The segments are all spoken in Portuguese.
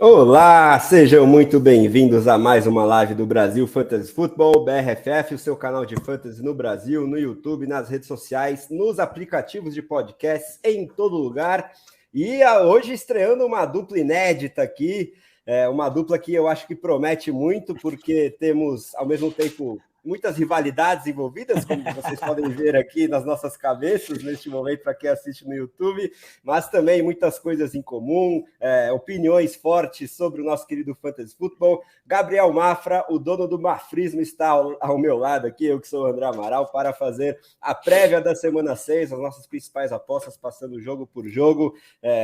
Olá, sejam muito bem-vindos a mais uma live do Brasil Fantasy Football, BRFF, o seu canal de fantasy no Brasil, no YouTube, nas redes sociais, nos aplicativos de podcast, em todo lugar. E hoje estreando uma dupla inédita aqui, uma dupla que eu acho que promete muito, porque temos, ao mesmo tempo, muitas rivalidades envolvidas, como vocês podem ver aqui nas nossas cabeças, neste momento, para quem assiste no YouTube, mas também muitas coisas em comum, opiniões fortes sobre o nosso querido Fantasy Football. Gabriel Mafra, o dono do Mafrismo, está ao meu lado aqui, eu que sou o André Amaral, para fazer a prévia da semana 6, as nossas principais apostas, passando jogo por jogo,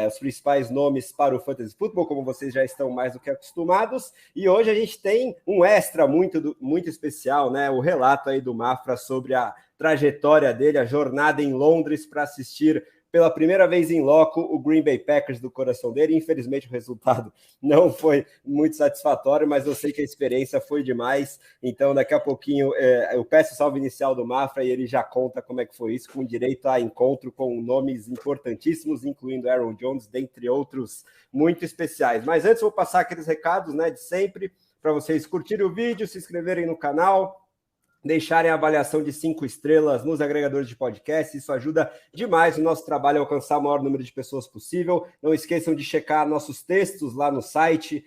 os principais nomes para o Fantasy Football, como vocês já estão mais do que acostumados. E hoje a gente tem um extra muito especial, né? O relato aí do Mafra sobre a trajetória dele, a jornada em Londres para assistir pela primeira vez em loco o Green Bay Packers do coração dele. Infelizmente o resultado não foi muito satisfatório, mas eu sei que a experiência foi demais. Então daqui a pouquinho eu peço o salve inicial do Mafra e ele já conta como é que foi isso, com direito a encontro com nomes importantíssimos, incluindo Aaron Jones, dentre outros muito especiais. Mas antes vou passar aqueles recados, né, de sempre, para vocês curtirem o vídeo, se inscreverem no canal, deixarem a avaliação de 5 estrelas nos agregadores de podcast, isso ajuda demais o nosso trabalho a alcançar o maior número de pessoas possível. Não esqueçam de checar nossos textos lá no site,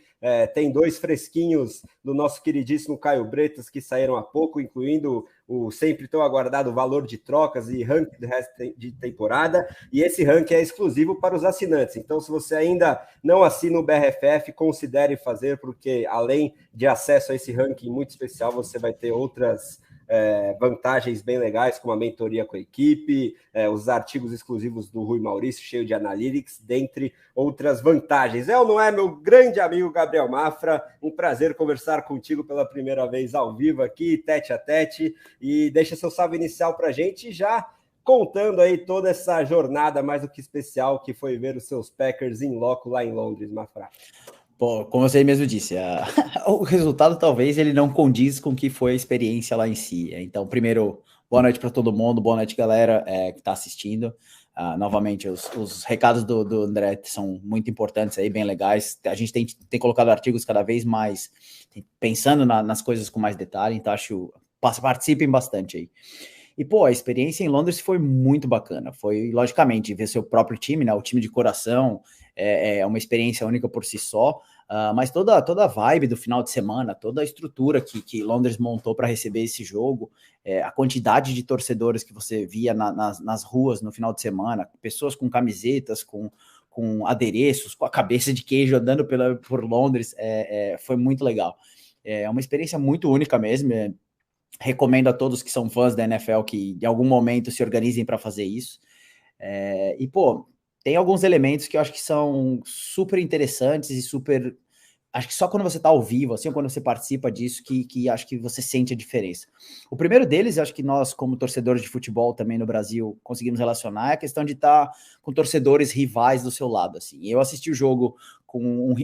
tem 2 fresquinhos do nosso queridíssimo Caio Bretas que saíram há pouco, incluindo o sempre tão aguardado valor de trocas e ranking do resto de temporada, e esse ranking é exclusivo para os assinantes, então se você ainda não assina o BRFF, considere fazer, porque além de acesso a esse ranking muito especial, você vai ter outras vantagens bem legais, como a mentoria com a equipe, os artigos exclusivos do Rui Maurício, cheio de analytics, dentre outras vantagens. É ou não é, meu grande amigo Gabriel Mafra? Um prazer conversar contigo pela primeira vez ao vivo aqui, tete a tete, e deixa seu salve inicial para a gente, já contando aí toda essa jornada mais do que especial que foi ver os seus Packers em loco lá em Londres, Mafra. Pô, como você mesmo disse, o resultado talvez ele não condiz com o que foi a experiência lá em si. Então, primeiro, boa noite para todo mundo, boa noite, galera que está assistindo. Novamente, os recados do André são muito importantes aí, bem legais. A gente tem colocado artigos cada vez mais pensando nas coisas com mais detalhe, então acho participem bastante aí. E, pô, a experiência em Londres foi muito bacana. Foi, logicamente, ver seu próprio time, né? O time de coração é uma experiência única por si só. Mas toda a vibe do final de semana, toda a estrutura que Londres montou para receber esse jogo, a quantidade de torcedores que você via nas ruas no final de semana, pessoas com camisetas, com adereços, com a cabeça de queijo andando por Londres, foi muito legal. É uma experiência muito única mesmo. Recomendo a todos que são fãs da NFL que em algum momento se organizem para fazer isso. E, pô, tem alguns elementos que eu acho que são super interessantes e super... Acho que só quando você está ao vivo, assim, ou quando você participa disso, que acho que você sente a diferença. O primeiro deles, acho que nós, como torcedores de futebol também no Brasil, conseguimos relacionar, é a questão de estar com torcedores rivais do seu lado, assim. Eu assisti o jogo com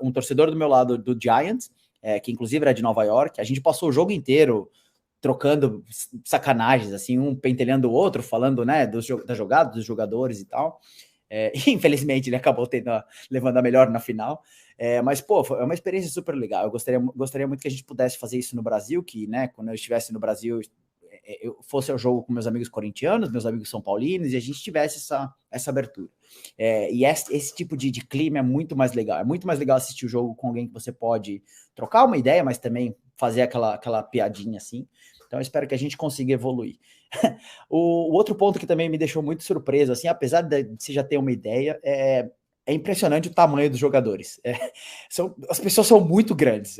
um torcedor do meu lado do Giants, que inclusive era de Nova York. A gente passou o jogo inteiro trocando sacanagens, assim, um pentelhando o outro, falando, né, da jogada, dos jogadores e tal. Infelizmente, ele acabou levando a melhor na final. Mas, pô, é uma experiência super legal. Eu gostaria muito que a gente pudesse fazer isso no Brasil, que, né, quando eu estivesse no Brasil, eu fosse ao jogo com meus amigos corintianos, meus amigos são paulinos, e a gente tivesse essa abertura. E esse tipo de clima é muito mais legal. É muito mais legal assistir o jogo com alguém que você pode trocar uma ideia, mas também fazer aquela piadinha assim. Então, eu espero que a gente consiga evoluir. O outro ponto que também me deixou muito surpreso, assim, apesar de você já ter uma ideia, é impressionante o tamanho dos jogadores. As pessoas são muito grandes,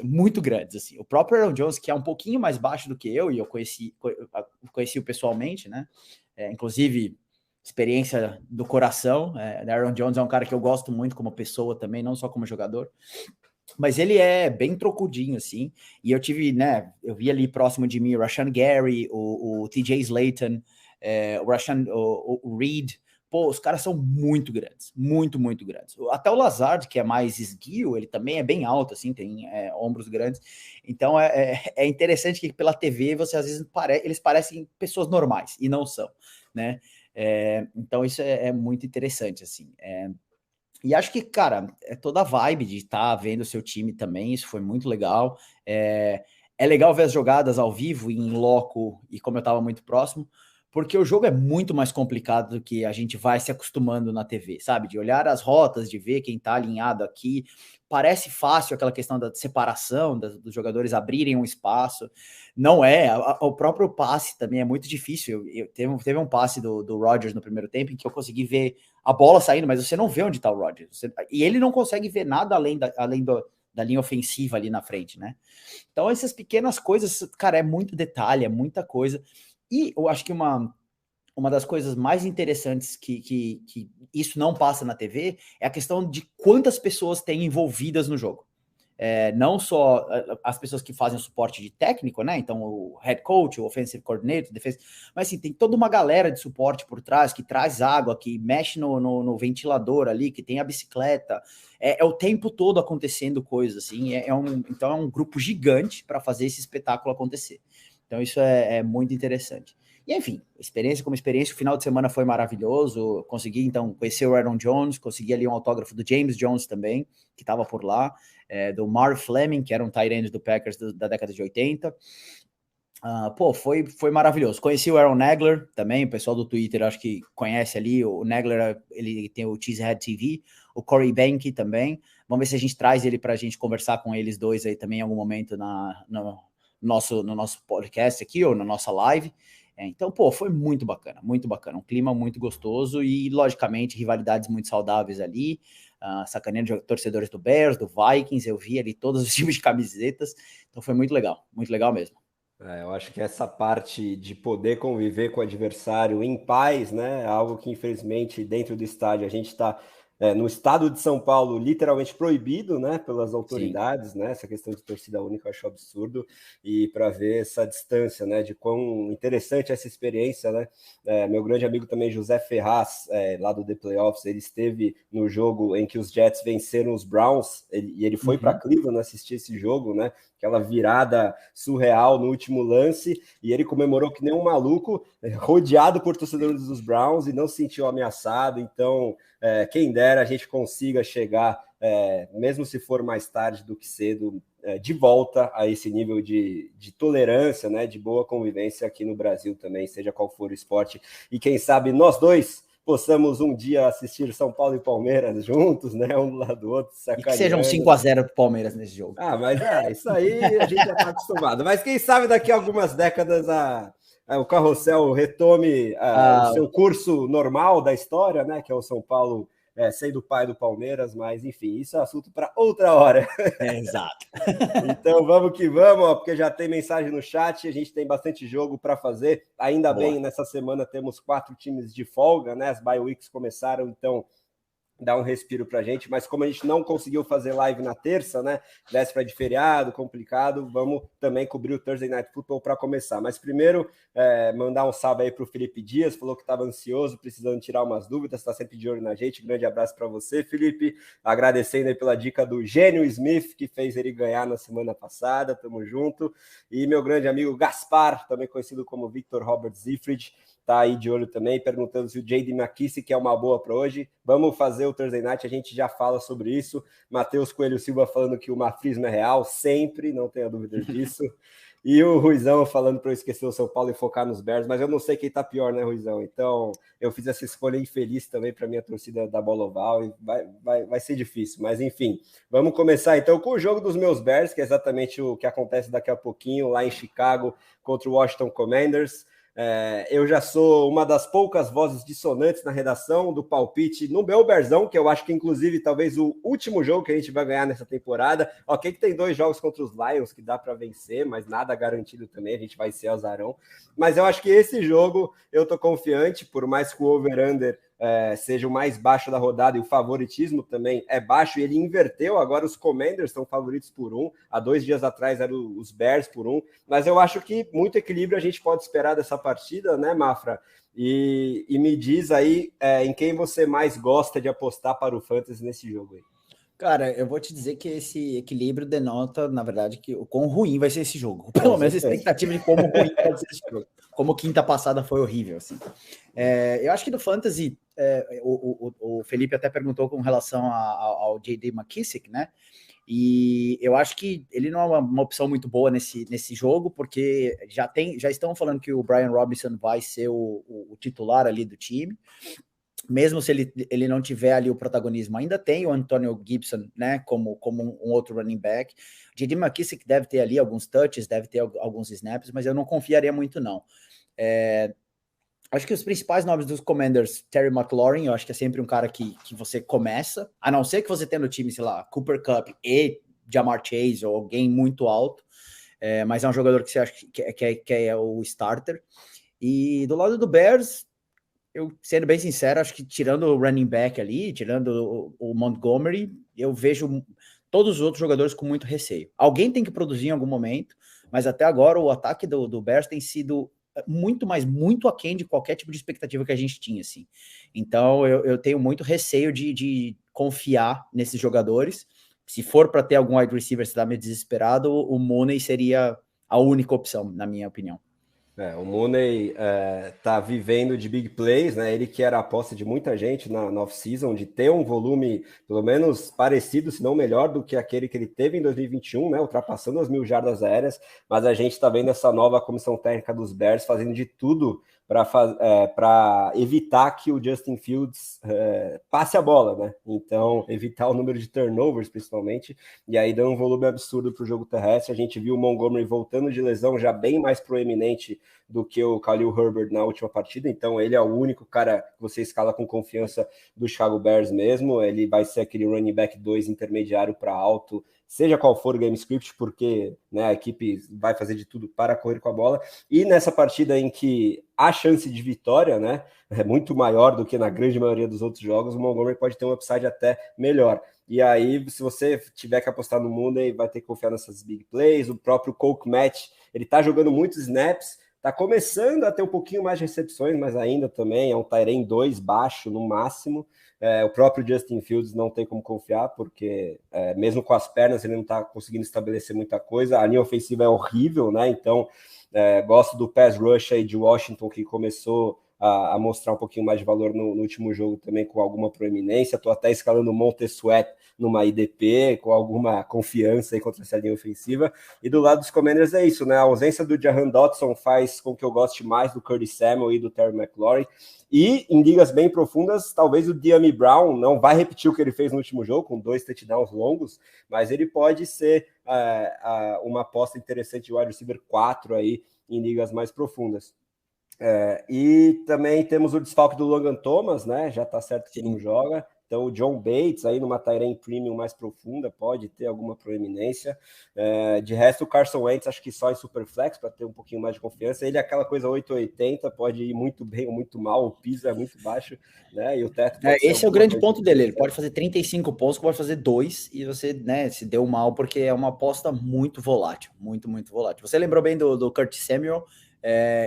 assim. O próprio Aaron Jones, que é um pouquinho mais baixo do que eu, e eu conheci-o pessoalmente, né? Inclusive, experiência do coração. Aaron Jones é um cara que eu gosto muito como pessoa também, não só como jogador. Mas ele é bem trocudinho, assim. E eu tive, né? Eu vi ali próximo de mim o Rashan Gary, o TJ Slayton, o Reed. Pô, os caras são muito grandes, muito grandes. Até o Lazard, que é mais esguio, ele também é bem alto, assim, tem ombros grandes. Então é interessante que pela TV você às vezes eles parecem pessoas normais e não são, né? Então isso é muito interessante, assim. E acho que, cara, é toda a vibe de estar vendo o seu time também, isso foi muito legal. É legal ver as jogadas ao vivo, em loco, e como eu estava muito próximo, porque o jogo é muito mais complicado do que a gente vai se acostumando na TV, sabe? De olhar as rotas, de ver quem está alinhado aqui. Parece fácil aquela questão da separação, dos jogadores abrirem um espaço. Não é. O próprio passe também é muito difícil. Teve um passe do Rodgers no primeiro tempo em que eu consegui ver a bola saindo, mas você não vê onde está o Rodgers. E ele não consegue ver nada além da linha ofensiva ali na frente, né? Então, essas pequenas coisas, cara, é muito detalhe, é muita coisa. E eu acho que uma das coisas mais interessantes que isso não passa na TV é a questão de quantas pessoas tem envolvidas no jogo. Não só as pessoas que fazem o suporte de técnico, né? Então, o head coach, o offensive coordinator, defesa, mas assim, tem toda uma galera de suporte por trás que traz água, que mexe no ventilador ali, que tem a bicicleta. É o tempo todo acontecendo coisas, assim. Então, é um grupo gigante para fazer esse espetáculo acontecer. Então, isso é muito interessante. E, enfim, experiência como experiência, o final de semana foi maravilhoso. Consegui, então, conhecer o Aaron Jones, consegui ali um autógrafo do James Jones também, que estava por lá, do Marv Fleming, que era um tight end do Packers da década de 80. Foi maravilhoso. Conheci o Aaron Nagler também, o pessoal do Twitter acho que conhece ali. O Nagler, ele tem o Cheesehead TV, o Corey Bank também. Vamos ver se a gente traz ele para a gente conversar com eles dois aí também em algum momento no nosso podcast aqui ou na nossa live. Então, foi muito bacana, um clima muito gostoso e, logicamente, rivalidades muito saudáveis ali, sacaneando de torcedores do Bears, do Vikings, eu vi ali todos os tipos de camisetas, então foi muito legal mesmo. Eu acho que essa parte de poder conviver com o adversário em paz, né, é algo que, infelizmente, dentro do estádio a gente está no estado de São Paulo, literalmente proibido, né, pelas autoridades, né, essa questão de torcida única eu acho absurdo, e para ver essa distância, né, de quão interessante essa experiência, né, meu grande amigo também, José Ferraz, lá do The Playoffs, ele esteve no jogo em que os Jets venceram os Browns, e ele foi para Cleveland assistir esse jogo, né, aquela virada surreal no último lance, e ele comemorou que nem um maluco, rodeado por torcedores dos Browns, e não se sentiu ameaçado. Então, quem dera a gente consiga chegar, mesmo se for mais tarde do que cedo, de volta a esse nível de tolerância, né, de boa convivência aqui no Brasil também, seja qual for o esporte, e quem sabe nós dois possamos um dia assistir São Paulo e Palmeiras juntos, né? Um do lado do outro, sacaneando. E que seja um 5-0 pro Palmeiras nesse jogo. Mas isso aí a gente já está acostumado. Mas quem sabe daqui a algumas décadas o carrossel retome o seu curso normal da história, né? Que é o São Paulo sendo o pai do Palmeiras, mas enfim, isso é assunto para outra hora. Exato. Então vamos que vamos, porque já tem mensagem no chat, a gente tem bastante jogo para fazer. Ainda bem, nessa semana temos 4 times de folga, né? As bye weeks começaram, então dá um respiro pra gente, mas como a gente não conseguiu fazer live na terça, né, véspera de feriado, complicado, vamos também cobrir o Thursday Night Football para começar. Mas primeiro, mandar um salve aí pro Felipe Dias, falou que estava ansioso, precisando tirar umas dúvidas, está sempre de olho na gente. Grande abraço para você, Felipe, agradecendo aí pela dica do Gênio Smith, que fez ele ganhar na semana passada, tamo junto. E meu grande amigo Gaspar, também conhecido como Victor Robert Zifrid, tá aí de olho também, perguntando se o J.D. McKissick é uma boa para hoje. Vamos fazer o Thursday Night, a gente já fala sobre isso. Matheus Coelho Silva falando que o mafrismo é real, sempre, não tenha dúvidas disso. E o Ruizão falando para eu esquecer o São Paulo e focar nos Bears, mas eu não sei quem tá pior, né, Ruizão? Então, eu fiz essa escolha infeliz também para minha torcida da Bola Oval, e vai ser difícil. Mas, enfim, vamos começar então com o jogo dos meus Bears, que é exatamente o que acontece daqui a pouquinho, lá em Chicago, contra o Washington Commanders. Eu já sou uma das poucas vozes dissonantes na redação do palpite no meu Bearzão, que eu acho que, inclusive, talvez o último jogo que a gente vai ganhar nessa temporada. Ok que tem 2 jogos contra os Lions que dá para vencer, mas nada garantido também, a gente vai ser azarão. Mas eu acho que esse jogo eu tô confiante, por mais que o over-under seja o mais baixo da rodada e o favoritismo também é baixo, e ele inverteu, agora os Commanders são favoritos por 1, há 2 dias atrás eram os Bears por 1, mas eu acho que muito equilíbrio a gente pode esperar dessa partida, né, Mafra? E me diz aí em quem você mais gosta de apostar para o Fantasy nesse jogo aí. Cara, eu vou te dizer que esse equilíbrio denota, na verdade, que o quão ruim vai ser esse jogo. Com Pelo menos a certeza. expectativa de como ruim pode ser esse jogo. Como quinta passada foi horrível, assim. Eu acho que no Fantasy, o Felipe até perguntou com relação ao J.D. McKissic, né? E eu acho que ele não é uma opção muito boa nesse jogo, porque já estão falando que o Brian Robinson vai ser o titular ali do time. Mesmo se ele não tiver ali o protagonismo, ainda tem o Antonio Gibson, né, como um outro running back. J.D. McKissic deve ter ali alguns touches, deve ter alguns snaps, mas eu não confiaria muito, não. Acho que os principais nomes dos Commanders, Terry McLaurin, eu acho que é sempre um cara que você começa, a não ser que você tenha no time, sei lá, Cooper Kupp e Ja'Marr Chase, ou alguém muito alto, mas é um jogador que você acha que é o starter. E do lado do Bears, eu, sendo bem sincero, acho que tirando o running back ali, tirando o Montgomery, eu vejo todos os outros jogadores com muito receio. Alguém tem que produzir em algum momento, mas até agora o ataque do Bears tem sido muito aquém de qualquer tipo de expectativa que a gente tinha, assim. Então, eu tenho muito receio de confiar nesses jogadores. Se for para ter algum wide receiver, se tá meio desesperado, o Mooney seria a única opção, na minha opinião. O Mooney tá vivendo de big plays, né? Ele que era a aposta de muita gente na off-season, de ter um volume pelo menos parecido, se não melhor, do que aquele que ele teve em 2021, né? Ultrapassando as 1.000 jardas aéreas, mas a gente está vendo essa nova comissão técnica dos Bears fazendo de tudo para evitar que o Justin Fields passe a bola, né? Então, evitar o número de turnovers, principalmente, e aí dando um volume absurdo para o jogo terrestre. A gente viu o Montgomery voltando de lesão já bem mais proeminente do que o Khalil Herbert na última partida, então ele é o único cara que você escala com confiança do Chicago Bears mesmo. Ele vai ser aquele running back 2 intermediário para alto, seja qual for o game script, porque, né, a equipe vai fazer de tudo para correr com a bola. E nessa partida em que a chance de vitória, né, é muito maior do que na grande maioria dos outros jogos, o Montgomery pode ter um upside até melhor. E aí, se você tiver que apostar no Mooney, vai ter que confiar nessas big plays. O próprio Cole Kmet, ele tá jogando muitos snaps, tá começando a ter um pouquinho mais de recepções, mas ainda também é um tight end 2 baixo no máximo. O próprio Justin Fields não tem como confiar, porque mesmo com as pernas ele não está conseguindo estabelecer muita coisa. A linha ofensiva é horrível, né? Então gosto do pass rush aí de Washington, que começou a mostrar um pouquinho mais de valor no último jogo também, com alguma proeminência. Estou até escalando o Montez Sweat numa IDP, com alguma confiança aí contra essa linha ofensiva. E do lado dos Commanders é isso, né? A ausência do Jahan Dotson faz com que eu goste mais do Curtis Samuel e do Terry McLaurin. E em ligas bem profundas, talvez o Dyami Brown não vai repetir o que ele fez no último jogo, com 2 touchdowns longos, mas ele pode ser uma aposta interessante de wide receiver 4 aí em ligas mais profundas. E também temos o desfalque do Logan Thomas, né? Já tá certo que não joga. Então o John Bates aí numa tight end premium mais profunda pode ter alguma proeminência. De resto, o Carson Wentz acho que só em Superflex para ter um pouquinho mais de confiança. Ele é aquela coisa 880, pode ir muito bem ou muito mal, o piso é muito baixo, né? E o teto pode ser esse é o grande ponto dele. Ele pode fazer 35 pontos, pode fazer 2 e você, né, se deu mal, porque é uma aposta muito volátil, muito volátil. Você lembrou bem do Curtis Samuel.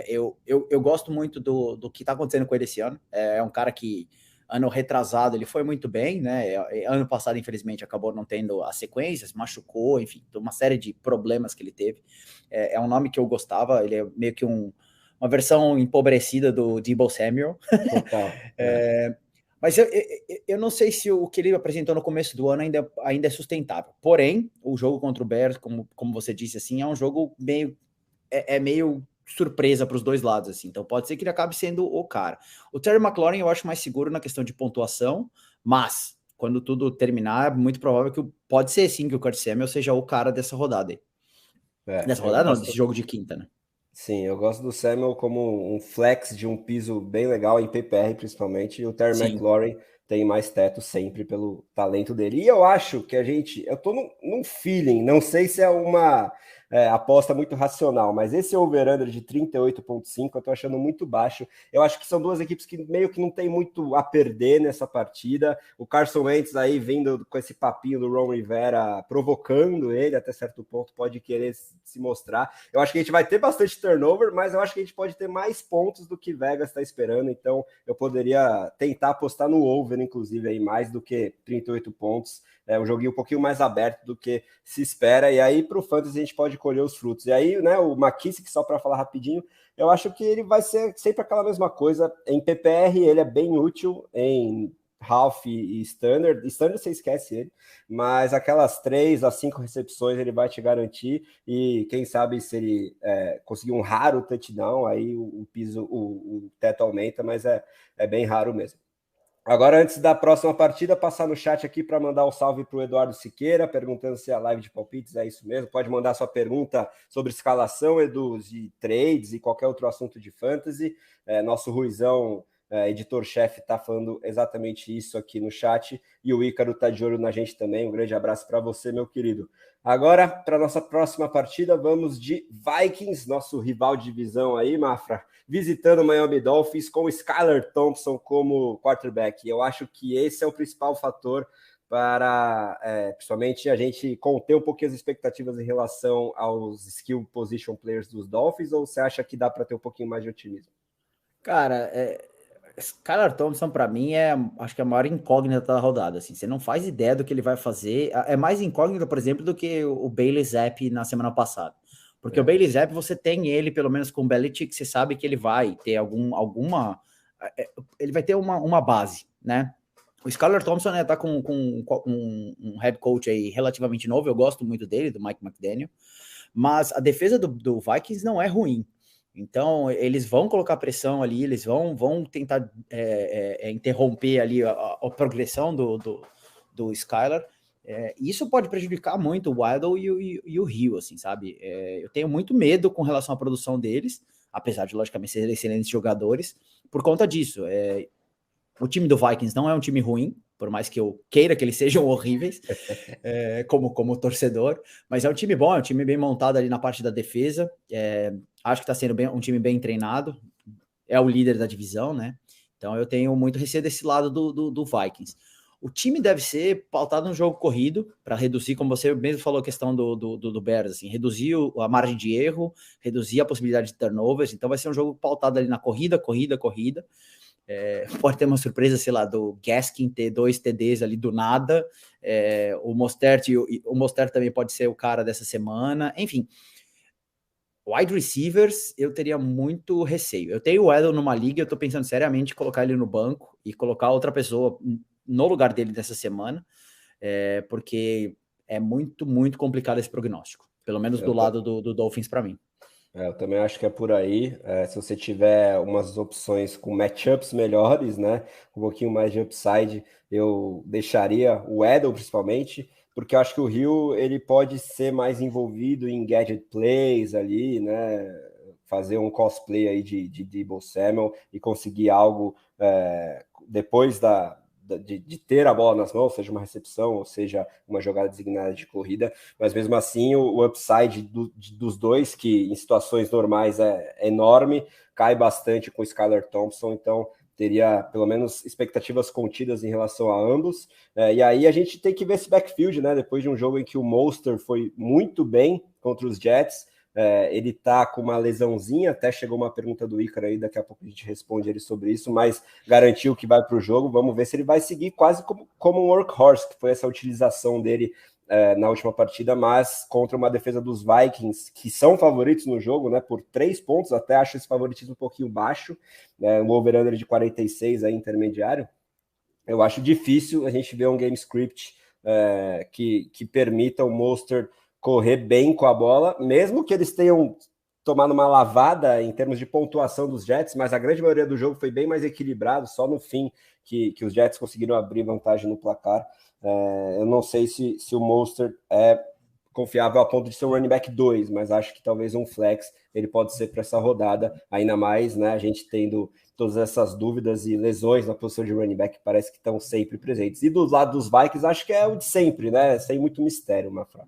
Eu gosto muito do que está acontecendo com ele esse ano. É um cara que ano retrasado ele foi muito bem, né? Ano passado, infelizmente, acabou não tendo as sequências, machucou, enfim, uma série de problemas que ele teve. É um nome que eu gostava, ele é meio que uma versão empobrecida do Deebo Samuel. Total. Mas eu não sei se o que ele apresentou no começo do ano ainda é sustentável. Porém, o jogo contra o Bears, como você disse, assim, é um jogo meio surpresa para os dois lados, assim. Então pode ser que ele acabe sendo o cara. O Terry McLaurin eu acho mais seguro na questão de pontuação, mas quando tudo terminar, é muito provável que pode ser sim que o Curtis Samuel seja o cara dessa rodada aí. Dessa rodada não, desse jogo de quinta, né? Sim, eu gosto do Samuel como um flex de um piso bem legal, em PPR principalmente, e o Terry McLaurin tem mais teto sempre pelo talento dele. E eu acho que eu tô num feeling, não sei se é aposta muito racional, mas esse over-under de 38,5 eu tô achando muito baixo. Eu acho que são duas equipes que meio que não tem muito a perder nessa partida. O Carson Wentz aí vindo com esse papinho do Ron Rivera, provocando ele até certo ponto, pode querer se mostrar. Eu acho que a gente vai ter bastante turnover, mas eu acho que a gente pode ter mais pontos do que Vegas está esperando, então eu poderia tentar apostar no over, inclusive, aí mais do que 38 pontos. É um joguinho um pouquinho mais aberto do que se espera, e aí para o Fantasy a gente pode colher os frutos. E aí, né, o McKissick, só para falar rapidinho, eu acho que ele vai ser sempre aquela mesma coisa. Em PPR ele é bem útil, em half e standard você esquece ele, mas aquelas 3 a 5 recepções ele vai te garantir, e quem sabe se ele conseguir um raro touchdown, aí o piso, o teto aumenta, mas é bem raro mesmo. Agora, antes da próxima partida, passar no chat aqui para mandar um salve para o Eduardo Siqueira, perguntando se a live de palpites é isso mesmo. Pode mandar sua pergunta sobre escalação, Edu, de trades e qualquer outro assunto de fantasy. Nosso Ruizão, editor-chefe, está falando exatamente isso aqui no chat, e o Ícaro está de olho na gente também. Um grande abraço para você, meu querido. Agora, para nossa próxima partida, vamos de Vikings, nosso rival de divisão aí, Mafra, visitando o Miami Dolphins com o Skylar Thompson como quarterback. Eu acho que esse é o principal fator para, principalmente, a gente conter um pouquinho as expectativas em relação aos skill position players dos Dolphins, ou você acha que dá para ter um pouquinho mais de otimismo? Cara, Skylar Thompson, para mim, acho que é a maior incógnita da rodada. Assim, você não faz ideia do que ele vai fazer. É mais incógnita, por exemplo, do que o Bailey Zappe na semana passada. Porque o Bailey Zappe, você tem ele, pelo menos com o Belichick, você sabe que ele vai ter alguma... Ele vai ter uma base, né? O Skylar Thompson tá com um head coach aí relativamente novo. Eu gosto muito dele, do Mike McDaniel. Mas a defesa do Vikings não é ruim. Então, eles vão colocar pressão ali, eles vão tentar interromper ali a progressão do Skylar. Isso pode prejudicar muito o Waddle e o Hill, assim, sabe? Eu tenho muito medo com relação à produção deles, apesar de, logicamente, serem excelentes jogadores, por conta disso. O time do Vikings não é um time ruim, por mais que eu queira que eles sejam horríveis, como torcedor, mas é um time bom, é um time bem montado ali na parte da defesa. Acho que está sendo um time bem treinado, é o líder da divisão, né? Então eu tenho muito receio desse lado do Vikings. O time deve ser pautado no jogo corrido, para reduzir, como você mesmo falou, a questão do Bears, assim, reduzir a margem de erro, reduzir a possibilidade de turnovers. Então vai ser um jogo pautado ali na corrida. Pode ter uma surpresa, sei lá, do Gaskin ter 2 TDs ali do nada. O Mostert também pode ser o cara dessa semana. Enfim, wide receivers, eu teria muito receio. Eu tenho o Edel numa liga, eu tô pensando seriamente em colocar ele no banco e colocar outra pessoa no lugar dele dessa semana, porque é muito, muito complicado esse prognóstico. Pelo menos do lado do Dolphins para mim. Eu também acho que é por aí. Se você tiver umas opções com matchups melhores, né, um pouquinho mais de upside, eu deixaria o Edel principalmente, porque eu acho que o Hill ele pode ser mais envolvido em gadget plays ali, né, fazer um cosplay aí de Deebo Samuel e conseguir algo depois de ter a bola nas mãos, seja uma recepção ou seja uma jogada designada de corrida, mas mesmo assim o upside dos dois, que em situações normais é enorme, cai bastante com o Skylar Thompson, então teria pelo menos expectativas contidas em relação a ambos, e aí a gente tem que ver esse backfield, né, depois de um jogo em que o Mostert foi muito bem contra os Jets. Ele tá com uma lesãozinha, até chegou uma pergunta do Ícaro aí, daqui a pouco a gente responde ele sobre isso, mas garantiu que vai para o jogo. Vamos ver se ele vai seguir quase como um workhorse, que foi essa utilização dele na última partida, mas contra uma defesa dos Vikings, que são favoritos no jogo, né, por 3 pontos, até acho esse favoritismo um pouquinho baixo, um over-under de 46 aí, intermediário. Eu acho difícil a gente ver um game script que permita o Mostert correr bem com a bola, mesmo que eles tenham tomado uma lavada em termos de pontuação dos Jets, mas a grande maioria do jogo foi bem mais equilibrado, só no fim que os Jets conseguiram abrir vantagem no placar. Eu não sei se o Mostert é confiável a ponto de ser um running back 2, mas acho que talvez um flex ele pode ser para essa rodada, ainda mais, né, a gente tendo todas essas dúvidas e lesões na posição de running back, parece que estão sempre presentes. E do lado dos Vikings, acho que é o de sempre, né, sem muito mistério, Mafra.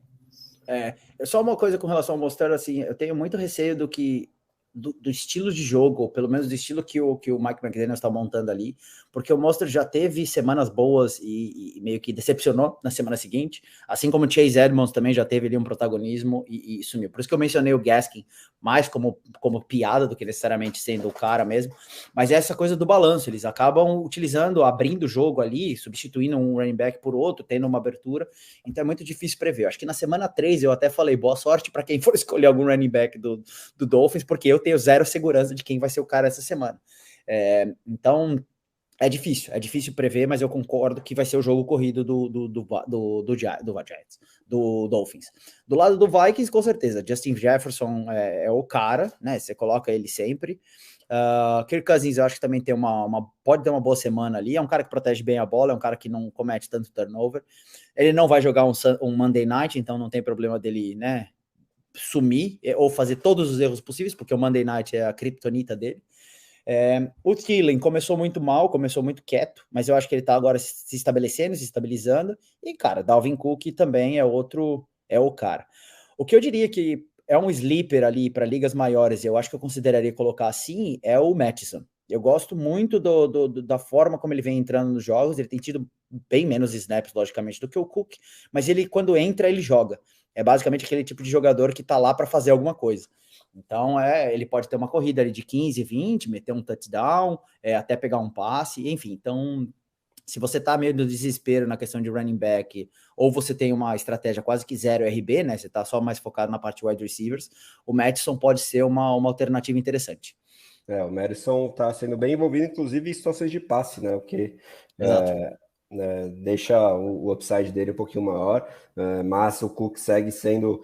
Só uma coisa com relação ao Mostert, assim, eu tenho muito receio do estilo de jogo, ou pelo menos do estilo que o Mike McDaniel está montando ali, porque o Mostert já teve semanas boas e meio que decepcionou na semana seguinte, assim como o Chase Edmonds também já teve ali um protagonismo e sumiu. Por isso que eu mencionei o Gaskin mais como piada do que necessariamente sendo o cara mesmo, mas é essa coisa do balanço, eles acabam utilizando, abrindo o jogo ali, substituindo um running back por outro, tendo uma abertura, então é muito difícil prever. Eu acho que na semana 3 eu até falei, boa sorte para quem for escolher algum running back do Dolphins, porque eu tenho zero segurança de quem vai ser o cara essa semana. Então, é difícil prever, mas eu concordo que vai ser o jogo corrido do Giants, do Dolphins. Do lado do Vikings, com certeza, Justin Jefferson é o cara, né? Você coloca ele sempre. Kirk Cousins, eu acho que também pode ter uma boa semana ali. É um cara que protege bem a bola, é um cara que não comete tanto turnover. Ele não vai jogar um Monday Night, então não tem problema dele, né? Sumir ou fazer todos os erros possíveis, porque o Monday Night é a criptonita dele. O Thielen começou muito mal, começou muito quieto, mas eu acho que ele tá agora se estabelecendo, se estabilizando, e cara, Dalvin Cook também é o cara. O que eu diria que é um sleeper ali para ligas maiores, eu acho que eu consideraria colocar assim, é o Mattison. Eu gosto muito da forma como ele vem entrando nos jogos, ele tem tido bem menos snaps, logicamente, do que o Cook, mas ele, quando entra, ele joga. É basicamente aquele tipo de jogador que tá lá para fazer alguma coisa. Então, ele pode ter uma corrida ali de 15, 20, meter um touchdown, até pegar um passe, enfim. Então, se você tá meio no desespero na questão de running back, ou você tem uma estratégia quase que zero RB, né? Você tá só mais focado na parte wide receivers, o Mattison pode ser uma alternativa interessante. O Madison está sendo bem envolvido, inclusive, em situações de passe, né? O que Exato. deixa o upside dele um pouquinho maior, mas o Cook segue sendo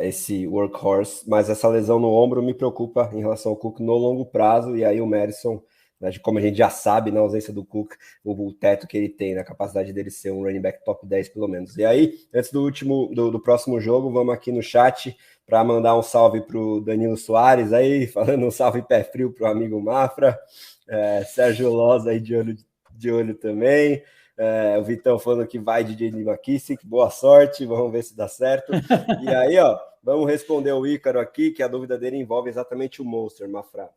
esse workhorse, mas essa lesão no ombro me preocupa em relação ao Cook no longo prazo, e aí o Madison, né, como a gente já sabe, na ausência do Cook, o teto que ele tem, na capacidade dele ser um running back top 10 pelo menos. E aí, antes do próximo jogo, vamos aqui no chat para mandar um salve para o Danilo Soares aí, falando um salve pé frio para o amigo Mafra, Sérgio Loz aí de olho também, o Vitão falando que vai de J.D. McKissick, boa sorte, vamos ver se dá certo. E aí, vamos responder o Ícaro aqui, que a dúvida dele envolve exatamente o Mostert, Mafra.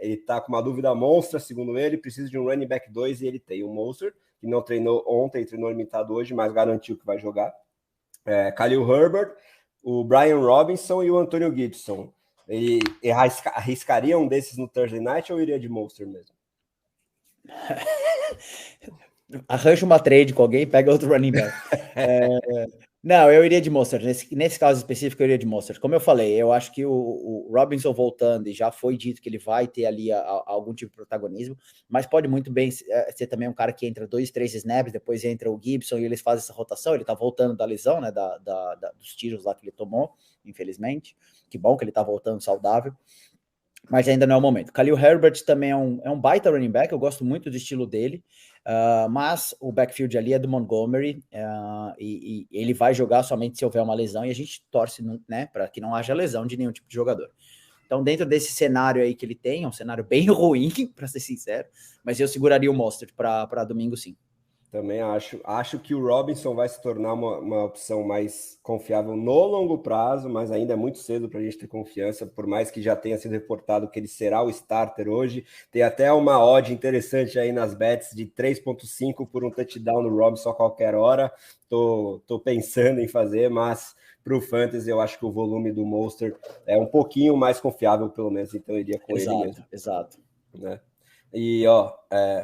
Ele tá com uma dúvida monstra, segundo ele, precisa de um running back 2 e ele tem o Mostert, que não treinou ontem, treinou limitado hoje, mas garantiu que vai jogar. Khalil Herbert, o Brian Robinson e o Antonio Gibson. Ele arriscaria um desses no Thursday Night ou iria de Mostert mesmo? Arranja uma trade com alguém, pega outro running back. Não, eu iria de Mostert. Nesse caso específico, eu iria de Mostert. Como eu falei, eu acho que o Robinson voltando, e já foi dito que ele vai ter ali algum tipo de protagonismo, mas pode muito bem ser também um cara que entra 2, 3 snaps, depois entra o Gibson e eles fazem essa rotação. Ele tá voltando da lesão, né, dos tiros lá que ele tomou, infelizmente. Que bom que ele tá voltando saudável, mas ainda não é o momento. Khalil Herbert também é um baita running back, eu gosto muito do estilo dele, mas o backfield ali é do Montgomery, e ele vai jogar somente se houver uma lesão, e a gente torce, né, para que não haja lesão de nenhum tipo de jogador. Então, dentro desse cenário aí que ele tem, é um cenário bem ruim, para ser sincero, mas eu seguraria o Mostert para domingo, sim. Também acho que o Robinson vai se tornar uma opção mais confiável no longo prazo, mas ainda é muito cedo para a gente ter confiança, por mais que já tenha sido reportado que ele será o starter hoje. Tem até uma odd interessante aí nas bets de 3.5 por um touchdown no Robinson a qualquer hora. Tô pensando em fazer, mas para o Fantasy eu acho que o volume do Mostert é um pouquinho mais confiável, pelo menos, então eu iria com ele mesmo. Exato. Né? E,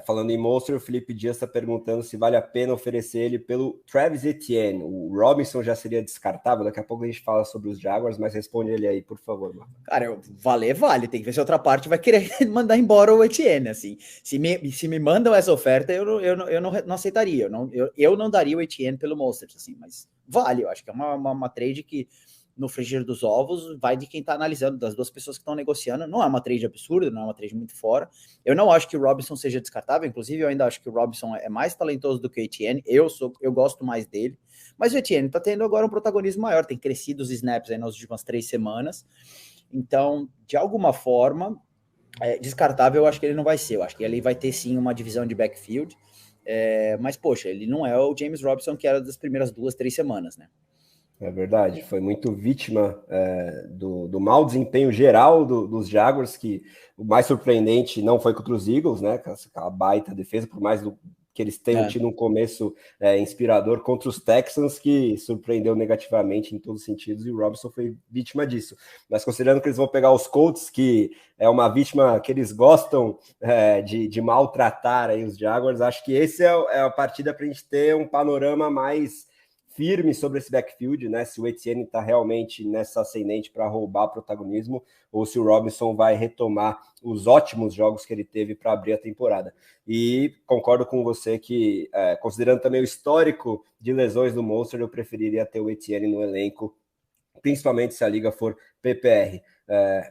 falando em Mostert, o Felipe Dias está perguntando se vale a pena oferecer ele pelo Travis Etienne. O Robinson já seria descartável? Daqui a pouco a gente fala sobre os Jaguars, mas responde ele aí, por favor, Marcos. Cara, vale. Tem que ver se a outra parte vai querer mandar embora o Etienne, assim. Se me mandam essa oferta, eu não aceitaria. Eu não daria o Etienne pelo Mostert, assim, mas vale. Eu acho que é uma trade que no frigir dos ovos, vai de quem está analisando, das duas pessoas que estão negociando. Não é uma trade absurda, não é uma trade muito fora. Eu não acho que o Robinson seja descartável, inclusive eu ainda acho que o Robinson é mais talentoso do que o Etienne, eu gosto mais dele, mas o Etienne está tendo agora um protagonismo maior, tem crescido os snaps aí nas últimas 3 semanas, então, de alguma forma, descartável eu acho que ele não vai ser, eu acho que ele vai ter sim uma divisão de backfield, mas poxa, ele não é o James Robinson que era das primeiras 2, 3 semanas, né? É verdade, foi muito vítima do mau desempenho geral dos Jaguars, que o mais surpreendente não foi contra os Eagles, né? Aquela baita defesa, por mais que eles tenham tido um começo inspirador contra os Texans, que surpreendeu negativamente em todos os sentidos, e o Robinson foi vítima disso. Mas considerando que eles vão pegar os Colts, que é uma vítima que eles gostam de maltratar aí os Jaguars, acho que esse é a partida para a gente ter um panorama mais firme sobre esse backfield, né? Se o Etienne está realmente nessa ascendente para roubar protagonismo, ou se o Robinson vai retomar os ótimos jogos que ele teve para abrir a temporada. E concordo com você que, considerando também o histórico de lesões do Monster, eu preferiria ter o Etienne no elenco, principalmente se a liga for PPR.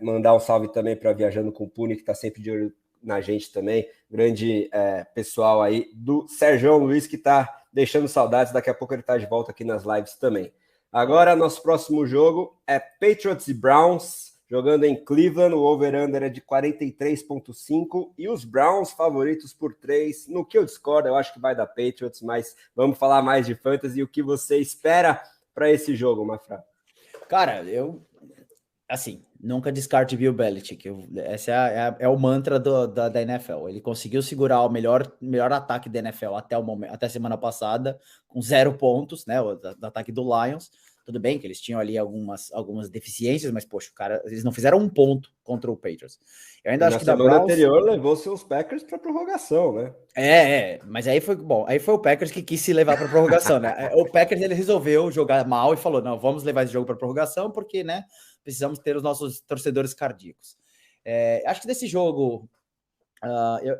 Mandar um salve também para Viajando com o Puni, que está sempre de olho na gente também, grande pessoal aí do Sérgio Luiz, que está deixando saudades, daqui a pouco ele está de volta aqui nas lives também. Agora, nosso próximo jogo é Patriots e Browns, jogando em Cleveland, o over-under é de 43,5 e os Browns favoritos por 3, no que eu discordo, eu acho que vai dar Patriots, mas vamos falar mais de fantasy e o que você espera para esse jogo, Mafra. Cara, assim, nunca descarte Bill Belichick. Esse é o mantra da NFL. Ele conseguiu segurar o melhor ataque da NFL até a semana passada, com 0 pontos, né? Do ataque do Lions. Tudo bem que eles tinham ali algumas deficiências, mas, poxa, eles não fizeram um ponto contra o Patriots. Eu ainda acho que da Browns... Na semana anterior levou seus Packers para prorrogação, né? Mas aí foi bom. Aí foi o Packers que quis se levar para prorrogação, né? O Packers, ele resolveu jogar mal e falou, não, vamos levar esse jogo para prorrogação, porque, né, precisamos ter os nossos torcedores cardíacos. Acho que desse jogo,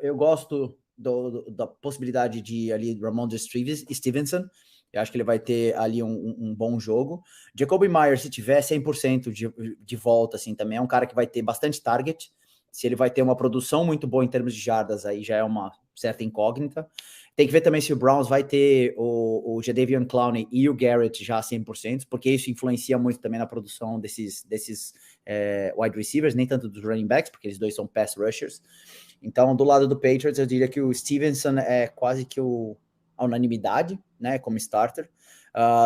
eu gosto da possibilidade de ali Ramondre Stevenson. Eu acho que ele vai ter ali um bom jogo. Jacoby Myers, se tiver 100% de volta, assim, também é um cara que vai ter bastante target. Se ele vai ter uma produção muito boa em termos de jardas, aí já é uma certa incógnita. Tem que ver também se o Browns vai ter o Jadeveon Clowney e o Garrett já 100%, porque isso influencia muito também na produção desses wide receivers, nem tanto dos running backs, porque eles dois são pass rushers. Então, do lado do Patriots, eu diria que o Stevenson é quase que a unanimidade, né, como starter.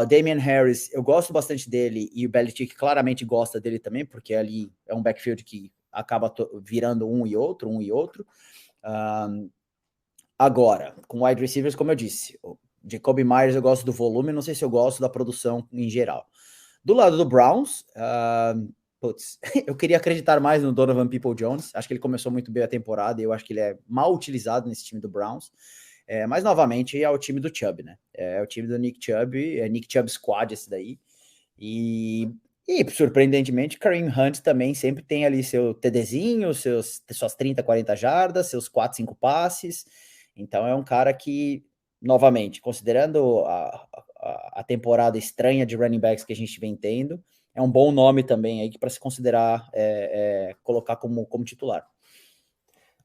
Damian Harris, eu gosto bastante dele, e o Belichick claramente gosta dele também, porque ali é um backfield que acaba virando um e outro. Agora, com wide receivers, como eu disse, o Jacoby Myers eu gosto do volume, não sei se eu gosto da produção em geral. Do lado do Browns, eu queria acreditar mais no Donovan Peoples-Jones, acho que ele começou muito bem a temporada, e eu acho que ele é mal utilizado nesse time do Browns, mas novamente é o time do Chubb, né? É o time do Nick Chubb, é Nick Chubb Squad esse daí, e surpreendentemente, Kareem Hunt também sempre tem ali seu TDzinho, suas 30, 40 jardas, seus 4, 5 passes. Então é um cara que, novamente, considerando a temporada estranha de running backs que a gente vem tendo, é um bom nome também aí para se considerar colocar como titular.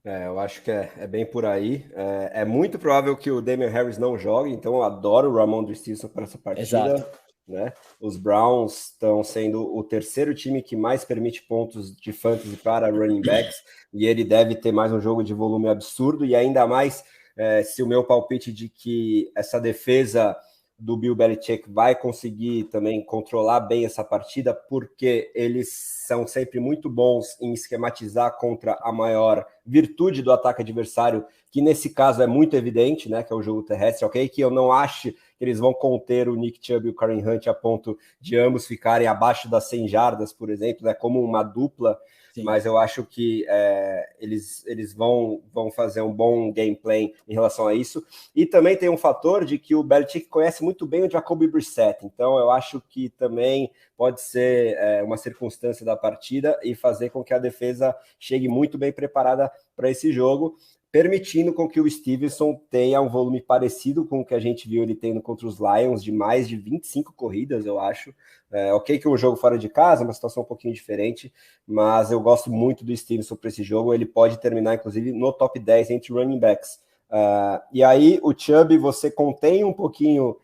Eu acho que é bem por aí. É muito provável que o Damian Harris não jogue, então eu adoro o Ramondre Stevenson para essa partida. Exato. Né? Os Browns estão sendo o terceiro time que mais permite pontos de fantasy para running backs, e ele deve ter mais um jogo de volume absurdo, e ainda mais se o meu palpite de que essa defesa do Bill Belichick vai conseguir também controlar bem essa partida, porque eles são sempre muito bons em esquematizar contra a maior virtude do ataque adversário, que nesse caso é muito evidente, né, que é o jogo terrestre, ok? Que eu não acho que eles vão conter o Nick Chubb e o Kareem Hunt a ponto de ambos ficarem abaixo das 100 jardas, por exemplo, né, como uma dupla. Sim. Mas eu acho que eles vão fazer um bom gameplay em relação a isso. E também tem um fator de que o Belichick conhece muito bem o Jacoby Brissett, então eu acho que também pode ser uma circunstância da partida e fazer com que a defesa chegue muito bem preparada para esse jogo, permitindo com que o Stevenson tenha um volume parecido com o que a gente viu ele tendo contra os Lions, de mais de 25 corridas, eu acho. Ok que um jogo fora de casa, uma situação um pouquinho diferente, mas eu gosto muito do Stevenson para esse jogo, ele pode terminar, inclusive, no top 10 entre running backs. E aí, o Chubb, você contém um pouquinho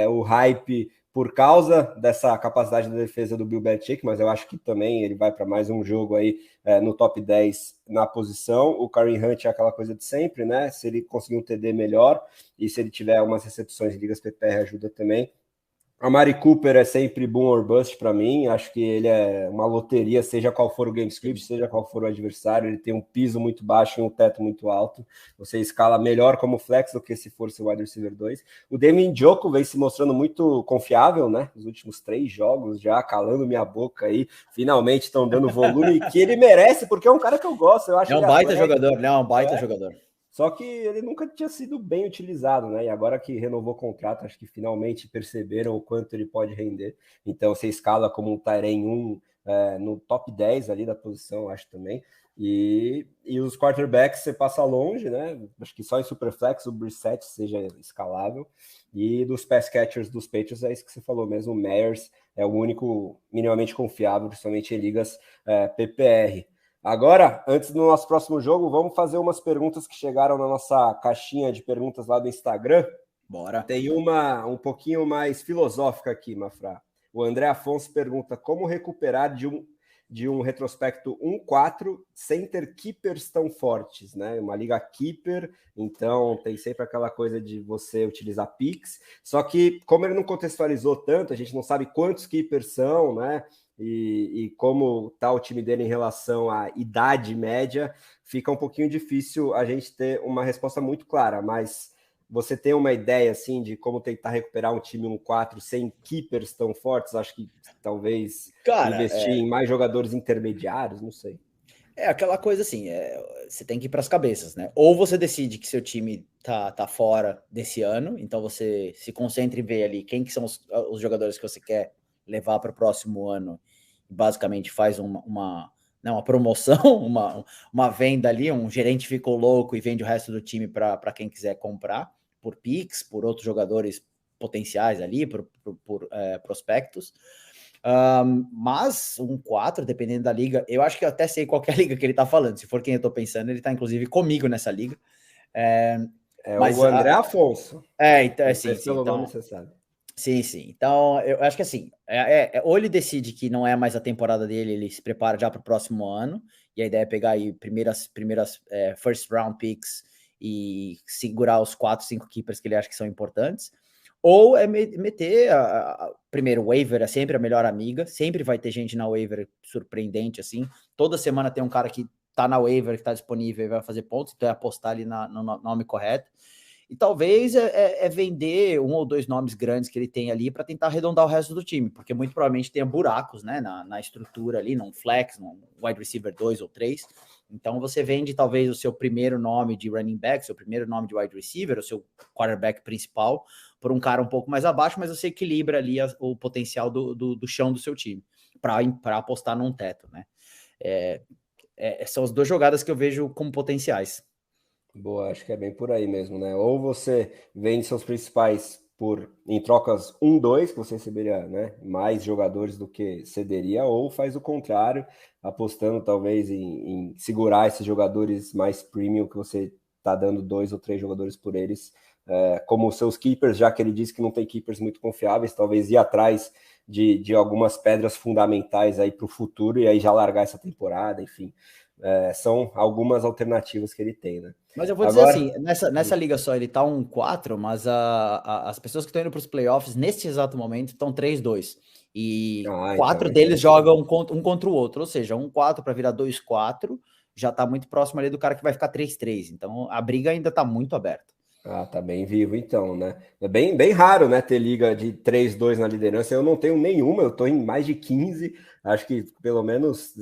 o hype por causa dessa capacidade da defesa do Bill Belichick, mas eu acho que também ele vai para mais um jogo aí no top 10 na posição. O Kareem Hunt é aquela coisa de sempre, né? Se ele conseguir um TD melhor e se ele tiver umas recepções de ligas PPR ajuda também. A Mari Cooper é sempre boom or bust para mim. Acho que ele é uma loteria, seja qual for o game script, seja qual for o adversário. Ele tem um piso muito baixo e um teto muito alto. Você escala melhor como flex do que se for seu wide receiver 2. O Damian Njoku vem se mostrando muito confiável, né? Nos últimos 3 jogos, já calando minha boca aí. Finalmente estão dando volume que ele merece, porque é um cara que eu gosto. Eu acho é um baita jogador, né? É um baita jogador. Só que ele nunca tinha sido bem utilizado, né? E agora que renovou o contrato, acho que finalmente perceberam o quanto ele pode render. Então você escala como um Tyren 1 no top 10 ali da posição, acho também. E os quarterbacks você passa longe, né? Acho que só em Superflex o Brissett seja escalável. E dos pass catchers dos Patriots é isso que você falou mesmo. O Meyers é o único minimamente confiável, principalmente em ligas PPR. Agora, antes do nosso próximo jogo, vamos fazer umas perguntas que chegaram na nossa caixinha de perguntas lá do Instagram. Bora. Tem uma um pouquinho mais filosófica aqui, Mafra. O André Afonso pergunta como recuperar de um retrospecto 1-4 sem ter keepers tão fortes, né? Uma liga keeper, então tem sempre aquela coisa de você utilizar picks. Só que, como ele não contextualizou tanto, a gente não sabe quantos keepers são, né? E como está o time dele em relação à idade média, fica um pouquinho difícil a gente ter uma resposta muito clara, mas você tem uma ideia assim de como tentar recuperar um time 1-4 sem keepers tão fortes? Acho que talvez investir em mais jogadores intermediários, não sei. É aquela coisa assim, você tem que ir para as cabeças, né? Ou você decide que seu time tá fora desse ano, então você se concentra em ver ali quem que são os jogadores que você quer levar para o próximo ano, e basicamente faz uma promoção, uma venda ali, um gerente ficou louco e vende o resto do time para quem quiser comprar, por picks, por outros jogadores potenciais ali, por prospectos. Mas um 4, dependendo da liga, eu acho que eu até sei qual é a liga que ele tá falando. Se for quem eu tô pensando, ele tá inclusive comigo nessa liga. Mas o André Afonso. Então, sim, pelo então, nome você sabe. Sim. Então, eu acho que assim, ou ele decide que não é mais a temporada dele, ele se prepara já para o próximo ano, e a ideia é pegar aí primeiras first round picks e segurar os 4, 5 keepers que ele acha que são importantes. Ou é meter primeiro, o waiver é sempre a melhor amiga, sempre vai ter gente na waiver surpreendente, assim. Toda semana tem um cara que tá na waiver, que tá disponível e vai fazer pontos, então é apostar ali no nome correto. E talvez vender 1 ou 2 nomes grandes que ele tem ali para tentar arredondar o resto do time, porque muito provavelmente tenha buracos, né, na estrutura ali, num flex, num wide receiver 2 ou 3. Então você vende talvez o seu primeiro nome de running back, seu primeiro nome de wide receiver, o seu quarterback principal, por um cara um pouco mais abaixo, mas você equilibra ali o potencial do chão do seu time, para apostar num teto, né? São as 2 jogadas que eu vejo como potenciais. Boa, acho que é bem por aí mesmo, né? Ou você vende seus principais em trocas 1-2, que você receberia, né, mais jogadores do que cederia, ou faz o contrário, apostando talvez em segurar esses jogadores mais premium que você está dando 2 ou 3 jogadores por eles, como seus keepers, já que ele disse que não tem keepers muito confiáveis, talvez ir atrás de algumas pedras fundamentais aí para o futuro e aí já largar essa temporada, enfim. São algumas alternativas que ele tem, né? Mas eu vou dizer assim, nessa liga só ele tá 1-4, mas as pessoas que estão indo para os playoffs neste exato momento estão 3-2. E 4 deles jogam um contra o outro, ou seja, 1-4 para virar 2-4 já tá muito próximo ali do cara que vai ficar 3-3. Então a briga ainda tá muito aberta. Tá bem vivo então, né? É bem raro, né, ter liga de 3-2 na liderança. Eu não tenho nenhuma, eu tô em mais de 15. Acho que pelo menos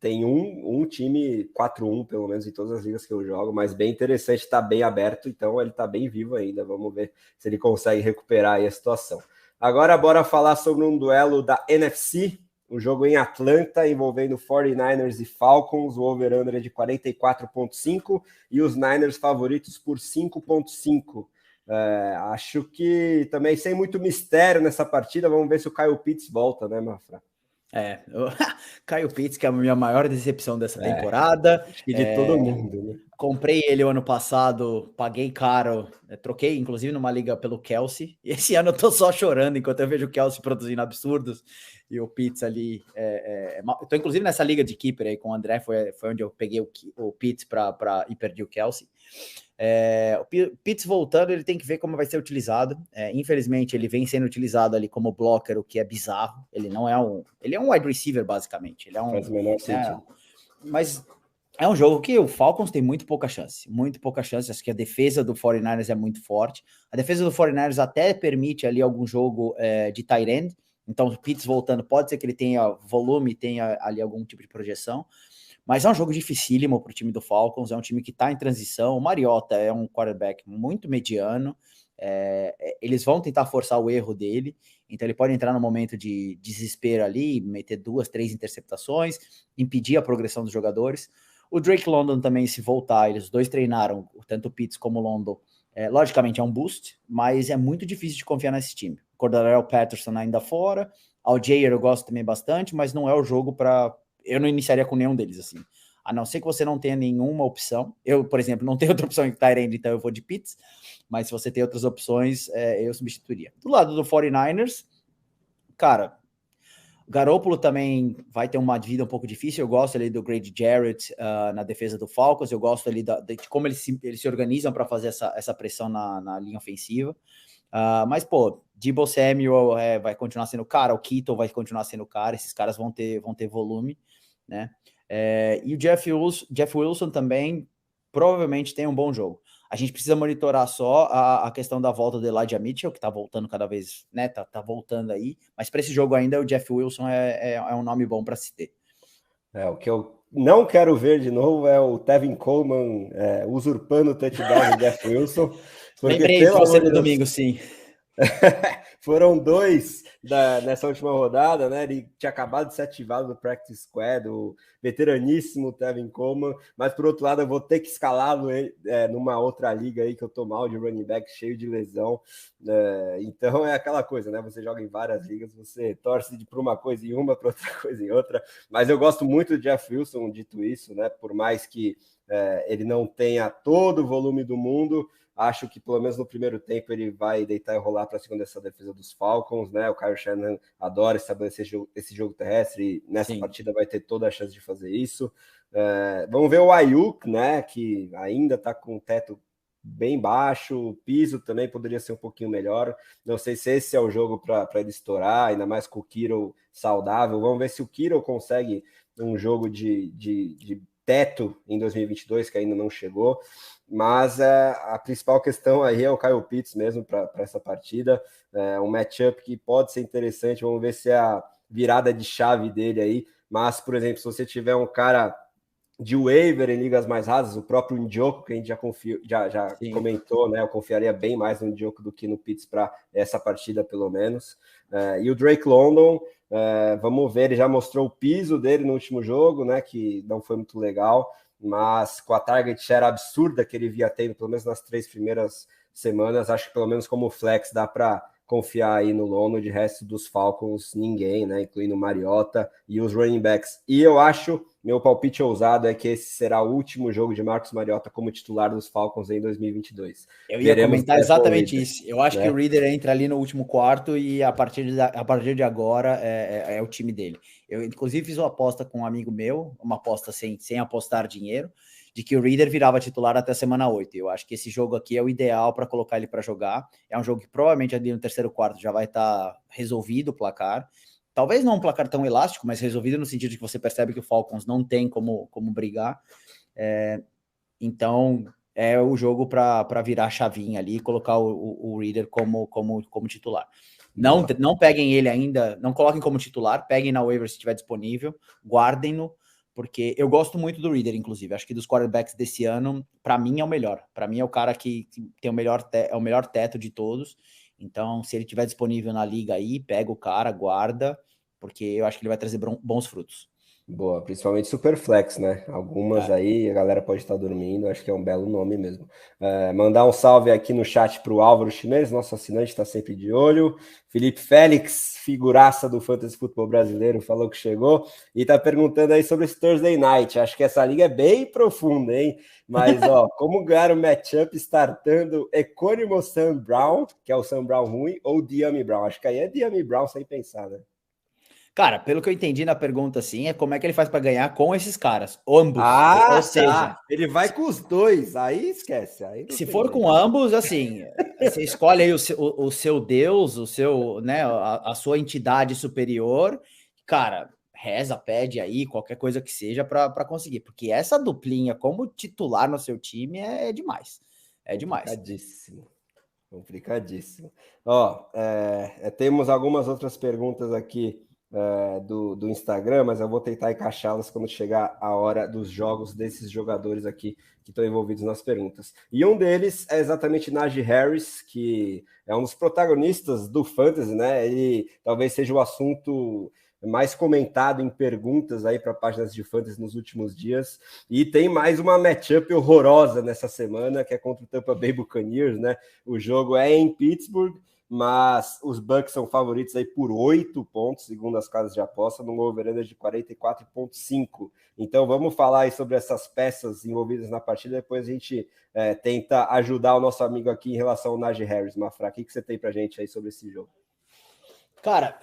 tem um time 4-1, pelo menos em todas as ligas que eu jogo, mas bem interessante, tá bem aberto, então ele tá bem vivo ainda. Vamos ver se ele consegue recuperar aí a situação. Agora bora falar sobre um duelo da NFC, um jogo em Atlanta envolvendo 49ers e Falcons, o over-under é de 44,5 e os Niners favoritos por 5,5. Acho que também sem muito mistério nessa partida, vamos ver se o Kyle Pitts volta, né, Mafra? Kyle Pitts, que é a minha maior decepção dessa temporada. Acho que de todo mundo, né? Comprei ele o ano passado, paguei caro, troquei inclusive numa liga pelo Kelsey, e esse ano eu tô só chorando enquanto eu vejo o Kelsey produzindo absurdos e o Pitts ali. Eu tô inclusive nessa liga de keeper aí com o André, foi onde eu peguei o Pitts e perdi o Kelsey. O Pitts voltando, ele tem que ver como vai ser utilizado. Infelizmente, ele vem sendo utilizado ali como blocker, o que é bizarro. Ele não é ele é um wide receiver, basicamente. Ele é Faz o menor sentido. Mas é um jogo que o Falcons tem muito pouca chance. Acho que a defesa do 49ers é muito forte. A defesa do 49ers até permite ali algum jogo de tight end. Então, o Pitts voltando, pode ser que ele tenha volume, tenha ali algum tipo de projeção. Mas é um jogo dificílimo para o time do Falcons, é um time que está em transição. O Mariota é um quarterback muito mediano, eles vão tentar forçar o erro dele, então ele pode entrar no momento de desespero ali, meter 2, 3 interceptações, impedir a progressão dos jogadores. O Drake London também, se voltar, eles dois treinaram, tanto o Pitts como o London, logicamente é um boost, mas é muito difícil de confiar nesse time. O Cordarrelle Patterson ainda fora, Algier eu gosto também bastante, mas não é o jogo para... Eu não iniciaria com nenhum deles, assim. A não ser que você não tenha nenhuma opção. Eu, por exemplo, não tenho outra opção em tight end, então eu vou de Pitts. Mas se você tem outras opções, eu substituiria. Do lado do 49ers, cara, o Garoppolo também vai ter uma vida um pouco difícil. Eu gosto ali do Grady Jarrett na defesa do Falcons. Eu gosto ali de como eles se organizam para fazer essa pressão na linha ofensiva. Mas, pô, Deebo Samuel vai continuar sendo o cara, o Kittle vai continuar sendo o cara, esses caras vão ter volume, né? E o Jeff Wilson também provavelmente tem um bom jogo. A gente precisa monitorar só a questão da volta do Elijah Mitchell, que tá voltando cada vez, né? Tá voltando aí, mas para esse jogo ainda o Jeff Wilson é um nome bom para se ter. O que eu não quero ver de novo é o Tevin Coleman usurpando o touchdown do Jeff Wilson. Lembrei de você no domingo, sim. Foram 2 nessa última rodada, né? Ele tinha acabado de ser ativado do practice squad, o veteraníssimo Tevin Coleman, mas por outro lado eu vou ter que escalá-lo numa outra liga aí que eu tô mal de running back, cheio de lesão. Então é aquela coisa, né? Você joga em várias ligas, você torce para uma coisa em uma, para outra coisa em outra, mas eu gosto muito do Jeff Wilson, dito isso, né? Por mais que ele não tenha todo o volume do mundo, acho que pelo menos no primeiro tempo ele vai deitar e rolar para cima dessa defesa dos Falcons, né? O Kyle Shanahan adora estabelecer esse jogo terrestre e nessa partida vai ter toda a chance de fazer isso. Vamos ver o Ayuk, né? Que ainda está com o teto bem baixo, o piso também poderia ser um pouquinho melhor. Não sei se esse é o jogo para ele estourar, ainda mais com o Kittle saudável. Vamos ver se o Kittle consegue um jogo de teto em 2022, que ainda não chegou. Mas a principal questão aí é o Kyle Pitts mesmo para essa partida. Um matchup que pode ser interessante. Vamos ver se é a virada de chave dele aí. Mas, por exemplo, se você tiver um cara de waiver em ligas mais rasas, o próprio Njoku, que a gente já comentou, né? Eu confiaria bem mais no Njoku do que no Pitts para essa partida, pelo menos. E o Drake London, vamos ver, ele já mostrou o piso dele no último jogo, né? Que não foi muito legal, mas com a target share absurda que ele via tendo, pelo menos nas 3 primeiras semanas, acho que pelo menos como flex dá para confiar aí no Lono. De resto dos Falcons, ninguém, né? Incluindo o Mariota e os running backs. E eu acho, meu palpite ousado é que esse será o último jogo de Marcus Mariota como titular dos Falcons em 2022. Eu ia comentar exatamente isso. Eu acho que o Reader entra ali no último quarto e a partir de agora é o time dele. Eu, inclusive, fiz uma aposta com um amigo meu, uma aposta sem apostar dinheiro, de que o Reader virava titular até a semana 8. Eu acho que esse jogo aqui é o ideal para colocar ele para jogar. É um jogo que provavelmente ali no terceiro quarto já vai estar resolvido o placar. Talvez não um placar tão elástico, mas resolvido no sentido de que você percebe que o Falcons não tem como brigar. Então, é o jogo para virar a chavinha ali e colocar o Reader como titular. Não peguem ele ainda, não coloquem como titular, peguem na waiver se estiver disponível, guardem-no, porque eu gosto muito do Reader, inclusive. Acho que dos quarterbacks desse ano, para mim é o melhor. Para mim é o cara que tem o melhor teto de todos. Então, se ele estiver disponível na liga aí, pega o cara, guarda, porque eu acho que ele vai trazer bons frutos. Boa, principalmente Superflex, né? Algumas aí a galera pode estar dormindo, acho que é um belo nome mesmo. Mandar um salve aqui no chat para o Álvaro Chinês, nosso assinante, está sempre de olho. Felipe Félix, figuraça do Fantasy Futebol brasileiro, falou que chegou e está perguntando aí sobre esse Thursday Night. Acho que essa liga é bem profunda, hein? Mas, como ganhar o matchup startando Equanimous Sam Brown, que é o Sam Brown ruim, ou Dyami Brown? Acho que aí é Dyami Brown sem pensar, né? Cara, pelo que eu entendi na pergunta, assim, é como é que ele faz para ganhar com esses caras, ambos. Ou seja, ele vai com os dois, aí esquece, aí não se tem for jeito. com ambos, assim, você escolhe aí o seu Deus, o seu, né, a sua entidade superior, cara, reza, pede aí, qualquer coisa que seja para conseguir, porque essa duplinha como titular no seu time é demais. É demais. Complicadíssimo. Complicadíssimo. Ó, temos algumas outras perguntas aqui do Instagram, mas eu vou tentar encaixá-las quando chegar a hora dos jogos desses jogadores aqui que estão envolvidos nas perguntas. E um deles é exatamente Najee Harris, que é um dos protagonistas do Fantasy, né? Ele talvez seja o assunto mais comentado em perguntas aí para páginas de Fantasy nos últimos dias. E tem mais uma matchup horrorosa nessa semana, que é contra o Tampa Bay Buccaneers, né? O jogo é em Pittsburgh, mas os Bucks são favoritos aí por 8 pontos, segundo as casas de aposta, num over-under de 44,5. Então vamos falar aí sobre essas peças envolvidas na partida, depois a gente tenta ajudar o nosso amigo aqui em relação ao Najee Harris. Mafra, o que você tem pra gente aí sobre esse jogo? Cara,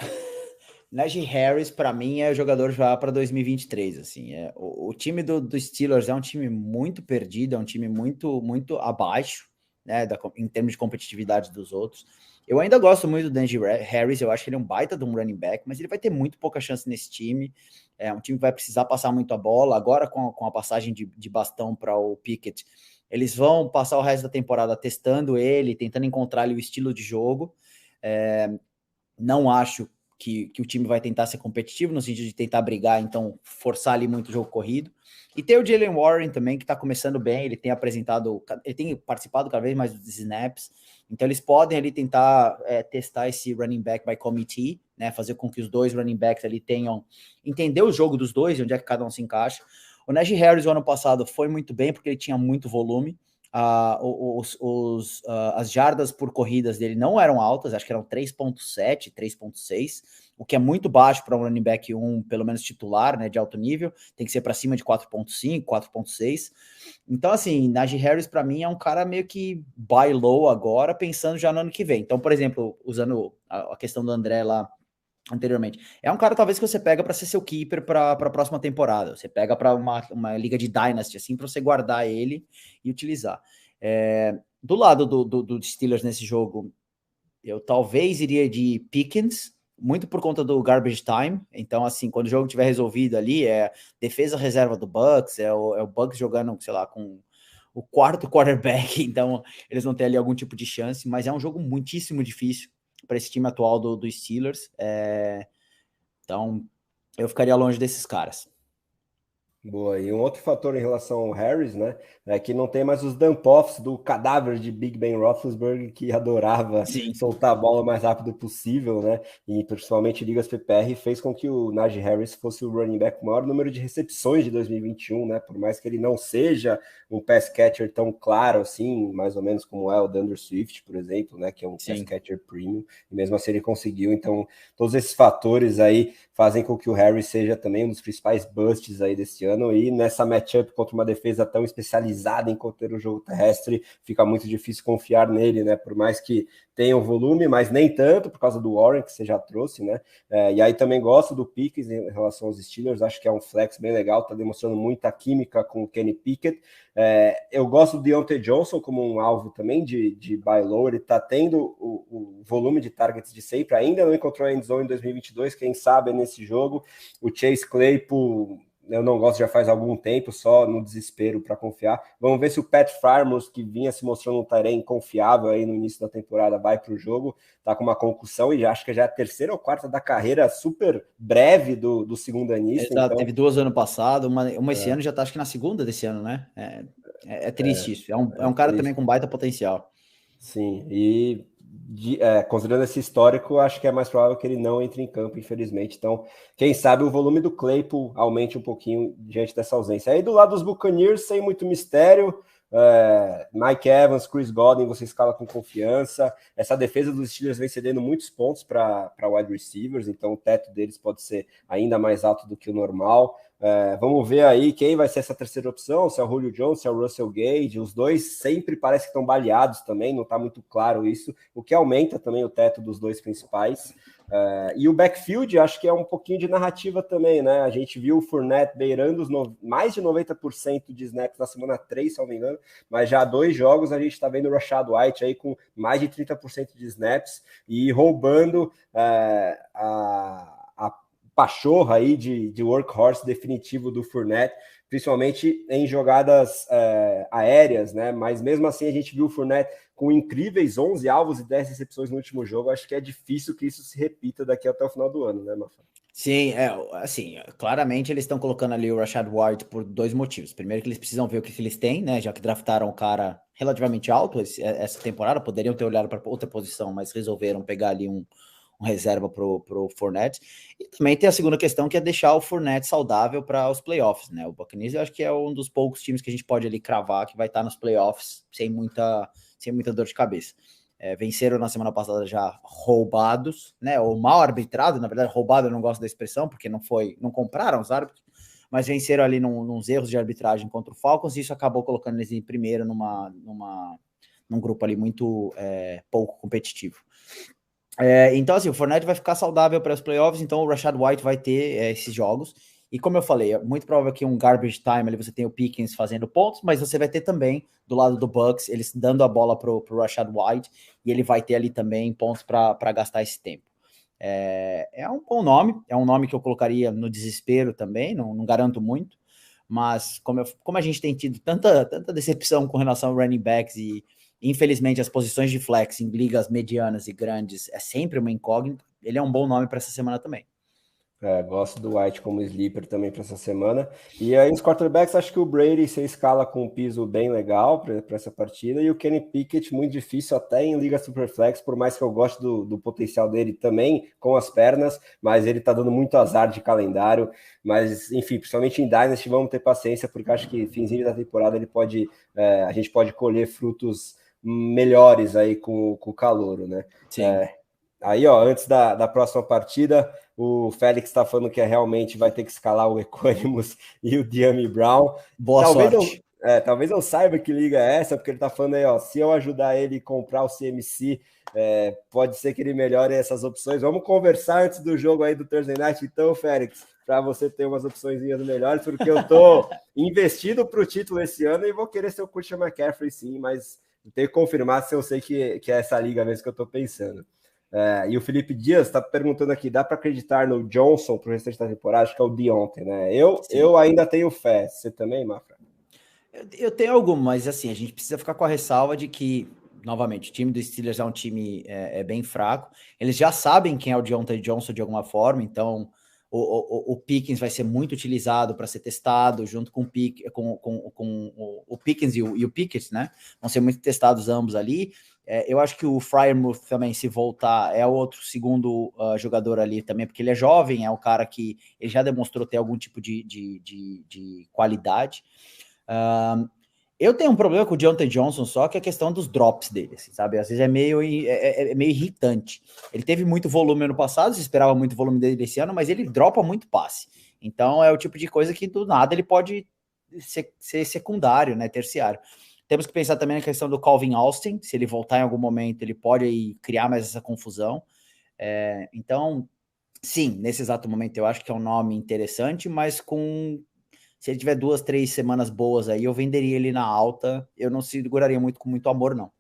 Najee Harris, para mim, é o jogador já para 2023. Assim, o time do Steelers é um time muito perdido, é um time muito abaixo, né, em termos de competitividade dos outros. Eu ainda gosto muito do Najee Harris, eu acho que ele é um baita de um running back, mas ele vai ter muito pouca chance nesse time. É um time que vai precisar passar muito a bola. Agora, com a passagem de bastão para o Pickett, eles vão passar o resto da temporada testando ele, tentando encontrar ali o estilo de jogo. Não acho que o time vai tentar ser competitivo, no sentido de tentar brigar, então forçar ali muito o jogo corrido. E tem o Jalen Warren também, que está começando bem, ele tem participado cada vez mais dos snaps, então eles podem ali tentar testar esse running back by committee, né, fazer com que os dois running backs ali entender o jogo dos dois, onde é que cada um se encaixa. O Najee Harris, o ano passado, foi muito bem, porque ele tinha muito volume. As jardas por corridas dele não eram altas, acho que eram 3.7, 3.6, o que é muito baixo para um running back pelo menos titular, né, de alto nível, tem que ser para cima de 4.5, 4.6. Então, assim, Najee Harris para mim é um cara meio que buy low agora, pensando já no ano que vem. Então, por exemplo, usando a questão do André lá anteriormente, é um cara talvez que você pega para ser seu keeper para a próxima temporada, você pega para uma liga de Dynasty, assim, para você guardar ele e utilizar. Do lado do Steelers nesse jogo, eu talvez iria de Pickens, muito por conta do garbage time. Então, assim, quando o jogo estiver resolvido ali, defesa reserva do Bucks, é o Bucks jogando, sei lá, com o quarto quarterback, então eles vão ter ali algum tipo de chance, mas é um jogo muitíssimo difícil para esse time atual do Steelers. Então, eu ficaria longe desses caras. Boa, e um outro fator em relação ao Harris, né, é que não tem mais os dump-offs do cadáver de Big Ben Roethlisberger, que adorava soltar a bola o mais rápido possível, né, e principalmente ligas PPR, fez com que o Najee Harris fosse o running back com o maior número de recepções de 2021, né, por mais que ele não seja um pass catcher tão claro assim, mais ou menos como é o DeAndre Swift, por exemplo, né, que é um pass catcher premium, e mesmo assim ele conseguiu. Então, todos esses fatores aí fazem com que o Harris seja também um dos principais busts aí desse ano, e nessa matchup contra uma defesa tão especializada em conter o jogo terrestre, fica muito difícil confiar nele, né, por mais que tenha o volume, mas nem tanto, por causa do Warren, que você já trouxe, né, e aí também gosto do Pickens em relação aos Steelers, acho que é um flex bem legal, tá demonstrando muita química com o Kenny Pickett. Eu gosto do Deontay Johnson como um alvo também de buy low, ele tá tendo o volume de targets de sempre, ainda não encontrou a endzone em 2022, quem sabe é nesse jogo. O Chase Claypool, eu não gosto já faz algum tempo, só no desespero para confiar. Vamos ver se o Pat Frymouth, que vinha se mostrando um Tyrene confiável aí no início da temporada, vai para o jogo, tá com uma concussão e acho que já é a terceira ou quarta da carreira super breve do segundo anista. Exato, então... teve 2 ano passado, uma esse ano, já tá acho que na segunda desse ano, né? É triste isso, é um cara triste também com baita potencial. Sim, e considerando esse histórico, acho que é mais provável que ele não entre em campo, infelizmente. Então, quem sabe o volume do Claypool aumente um pouquinho diante dessa ausência. Aí do lado dos Buccaneers, sem muito mistério, Mike Evans, Chris Godwin, você escala com confiança. Essa defesa dos Steelers vem cedendo muitos pontos para wide receivers, então o teto deles pode ser ainda mais alto do que o normal. Vamos ver aí quem vai ser essa terceira opção, se é o Julio Jones, se é o Russell Gage. Os dois sempre parece que estão baleados também, não está muito claro isso, o que aumenta também o teto dos dois principais. E o backfield, acho que é um pouquinho de narrativa também, né? A gente viu o Fournette beirando mais de 90% de snaps na semana 3, se não me engano, mas já há 2 jogos a gente está vendo o Rachaad White aí com mais de 30% de snaps e roubando a pachorra aí de workhorse definitivo do Fournette, principalmente em jogadas aéreas, né? Mas mesmo assim a gente viu o Fournette com incríveis 11 alvos e 10 recepções no último jogo. Acho que é difícil que isso se repita daqui até o final do ano, né, Mafra? Sim, assim, claramente eles estão colocando ali o Rachaad White por 2 motivos. Primeiro que eles precisam ver o que eles têm, né, já que draftaram um cara relativamente alto essa temporada, poderiam ter olhado para outra posição, mas resolveram pegar ali um reserva pro Fournette. E também tem a segunda questão, que é deixar o Fournette saudável para os playoffs, né? O Buccaneers eu acho que é um dos poucos times que a gente pode ali cravar que vai estar nos playoffs sem muita dor de cabeça. Venceram na semana passada já roubados, né? Ou mal arbitrado, na verdade, roubado eu não gosto da expressão, porque não compraram os árbitros, mas venceram ali nos erros de arbitragem contra o Falcons, e isso acabou colocando eles em primeiro num grupo ali muito pouco competitivo. Então, assim, o Fournette vai ficar saudável para os playoffs, então o Rachaad White vai ter esses jogos. E como eu falei, é muito provável que um garbage time ali você tenha o Pickens fazendo pontos, mas você vai ter também, do lado do Bucks, eles dando a bola pro Rachaad White, e ele vai ter ali também pontos para gastar esse tempo. É um bom nome, é um nome que eu colocaria no desespero também, não garanto muito, mas como a gente tem tido tanta decepção com relação ao running backs e infelizmente as posições de flex em ligas medianas e grandes é sempre uma incógnita, ele é um bom nome para essa semana também. Gosto do White como sleeper também para essa semana. E aí, os quarterbacks, acho que o Brady se escala com um piso bem legal para essa partida. E o Kenny Pickett, muito difícil até em Liga Superflex, por mais que eu goste do potencial dele também com as pernas, mas ele tá dando muito azar de calendário. Mas, enfim, principalmente em Dynasty, vamos ter paciência, porque acho que finzinho da temporada a gente pode colher frutos melhores aí com o calouro, né? Sim. Aí, ó, antes da próxima partida, o Félix está falando que realmente vai ter que escalar o Equanimus e o Diami Brown. Boa sorte. Talvez eu saiba que liga é essa, porque ele está falando aí, ó, se eu ajudar ele a comprar o CMC, pode ser que ele melhore essas opções. Vamos conversar antes do jogo aí do Thursday Night, então, Félix, para você ter umas opções melhores, porque eu tô investido para o título esse ano e vou querer ser o Christian McCaffrey, sim, mas tenho que confirmar se eu sei que é essa liga mesmo que eu estou pensando. E o Felipe Dias está perguntando aqui, dá para acreditar no Johnson para o restante da temporada? Acho que é o Deontay, né? Eu ainda tenho fé. Você também, Mafra? Eu tenho alguma, mas assim, a gente precisa ficar com a ressalva de que, novamente, o time dos Steelers é um time bem fraco. Eles já sabem quem é o Deontay Johnson de alguma forma, então o Pickens vai ser muito utilizado para ser testado, junto com o Pickens e o Pickett, né? Vão ser muito testados ambos ali. Eu acho que o Freiermuth também, se voltar, é outro segundo jogador ali também, porque ele é jovem, é um cara que ele já demonstrou ter algum tipo de qualidade. Eu tenho um problema com o Deontay Johnson, só que é a questão dos drops dele, assim, sabe? Às vezes é meio irritante. Ele teve muito volume ano passado, se esperava muito volume dele esse ano, mas ele dropa muito passe. Então é o tipo de coisa que do nada ele pode ser secundário, né? Terciário. Temos que pensar também na questão do Calvin Austin, se ele voltar em algum momento, ele pode aí criar mais essa confusão. Então, sim, nesse exato momento eu acho que é um nome interessante, mas se ele tiver 2, 3 semanas boas aí, eu venderia ele na alta. Eu não seguraria muito com muito amor, não.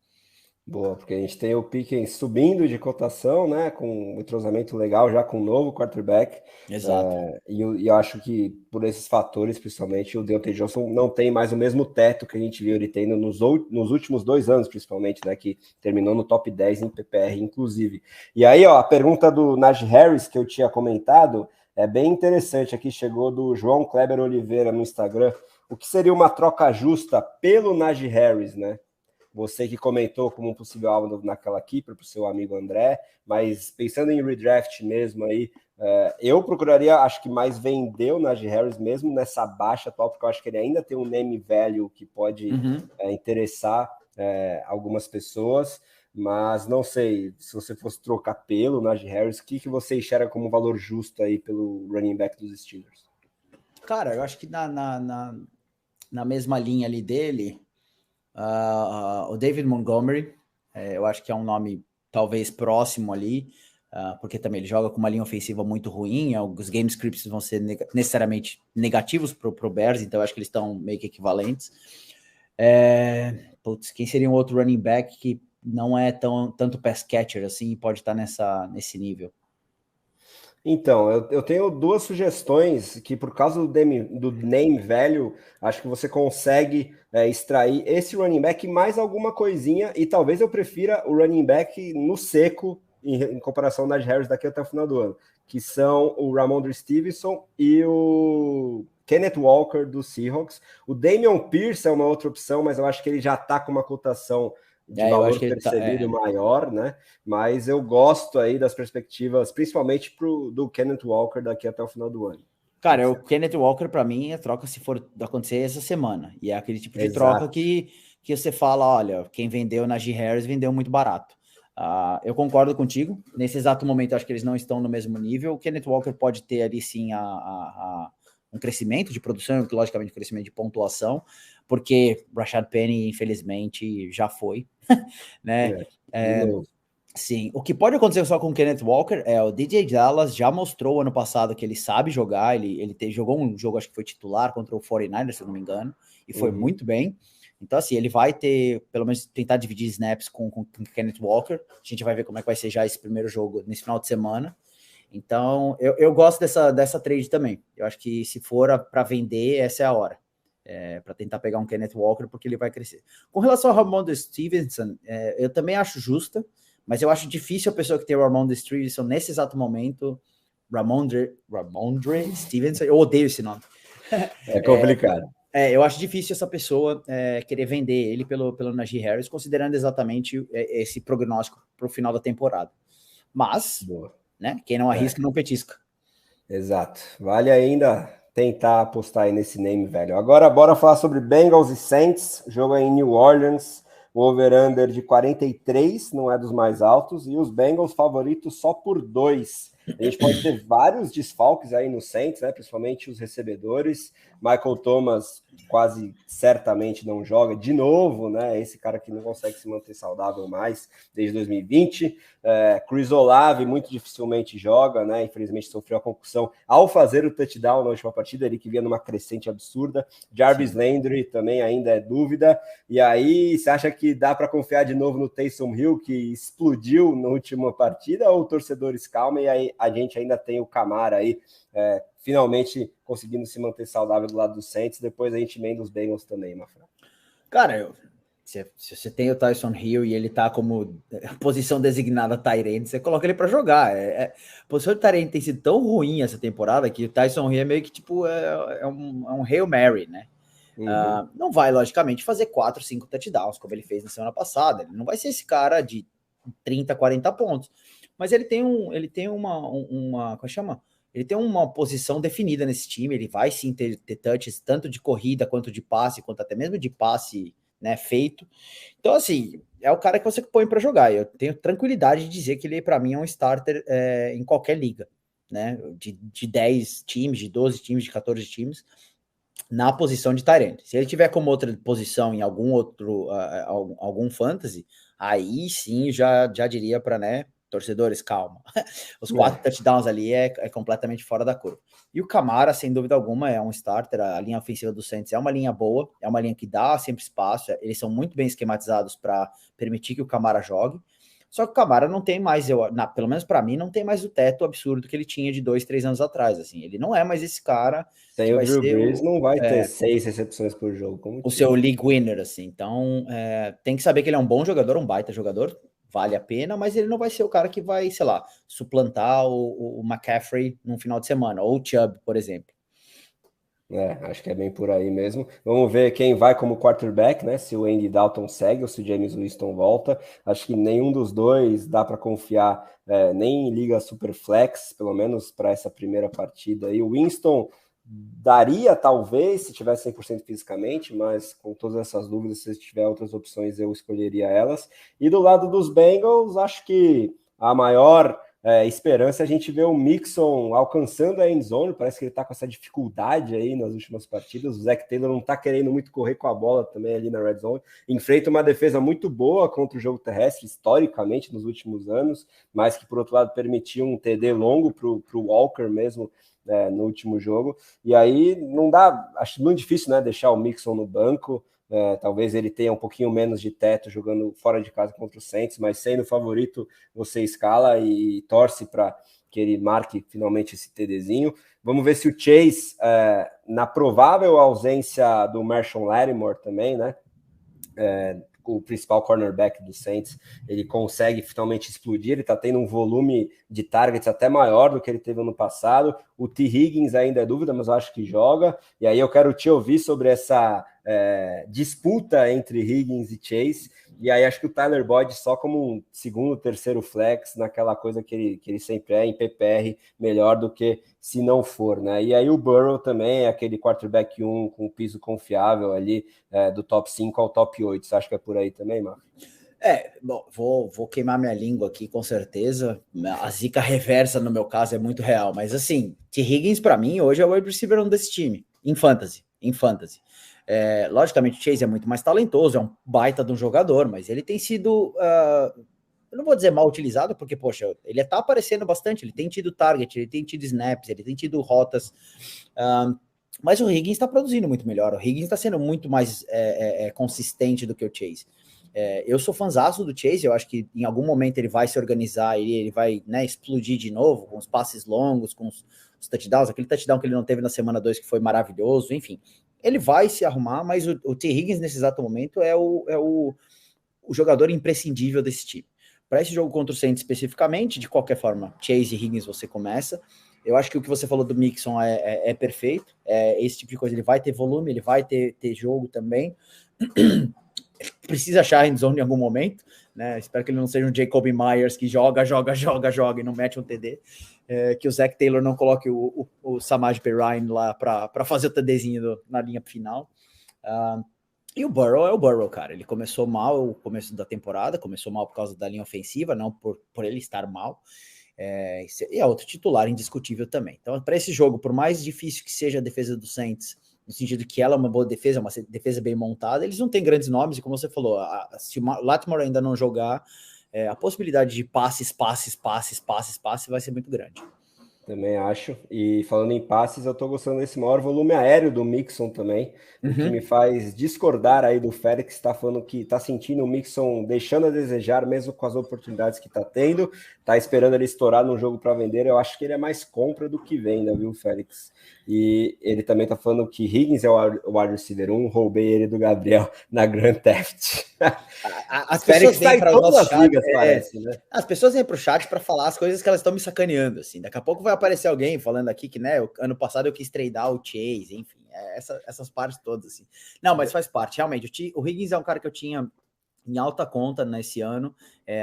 Boa, porque a gente tem o Pickens subindo de cotação, né? Com um entrosamento legal, já com um novo quarterback. Exato. E eu acho que por esses fatores, principalmente, o Deontay Johnson não tem mais o mesmo teto que a gente viu ele tendo nos últimos 2 anos, principalmente, né? Que terminou no top 10 em PPR, inclusive. E aí, ó, a pergunta do Najee Harris que eu tinha comentado é bem interessante. Aqui chegou do João Kleber Oliveira no Instagram. O que seria uma troca justa pelo Najee Harris, né? Você que comentou como um possível alvo naquela keeper para o seu amigo André, mas pensando em redraft mesmo aí, eu procuraria, acho que mais vender o Najee Harris mesmo nessa baixa atual, porque eu acho que ele ainda tem um name value que pode interessar algumas pessoas, mas não sei, se você fosse trocar pelo Najee Harris, o que você enxerga como um valor justo aí pelo running back dos Steelers? Cara, eu acho que na mesma linha ali dele, o David Montgomery, eu acho que é um nome talvez próximo ali, porque também ele joga com uma linha ofensiva muito ruim, os game scripts vão ser necessariamente negativos para o Bears, então eu acho que eles estão meio que equivalentes. Quem seria um outro running back que não é tanto pass catcher assim, pode estar nesse nível? Então, eu tenho duas sugestões que, por causa do name velho, acho que você consegue extrair esse running back mais alguma coisinha, e talvez eu prefira o running back no seco em comparação ao Najee Harris daqui até o final do ano, que são o Ramondre Stevenson e o Kenneth Walker do Seahawks. O Dameon Pierce é uma outra opção, mas eu acho que ele já está com uma cotação de valor percebido maior, né? Mas eu gosto aí das perspectivas, principalmente do Kenneth Walker daqui até o final do ano. Cara, o Kenneth Walker, para mim, é troca se for acontecer essa semana. E é aquele tipo de troca que você fala, olha, quem vendeu Najee Harris vendeu muito barato. Eu concordo contigo. Nesse exato momento, acho que eles não estão no mesmo nível. O Kenneth Walker pode ter ali, sim, um crescimento de produção, logicamente, um crescimento de pontuação, porque Rashad Penny, infelizmente, já foi, né? Sim, o que pode acontecer só com o Kenneth Walker é o DJ Dallas já mostrou ano passado que ele sabe jogar, ele jogou um jogo, acho que foi titular contra o 49ers, se eu não me engano, e foi muito bem. Então, assim, ele vai ter, pelo menos, tentar dividir snaps com o Kenneth Walker. A gente vai ver como é que vai ser já esse primeiro jogo nesse final de semana. Então, eu gosto dessa trade também. Eu acho que se for para vender, essa é a hora. Para tentar pegar um Kenneth Walker, porque ele vai crescer. Com relação ao Ramondre Stevenson, eu também acho justa, mas eu acho difícil a pessoa que tem o Ramondre Stevenson nesse exato momento. Ramondre Stevenson, eu odeio esse nome. É complicado. Eu acho difícil essa pessoa querer vender ele pelo Najee Harris, considerando exatamente esse prognóstico para o final da temporada. Mas, né, quem não arrisca não petisca. Exato. Vale ainda tentar apostar aí nesse name, velho. Agora, bora falar sobre Bengals e Saints. Jogo aí em New Orleans. O over-under de 43 não é dos mais altos. E os Bengals favoritos só por 2. A gente pode ter vários desfalques aí no Saints, né? Principalmente os recebedores. Michael Thomas quase certamente não joga de novo, né? Esse cara que não consegue se manter saudável mais desde 2020. Chris Olave muito dificilmente joga, né? Infelizmente sofreu a concussão ao fazer o touchdown na última partida, ele que vinha numa crescente absurda. Jarvis Landry também ainda é dúvida. E aí, você acha que dá para confiar de novo no Taysom Hill, que explodiu na última partida, ou torcedores calma? E aí a gente ainda tem o Kamara aí, finalmente conseguindo se manter saudável do lado do Saints. Depois a gente emenda os Bengals também, Mafra. Cara, se você tem o Taysom Hill e ele tá como posição designada tight end, você coloca ele para jogar. A posição de tight end tem sido tão ruim essa temporada que o Taysom Hill é meio que tipo um Hail Mary, né? Não vai, logicamente, fazer 4, 5 touchdowns, como ele fez na semana passada. Ele não vai ser esse cara de 30, 40 pontos. Mas ele tem como chama? Ele tem uma posição definida nesse time. Ele vai sim ter touches, tanto de corrida, quanto de passe, quanto até mesmo de passe, né, feito. Então, assim, é o cara que você põe para jogar. Eu tenho tranquilidade de dizer que ele, para mim, é um starter em qualquer liga, né? De 10 times, de 12 times, de 14 times, na posição de tight end. Se ele tiver como outra posição em algum fantasy, aí sim já diria para, né, torcedores, calma. Os 4 touchdowns ali é completamente fora da curva. E o Kamara, sem dúvida alguma, é um starter. A linha ofensiva do Saints é uma linha boa, é uma linha que dá sempre espaço. Eles são muito bem esquematizados para permitir que o Kamara jogue. Só que o Kamara não tem mais, pelo menos para mim, não tem mais o teto absurdo que ele tinha de 2, 3 anos atrás. Assim, ele não é mais esse cara. Sem o Drew Brees, não vai ter 6 recepções por jogo. Como o seu league winner, assim. Então, tem que saber que ele é um bom jogador, um baita jogador, vale a pena, mas ele não vai ser o cara que vai, sei lá, suplantar o McCaffrey num final de semana, ou o Chubb, por exemplo. Acho que é bem por aí mesmo. Vamos ver quem vai como quarterback, né? Se o Andy Dalton segue ou se o James Winston volta. Acho que nenhum dos dois dá para confiar, nem em liga super flex, pelo menos para essa primeira partida. E o Winston daria, talvez, se tivesse 100% fisicamente, mas com todas essas dúvidas, se tiver outras opções, eu escolheria elas. E do lado dos Bengals, acho que a maior esperança a gente ver o Mixon alcançando a endzone. Parece que ele está com essa dificuldade aí nas últimas partidas. O Zac Taylor não está querendo muito correr com a bola também ali na red zone. Enfrenta uma defesa muito boa contra o jogo terrestre, historicamente, nos últimos anos, mas que, por outro lado, permitiu um TD longo para o Walker mesmo, no último jogo. E aí não dá, acho muito difícil, né, deixar o Mixon no banco. Talvez ele tenha um pouquinho menos de teto jogando fora de casa contra o Saints, mas sendo favorito, você escala e torce para que ele marque finalmente esse TDzinho. Vamos ver se o Chase, na provável ausência do Marshon Lattimore também, né, o principal cornerback do Saints, ele consegue finalmente explodir. Ele está tendo um volume de targets até maior do que ele teve ano passado. O T. Higgins ainda é dúvida, mas eu acho que joga. E aí eu quero te ouvir sobre essa disputa entre Higgins e Chase. E aí acho que o Tyler Boyd só como um segundo, terceiro flex, naquela coisa que ele sempre é, em PPR, melhor do que se não for, né? E aí o Burrow também é aquele quarterback 1 com piso confiável ali, do top 5 ao top 8. Você acha que é por aí também, Marcos? Bom, vou queimar minha língua aqui, com certeza. A zica reversa, no meu caso, é muito real. Mas, assim, T. Higgins, para mim, hoje é o wide receiver 1 desse time. Em fantasy. Logicamente, o Chase é muito mais talentoso, é um baita de um jogador, mas ele tem sido... eu não vou dizer mal utilizado, porque, poxa, ele tá aparecendo bastante, ele tem tido target, ele tem tido snaps, ele tem tido rotas... mas o Higgins está produzindo muito melhor. O Higgins está sendo muito mais consistente do que o Chase. Eu sou fãzaço do Chase, eu acho que em algum momento ele vai se organizar, ele vai, né, explodir de novo, com os passes longos, com os touchdowns, aquele touchdown que ele não teve na semana 2, que foi maravilhoso, enfim. Ele vai se arrumar, mas o T. Higgins, nesse exato momento, é o jogador imprescindível desse time. Para esse jogo contra o Saints especificamente, de qualquer forma, Chase e Higgins você começa. Eu acho que o que você falou do Mixon é perfeito. Esse tipo de coisa, ele vai ter volume, ele vai ter jogo também. Precisa achar a endzone em algum momento, né? Espero que ele não seja um Jacoby Myers que joga e não mete um TD. Que o Zac Taylor não coloque o Samaje Perine lá para fazer o TDzinho na linha final. E o Burrow é o Burrow, cara. Ele começou mal o começo da temporada, começou mal por causa da linha ofensiva, não por ele estar mal. E é outro titular indiscutível também. Então, para esse jogo, por mais difícil que seja a defesa do Saints, no sentido que ela é uma boa defesa, uma defesa bem montada, eles não têm grandes nomes, e como você falou, se o Lattimore ainda não jogar, a possibilidade de passes vai ser muito grande. Também acho. E falando em passes, eu tô gostando desse maior volume aéreo do Mixon também, o que me faz discordar aí do Félix, que tá falando que tá sentindo o Mixon deixando a desejar, mesmo com as oportunidades que tá tendo, tá esperando ele estourar num jogo para vender. Eu acho que ele é mais compra do que venda, viu, Félix? E ele também tá falando que Higgins é o wide receiver 1, roubei ele do Gabriel na Grand Theft. As pessoas vêm para o nosso chat, ligas, parece, né? As pessoas vêm para o chat para falar as coisas que elas estão me sacaneando, assim. Daqui a pouco vai aparecer alguém falando aqui que, né, ano passado eu quis tradear o Chase, enfim, essas partes todas, assim. Não, mas faz parte, realmente. O Higgins é um cara que eu tinha em alta conta nesse ano,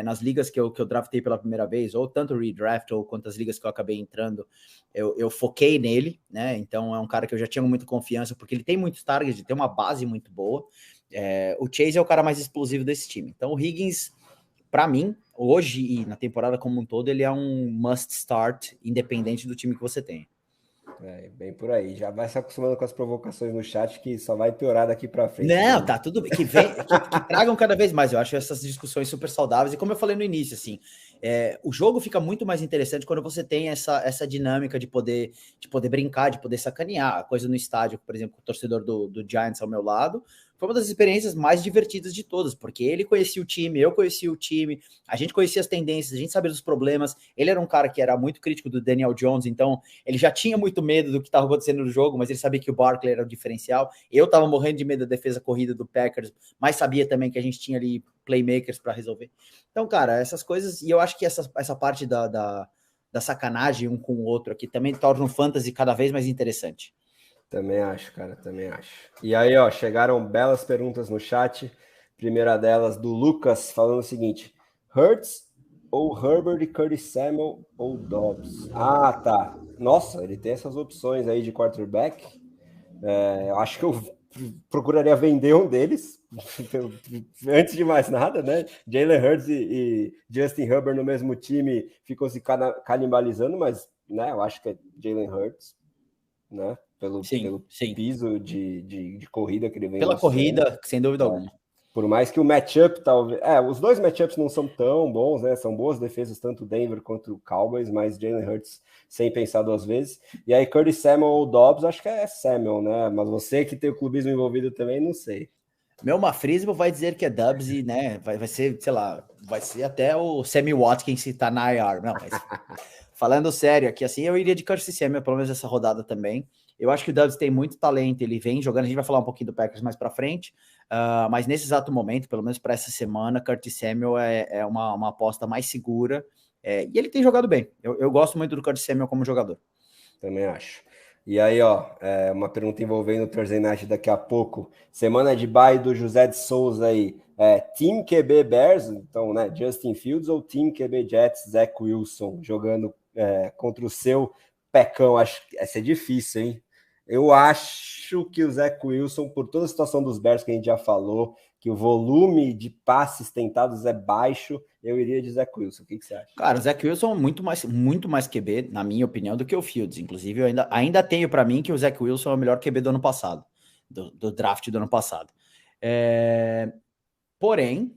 nas ligas que eu draftei pela primeira vez, ou tanto redraft, ou quantas ligas que eu acabei entrando, eu foquei nele, né? Então é um cara que eu já tinha muita confiança, porque ele tem muitos targets, ele tem uma base muito boa. O Chase é o cara mais explosivo desse time. Então o Higgins, para mim, hoje e na temporada como um todo, ele é um must start, independente do time que você tem. Bem por aí. Já vai se acostumando com as provocações no chat, que só vai piorar daqui para frente. Não, tá tudo bem. Que tragam cada vez mais. Eu acho essas discussões super saudáveis. E como eu falei no início, assim, o jogo fica muito mais interessante quando você tem essa dinâmica de poder brincar, de poder sacanear. A coisa no estádio, por exemplo, o torcedor do Giants ao meu lado, foi uma das experiências mais divertidas de todas, porque ele conhecia o time, eu conhecia o time, a gente conhecia as tendências, a gente sabia dos problemas. Ele era um cara que era muito crítico do Daniel Jones, então ele já tinha muito medo do que estava acontecendo no jogo, mas ele sabia que o Barkley era o diferencial. Eu estava morrendo de medo da defesa corrida do Packers, mas sabia também que a gente tinha ali playmakers para resolver. Então, cara, essas coisas, e eu acho que essa parte da sacanagem um com o outro aqui também torna o fantasy cada vez mais interessante. Também acho, cara, também acho. E aí, ó, chegaram belas perguntas no chat. Primeira delas, do Lucas, falando o seguinte: Hurts ou Herbert e Curtis Samuel ou Dobbs? Ah, tá. Nossa, ele tem essas opções aí de quarterback. Eu acho que eu procuraria vender um deles, antes de mais nada, né? Jalen Hurts e Justin Herbert no mesmo time ficam se canibalizando, mas, né, eu acho que é Jalen Hurts, né? Pelo Sim. piso de corrida que ele vem Pela mostrando. corrida, sem dúvida alguma. Por mais que o matchup talvez... os dois matchups não são tão bons, né? São boas defesas, tanto o Denver quanto o Cowboys, mas Jalen Hurts sem pensar duas vezes. E aí, Curtis Samuel ou Dobbs, acho que é Samuel, né? Mas você que tem o clubismo envolvido também, não sei. Meu mafrismo vai dizer que é Dubs e, né, vai ser, sei lá, vai ser até o Sammy Watkins se tá na IR. Não, mas falando sério aqui, assim, eu iria de Curtis Samuel, pelo menos essa rodada também. Eu acho que o Dubs tem muito talento, ele vem jogando, a gente vai falar um pouquinho do Packers mais pra frente, mas nesse exato momento, pelo menos para essa semana, Curtis Samuel é uma aposta mais segura, e ele tem jogado bem. Eu gosto muito do Curtis Samuel como jogador. Também acho. E aí, uma pergunta envolvendo o Thursday Night daqui a pouco. Semana de bye do José de Souza aí. Team QB Bears, então, né, Justin Fields, ou Team QB Jets, Zach Wilson, jogando contra o seu Pecão? Acho que essa é difícil, hein? Eu acho que o Zach Wilson, por toda a situação dos Bears que a gente já falou, que o volume de passes tentados é baixo, eu iria de Zach Wilson. O que você acha? Cara, o Zach Wilson é muito mais QB, na minha opinião, do que o Fields. Inclusive, eu ainda tenho para mim que o Zach Wilson é o melhor QB do ano passado, do draft do ano passado. Porém,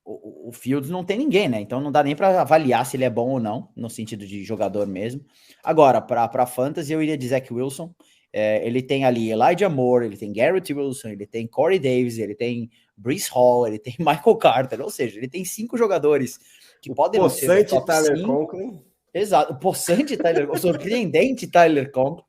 o Fields não tem ninguém, né? Então não dá nem para avaliar se ele é bom ou não, no sentido de jogador mesmo. Agora, para fantasy, eu iria de Zach Wilson. Ele tem ali Elijah Moore, ele tem Garrett Wilson, ele tem Corey Davis, ele tem Breece Hall, ele tem Michael Carter, ou seja, ele tem 5 jogadores que podem não ser possante top Tyler 5. Conklin. Exato, o possante Tyler, o surpreendente Tyler Conklin.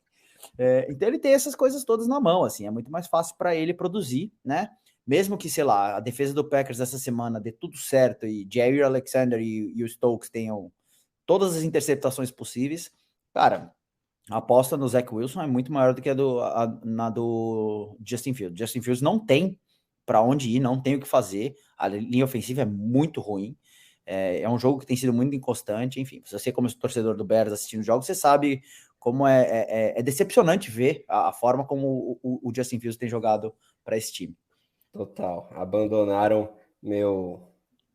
Então ele tem essas coisas todas na mão, assim, é muito mais fácil para ele produzir, né? Mesmo que, sei lá, a defesa do Packers essa semana dê tudo certo e Jair Alexander e o Stokes tenham todas as interceptações possíveis, cara, a aposta no Zach Wilson é muito maior do que na do Justin Fields. Justin Fields não tem para onde ir, não tem o que fazer, a linha ofensiva é muito ruim, é um jogo que tem sido muito inconstante, enfim, se você como torcedor do Bears assistindo jogos, você sabe como é decepcionante ver a forma como o Justin Fields tem jogado para esse time. Total, abandonaram meu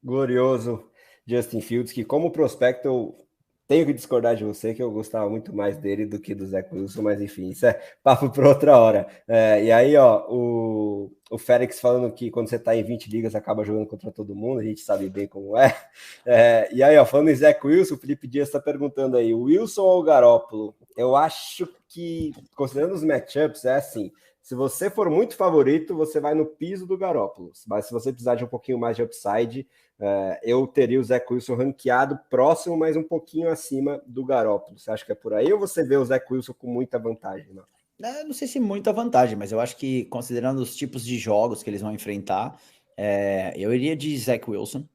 glorioso Justin Fields, que como prospecto eu tenho que discordar de você, que eu gostava muito mais dele do que do Zach Wilson, mas enfim, isso é papo para outra hora. E aí, o Félix falando que quando você está em 20 ligas acaba jogando contra todo mundo, a gente sabe bem como é. E aí, falando em Zach Wilson, o Felipe Dias está perguntando aí, Wilson ou Garoppolo? Eu acho que, considerando os matchups, é assim, se você for muito favorito, você vai no piso do Garoppolo, mas se você precisar de um pouquinho mais de upside, eu teria o Zach Wilson ranqueado próximo, mas um pouquinho acima do Garoppolo. Você acha que é por aí ou você vê o Zach Wilson com muita vantagem? Não sei se muita vantagem, mas eu acho que considerando os tipos de jogos que eles vão enfrentar, eu iria de Zach Wilson,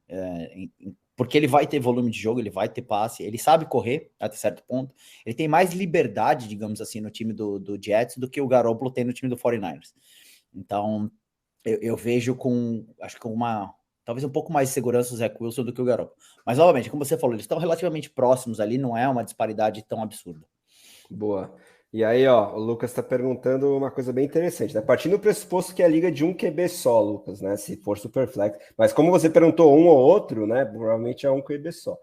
porque ele vai ter volume de jogo, ele vai ter passe, ele sabe correr até certo ponto, ele tem mais liberdade, digamos assim, no time do Jets do que o Garoppolo tem no time do 49ers. Então, eu vejo acho que com talvez um pouco mais de segurança o Zach Wilson do que o Garoppolo. Mas, obviamente, como você falou, eles estão relativamente próximos ali, não é uma disparidade tão absurda. Boa. E aí, o Lucas está perguntando uma coisa bem interessante, né? Partindo do pressuposto que é a liga de um QB só, Lucas, né? Se for Superflex. Mas como você perguntou um ou outro, né? Provavelmente é um QB só.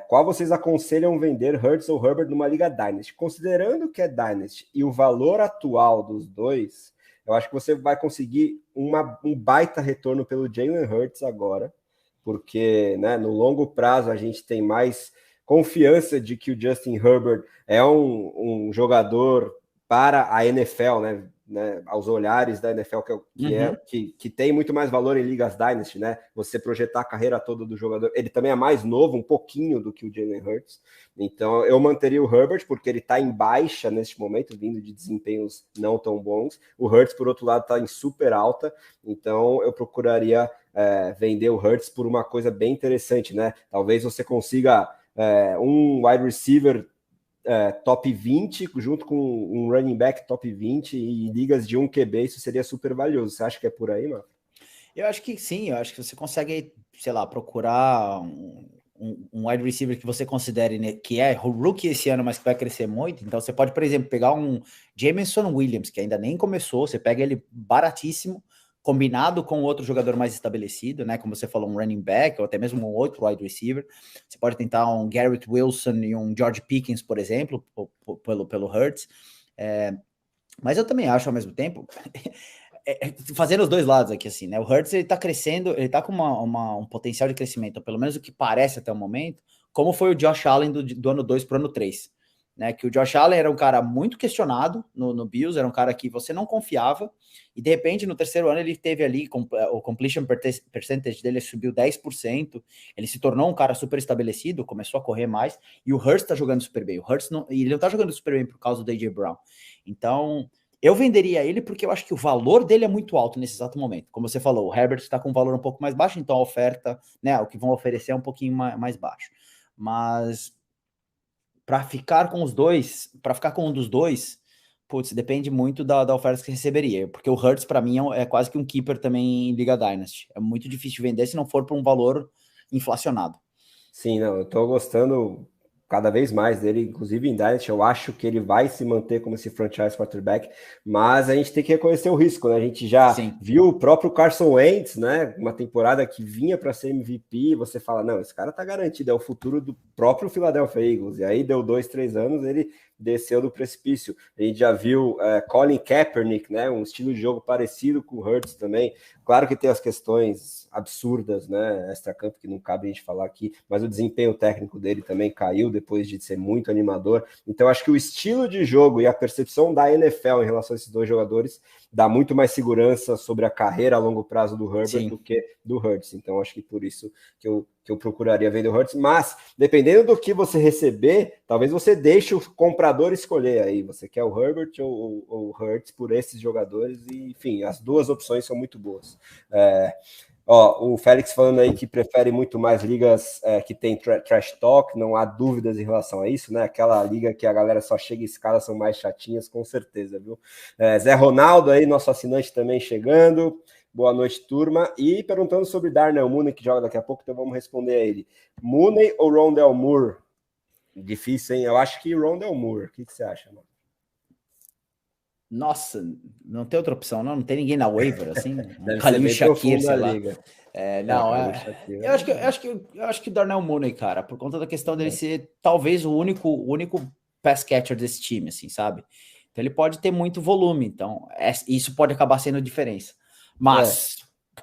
Qual vocês aconselham vender, Hurts ou Herbert, numa liga Dynasty? Considerando que é Dynasty e o valor atual dos dois, eu acho que você vai conseguir um baita retorno pelo Jalen Hurts agora, porque, né, no longo prazo a gente tem mais confiança de que o Justin Herbert é um jogador para a NFL, né, aos olhares da NFL, que tem muito mais valor em ligas Dynasty, né? Você projetar a carreira toda do jogador. Ele também é mais novo, um pouquinho do que o Jalen Hurts. Então, eu manteria o Herbert, porque ele está em baixa neste momento, vindo de desempenhos não tão bons. O Hurts, por outro lado, está em super alta. Então, eu procuraria vender o Hurts por uma coisa bem interessante, né? Talvez você consiga um wide receiver top 20, junto com um running back top 20 e ligas de um QB, isso seria super valioso. Você acha que é por aí, mano? Eu acho que sim, eu acho que você consegue, sei lá, procurar um wide receiver que você considere, né, que é rookie esse ano, mas que vai crescer muito. Então você pode, por exemplo, pegar um Jameson Williams, que ainda nem começou, você pega ele baratíssimo, combinado com outro jogador mais estabelecido, né? Como você falou, um running back, ou até mesmo um outro wide receiver. Você pode tentar um Garrett Wilson e um George Pickens, por exemplo, pelo Hurts. Mas eu também acho, ao mesmo tempo, fazendo os dois lados aqui, assim, né? O Hurts, ele tá crescendo, ele tá com um potencial de crescimento, ou pelo menos o que parece até o momento, como foi o Josh Allen do ano 2 para o ano 3, né? Que o Josh Allen era um cara muito questionado no Bills, era um cara que você não confiava, e de repente no terceiro ano ele teve ali, o completion percentage dele subiu 10%, ele se tornou um cara super estabelecido, começou a correr mais, e o Hurts tá jogando super bem. O Hurts ele não tá jogando super bem por causa do A.J. Brown. Então, eu venderia ele porque eu acho que o valor dele é muito alto nesse exato momento. Como você falou, o Herbert está com um valor um pouco mais baixo, então a oferta, né, o que vão oferecer é um pouquinho mais baixo. Mas para ficar com os dois, para ficar com um dos dois, putz, depende muito da oferta que você receberia. Porque o Hurts, para mim, é quase que um keeper também em Liga Dynasty. É muito difícil de vender se não for por um valor inflacionado. Sim, não, eu tô gostando cada vez mais dele, inclusive em Dynasty, eu acho que ele vai se manter como esse franchise quarterback, mas a gente tem que reconhecer o risco, né? A gente já viu o próprio Carson Wentz, né? Uma temporada que vinha para ser MVP, você fala, não, esse cara tá garantido, é o futuro do próprio Philadelphia Eagles, e aí deu 2, 3 anos, ele desceu do precipício. A gente já viu Colin Kaepernick, né? Um estilo de jogo parecido com o Hurts também. Claro que tem as questões absurdas, né? Extra-campo que não cabe a gente falar aqui, mas o desempenho técnico dele também caiu depois de ser muito animador. Então, acho que o estilo de jogo e a percepção da NFL em relação a esses dois jogadores dá muito mais segurança sobre a carreira a longo prazo do Herbert do que do Hurts. Então, acho que por isso que eu procuraria vender o Hurts. Mas, dependendo do que você receber, talvez você deixe o comprador escolher aí. Você quer o Herbert ou o Hurts por esses jogadores? E, enfim, as duas opções são muito boas. O Félix falando aí que prefere muito mais ligas que tem trash talk, não há dúvidas em relação a isso, né? Aquela liga que a galera só chega e escala são mais chatinhas, com certeza, viu? Zé Ronaldo aí, nosso assinante também chegando. Boa noite, turma. E perguntando sobre Darnell Mooney, que joga daqui a pouco, então vamos responder a ele. Mooney ou Rondale Moore? Difícil, hein? Eu acho que Rondale Moore. O que você acha, mano? Nossa, não tem outra opção, não tem ninguém na waiver, assim, Deve ser bem profundo a liga. Eu acho que o Darnell Mooney, cara, por conta da questão dele ser talvez o único pass catcher desse time, assim, sabe? Então ele pode ter muito volume, então isso pode acabar sendo a diferença. Mas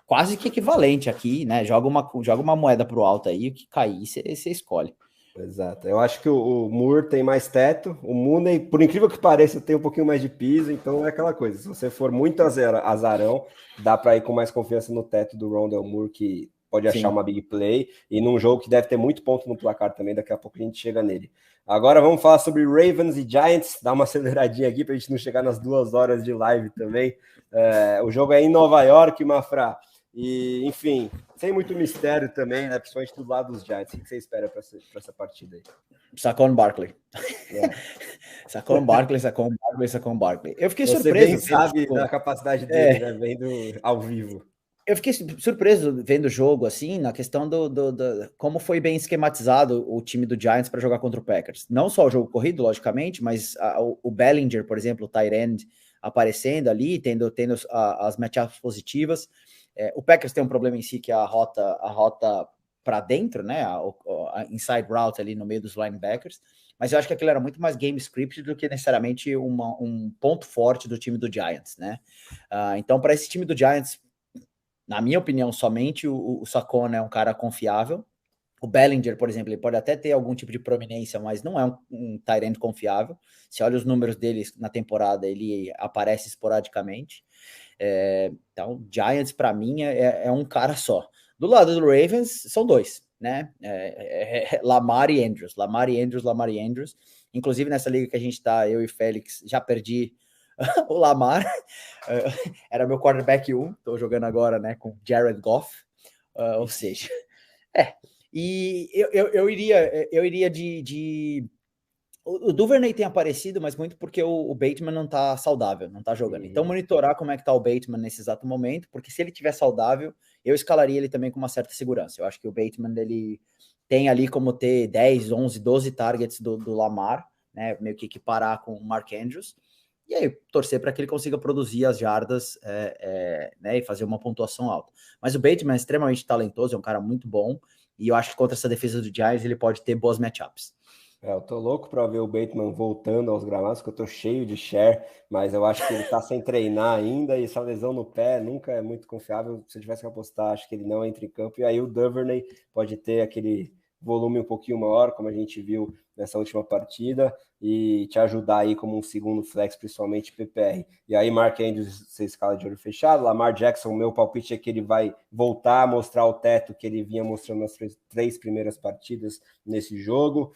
quase que equivalente aqui, né? Joga uma moeda pro alto aí, o que cair, você escolhe. Exato. Eu acho que o Moore tem mais teto, o Mooney, por incrível que pareça, tem um pouquinho mais de piso, então é aquela coisa. Se você for muito azarão, dá para ir com mais confiança no teto do Rondale Moore, que pode achar uma big play, e num jogo que deve ter muito ponto no placar também, daqui a pouco a gente chega nele. Agora vamos falar sobre Ravens e Giants, dá uma aceleradinha aqui para a gente não chegar nas 2 horas de live também. O jogo é em Nova York, Mafra. E, enfim, sem muito mistério também, né? Principalmente do lado dos Giants. O que você espera para essa partida aí? Saquon Barkley. Saquon Barkley. Eu fiquei surpreso. Você bem sabe da capacidade dele, né? Vendo ao vivo. Eu fiquei surpreso vendo o jogo, assim, na questão do como foi bem esquematizado o time do Giants para jogar contra o Packers. Não só o jogo corrido, logicamente, mas o Bellinger, por exemplo, o tight end, aparecendo ali, tendo as matchups positivas. O Packers tem um problema em si, que é a rota para dentro, né? A inside route ali no meio dos linebackers. Mas eu acho que aquilo era muito mais game script do que necessariamente um ponto forte do time do Giants, né? Então, para esse time do Giants, na minha opinião, somente o Saquon é um cara confiável. O Bellinger, por exemplo, ele pode até ter algum tipo de prominência, mas não é um tight end confiável. Se olha os números dele na temporada, ele aparece esporadicamente. Então, Giants, para mim, é um cara só. Do lado do Ravens, são dois, né? Lamar e Andrews. Inclusive, nessa liga que a gente está, eu e Félix, já perdi o Lamar. Era meu quarterback 1. Estou jogando agora, né, com Jared Goff. Ou seja, e eu iria de o Duvernay tem aparecido, mas muito porque o Bateman não tá saudável, não tá jogando. Então, monitorar como é que tá o Bateman nesse exato momento, porque se ele tiver saudável, eu escalaria ele também com uma certa segurança. Eu acho que o Bateman, ele tem ali como ter 10, 11, 12 targets do Lamar, né, meio que equiparar com o Mark Andrews, e aí torcer para que ele consiga produzir as jardas né, e fazer uma pontuação alta. Mas o Bateman é extremamente talentoso, é um cara muito bom, e eu acho que contra essa defesa do Giants ele pode ter boas matchups. Eu tô louco para ver o Bateman voltando aos gramados, que eu tô cheio de share, mas eu acho que ele tá sem treinar ainda, e essa lesão no pé nunca é muito confiável. Se eu tivesse que apostar, acho que ele não entra em campo, e aí o Duvernay pode ter aquele volume um pouquinho maior, como a gente viu nessa última partida, e te ajudar aí como um segundo flex, principalmente PPR. E aí Mark Andrews, você escala de olho fechado. Lamar Jackson, meu palpite é que ele vai voltar a mostrar o teto que ele vinha mostrando nas três primeiras partidas nesse jogo.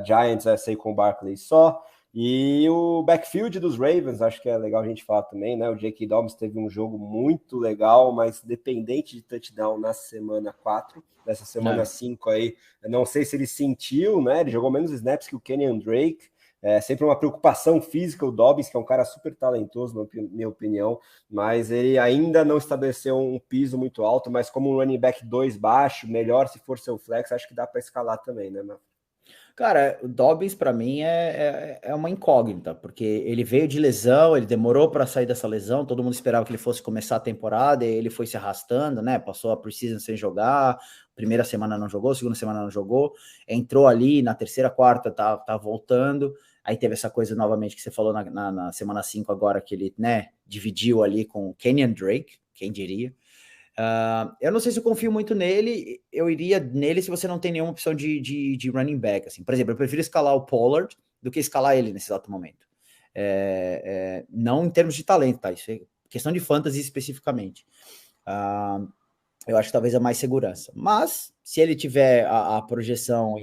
Giants vai sair com o Barkley só. E o backfield dos Ravens, acho que é legal a gente falar também, né? O J.K. Dobbins teve um jogo muito legal, mas dependente de touchdown na semana 4, nessa semana 5 aí, não sei se ele sentiu, né? Ele jogou menos snaps que o Kenyan Drake. É sempre uma preocupação física o Dobbins, que é um cara super talentoso, na minha opinião, mas ele ainda não estabeleceu um piso muito alto, mas como um running back 2 baixo, melhor se for seu flex, acho que dá para escalar também, né, mano? Cara, o Dobbins para mim é uma incógnita, porque ele veio de lesão, ele demorou para sair dessa lesão, todo mundo esperava que ele fosse começar a temporada, e ele foi se arrastando, né? Passou a preseason sem jogar, primeira semana não jogou, segunda semana não jogou, entrou ali na terceira, quarta, tá voltando, aí teve essa coisa novamente que você falou na semana 5 agora, que ele, né, dividiu ali com o Kenyan Drake, quem diria. Eu não sei se eu confio muito nele. Eu iria nele se você não tem nenhuma opção de running back. Assim. Por exemplo, eu prefiro escalar o Pollard do que escalar ele nesse exato momento. Não em termos de talento, tá? Isso é questão de fantasy especificamente. Eu acho que talvez a mais segurança. Mas, se ele tiver a projeção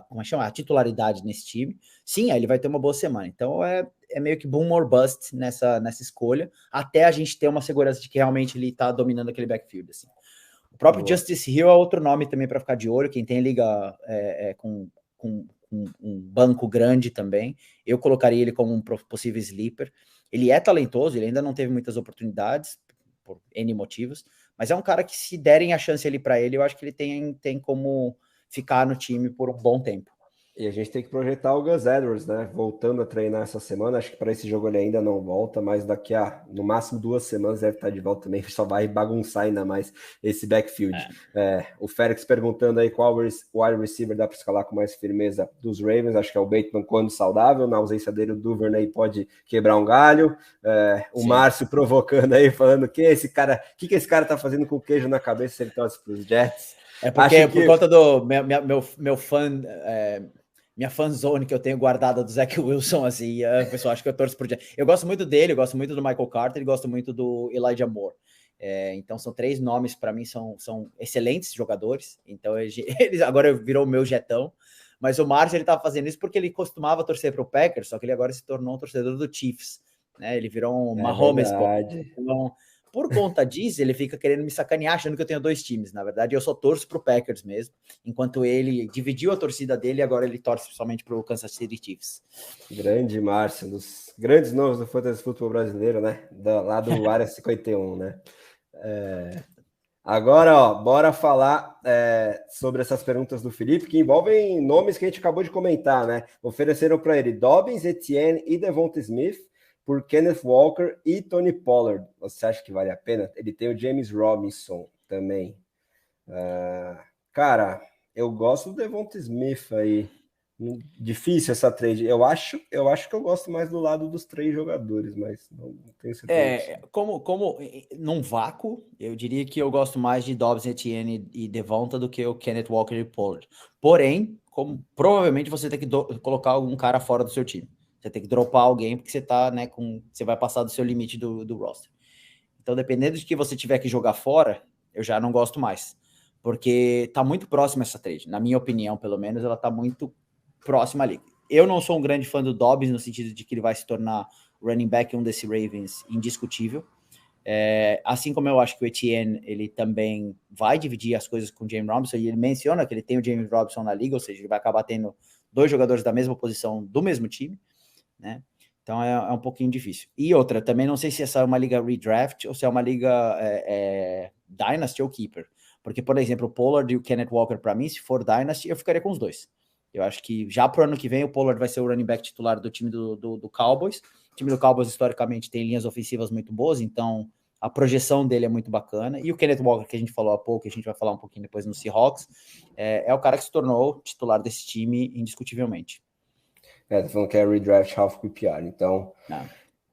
como é que chama? A titularidade nesse time, sim, aí ele vai ter uma boa semana. Então, é meio que boom or bust nessa escolha, até a gente ter uma segurança de que realmente ele está dominando aquele backfield. Assim. O próprio Boa. Justice Hill é outro nome também para ficar de olho. Quem tem liga com um banco grande também, eu colocaria ele como um possível sleeper. Ele é talentoso, ele ainda não teve muitas oportunidades, por N motivos, mas é um cara que, se derem a chance ali para ele, eu acho que ele tem como ficar no time por um bom tempo. E a gente tem que projetar o Gus Edwards, né? Voltando a treinar essa semana. Acho que para esse jogo ele ainda não volta, mas daqui a no máximo 2 semanas deve estar de volta também. Só vai bagunçar ainda mais esse backfield. O Félix perguntando aí qual wide receiver dá para escalar com mais firmeza dos Ravens. Acho que é o Bateman quando saudável. Na ausência dele, o Duvernay pode quebrar um galho. O Márcio provocando aí, falando que esse cara tá fazendo com queijo na cabeça se ele torce para os Jets. É porque por conta do meu fã. Minha fanzone que eu tenho guardada do Zach Wilson, assim, o pessoal acha que eu torço por Jets. Eu gosto muito dele, eu gosto muito do Michael Carter e gosto muito do Elijah Moore. Então são 3 nomes, para mim, são excelentes jogadores. Então eles agora virou o meu jetão. Mas o Márcio, ele tava fazendo isso porque ele costumava torcer para o Packers, só que ele agora se tornou um torcedor do Chiefs. Né? Ele virou um Mahomes. Então, por conta disso, ele fica querendo me sacanear, achando que eu tenho 2 times. Na verdade, eu só torço pro Packers mesmo, enquanto ele dividiu a torcida dele e agora ele torce somente pro Kansas City Chiefs. Grande Márcio, dos grandes nomes do fantasy futebol brasileiro, né? Lá do Área 51, né? Agora, ó, bora falar sobre essas perguntas do Felipe, que envolvem nomes que a gente acabou de comentar, né? Ofereceram para ele Dobbins, Etienne e Devonta Smith por Kenneth Walker e Tony Pollard. Você acha que vale a pena? Ele tem o James Robinson também. Cara, eu gosto do Devonta Smith aí. Difícil essa trade. Eu acho que eu gosto mais do lado dos 3 jogadores, mas não tenho certeza. Como num vácuo, eu diria que eu gosto mais de Dobbs, Etienne e Devonta do que o Kenneth Walker e Pollard. Porém, provavelmente você tem que colocar algum cara fora do seu time. Você tem que dropar alguém porque você tá, né, você vai passar do seu limite do roster. Então, dependendo de que você tiver que jogar fora, eu já não gosto mais. Porque tá muito próxima essa trade. Na minha opinião, pelo menos, ela tá muito próxima ali. Eu não sou um grande fã do Dobbins, no sentido de que ele vai se tornar running back, um desse Ravens, indiscutível. Assim como eu acho que o Etienne, ele também vai dividir as coisas com o James Robinson, e ele menciona que ele tem o James Robinson na liga, ou seja, ele vai acabar tendo 2 jogadores da mesma posição do mesmo time, né? Então é um pouquinho difícil. E outra, também não sei se essa é uma liga redraft ou se é uma liga Dynasty ou Keeper, Porque, por exemplo, o Pollard e o Kenneth Walker, para mim, se for Dynasty, eu ficaria com os dois. Eu acho que já pro ano que vem o Pollard vai ser o running back titular do time do Cowboys. O time do Cowboys, historicamente, tem linhas ofensivas muito boas, então a projeção dele é muito bacana. E o Kenneth Walker, que a gente falou há pouco, que a gente vai falar um pouquinho depois no Seahawks, é o cara que se tornou titular desse time indiscutivelmente. Tá falando que é redraft half PPR, então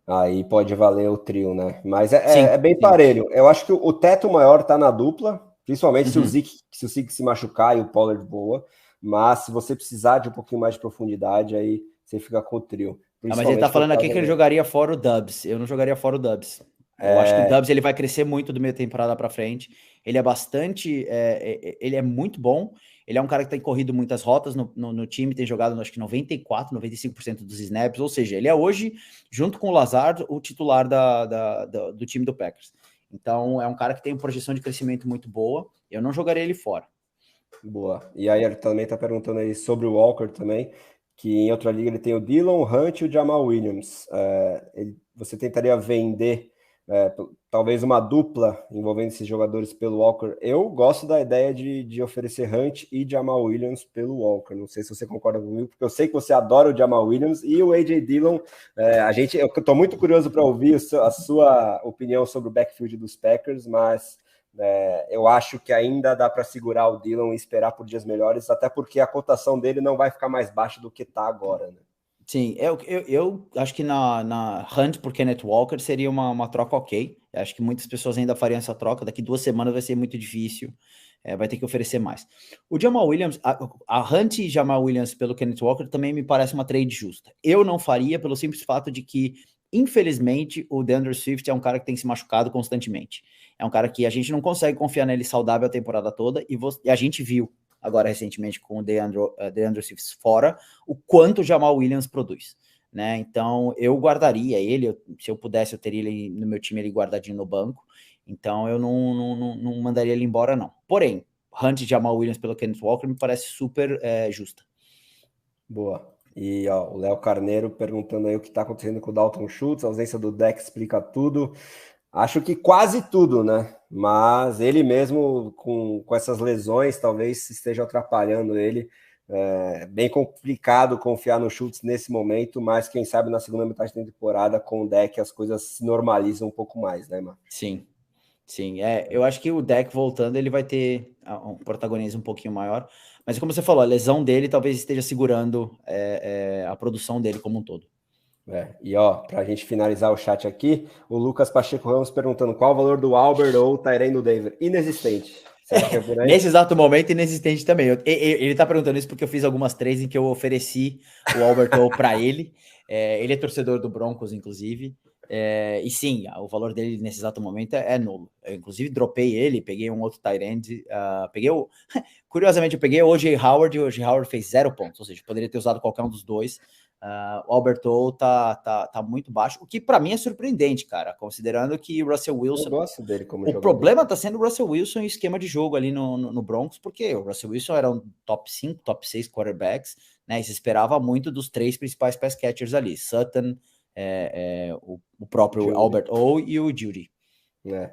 aí pode valer o trio, né? Mas é bem parelho. Eu acho que o teto maior tá na dupla, principalmente se o Zeke se machucar e o Pollard boa. Mas se você precisar de um pouquinho mais de profundidade, aí você fica com o trio. Mas ele tá falando aqui que ele jogaria fora o Dubs. Eu não jogaria fora o Dubs. Eu acho que o Dubs ele vai crescer muito do meio temporada para frente. Ele é bastante... ele é muito bom. Ele é um cara que tem corrido muitas rotas no time, tem jogado, acho que 94%, 95% dos snaps. Ou seja, ele é hoje, junto com o Lazard, o titular do time do Packers. Então, é um cara que tem uma projeção de crescimento muito boa. Eu não jogaria ele fora. Boa. E aí ele também tá perguntando aí sobre o Walker também, que em outra liga ele tem o Dillon, o Hunt e o Jamal Williams. Você tentaria vender talvez uma dupla envolvendo esses jogadores pelo Walker? Eu gosto da ideia de oferecer Hunt e Jamal Williams pelo Walker. Não sei se você concorda comigo, porque eu sei que você adora o Jamal Williams e o A.J. Dillon. Eu estou muito curioso para ouvir a sua opinião sobre o backfield dos Packers, mas eu acho que ainda dá para segurar o Dillon e esperar por dias melhores, até porque a cotação dele não vai ficar mais baixa do que está agora, né? Sim, eu acho que na Hunt por Kenneth Walker seria uma troca ok. Eu acho que muitas pessoas ainda fariam essa troca. Daqui 2 semanas vai ser muito difícil. Vai ter que oferecer mais. O Jamal Williams, a Hunt e Jamal Williams pelo Kenneth Walker também me parece uma trade justa. Eu não faria pelo simples fato de que, infelizmente, o DeAndre Swift é um cara que tem se machucado constantemente. É um cara que a gente não consegue confiar nele saudável a temporada toda e a gente viu agora recentemente com o DeAndre Swift fora, o quanto o Jamal Williams produz, né? Então eu guardaria ele, se eu pudesse eu teria ele no meu time ele guardadinho no banco, então eu não mandaria ele embora não. Porém, Hunt e Jamal Williams pelo Kenneth Walker me parece super justa. Boa. E o Léo Carneiro perguntando aí o que está acontecendo com o Dalton Schultz, a ausência do deck explica tudo. Acho que quase tudo, né? Mas ele mesmo, com essas lesões, talvez esteja atrapalhando ele. Bem complicado confiar no Schultz nesse momento, mas quem sabe na segunda metade da temporada, com o deck, as coisas se normalizam um pouco mais, né, mano? Sim. Eu acho que o deck voltando, ele vai ter um protagonismo um pouquinho maior. Mas como você falou, a lesão dele talvez esteja segurando a produção dele como um todo. E para a gente finalizar o chat aqui, o Lucas Pacheco Ramos perguntando qual o valor do Albert ou o Tyrene do Denver. Inexistente. Você acha que é por aí? Nesse exato momento, inexistente também. Ele tá perguntando isso porque eu fiz algumas trades em que eu ofereci o Albert para ele. Ele é torcedor do Broncos, inclusive. E sim, o valor dele nesse exato momento é nulo. Eu, inclusive, dropei ele, peguei um outro tight end. Curiosamente, eu peguei o O.J. Howard e o O.J. Howard fez 0 pontos. Ou seja, poderia ter usado qualquer um dos dois. O Albert tá muito baixo, o que para mim é surpreendente, cara, considerando que o Russell Wilson... Eu gosto dele como jogador. O problema tá sendo o Russell Wilson e o esquema de jogo ali no Broncos, porque o Russell Wilson era um top 5, top 6 quarterbacks, né, e se esperava muito dos 3 principais pass catchers ali, Sutton, o próprio Judy. Albert O e o Judy.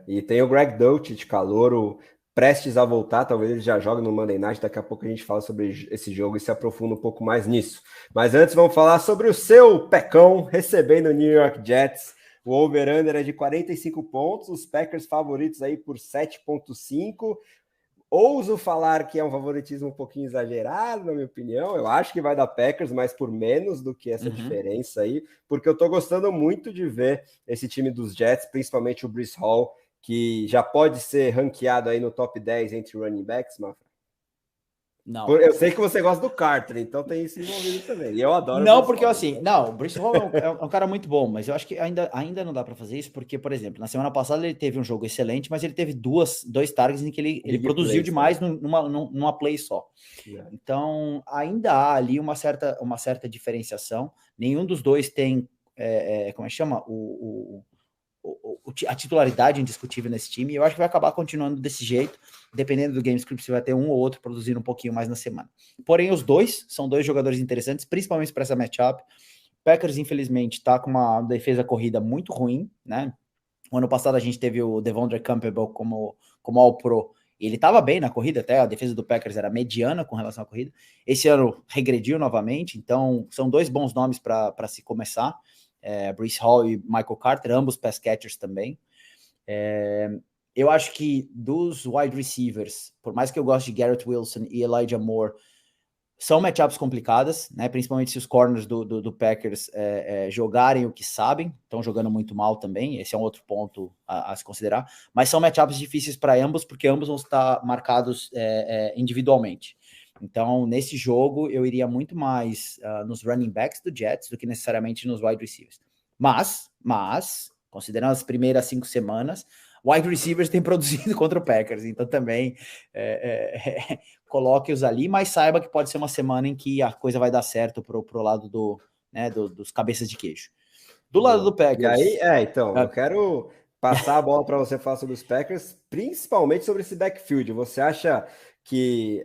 E tem o Greg Dulcich, calouro, prestes a voltar, talvez ele já jogue no Monday Night, daqui a pouco a gente fala sobre esse jogo e se aprofunda um pouco mais nisso. Mas antes vamos falar sobre o seu Pecão recebendo o New York Jets. O over-under é de 45 pontos, os Packers favoritos aí por 7,5. Ouso falar que é um favoritismo um pouquinho exagerado, na minha opinião. Eu acho que vai dar Packers, mas por menos do que essa diferença aí, porque eu tô gostando muito de ver esse time dos Jets, principalmente o Breece Hall, que já pode ser ranqueado aí no top 10 entre running backs, Mafra. Não. Eu sei que você gosta do Carter, então tem isso envolvido também. E eu adoro não, porque Hall, assim, não, o Breece Hall é um cara muito bom, mas eu acho que ainda não dá para fazer isso, porque, por exemplo, na semana passada ele teve um jogo excelente, mas ele teve dois targets em que ele produziu demais numa play só. Então, ainda há ali uma certa diferenciação. Nenhum dos dois tem, como é que chama? A titularidade indiscutível nesse time, e eu acho que vai acabar continuando desse jeito, dependendo do game script, você vai ter um ou outro produzindo um pouquinho mais na semana. Porém, os dois são 2 jogadores interessantes, principalmente para essa matchup. Packers, infelizmente, está com uma defesa corrida muito ruim, né? O ano passado a gente teve o Devondre Campbell como All-Pro, Ele estava bem na corrida, até a defesa do Packers era mediana com relação à corrida. Esse ano regrediu novamente, então são dois bons nomes para se começar. Breece Hall e Michael Carter, ambos pass catchers também. Eu acho que dos wide receivers, por mais que eu goste de Garrett Wilson e Elijah Moore, são matchups complicadas, né? Principalmente se os corners do Packers jogarem o que sabem, estão jogando muito mal também, esse é um outro ponto a se considerar, mas são matchups difíceis para ambos, porque ambos vão estar marcados individualmente. Então, nesse jogo, eu iria muito mais nos running backs do Jets do que necessariamente nos wide receivers. Mas considerando as primeiras 5 semanas, wide receivers têm produzido contra o Packers, então também coloque-os ali, mas saiba que pode ser uma semana em que a coisa vai dar certo pro lado dos cabeças de queijo. Do lado do Packers... E aí, então, eu quero passar a bola para você falar sobre os Packers, principalmente sobre esse backfield. Você acha que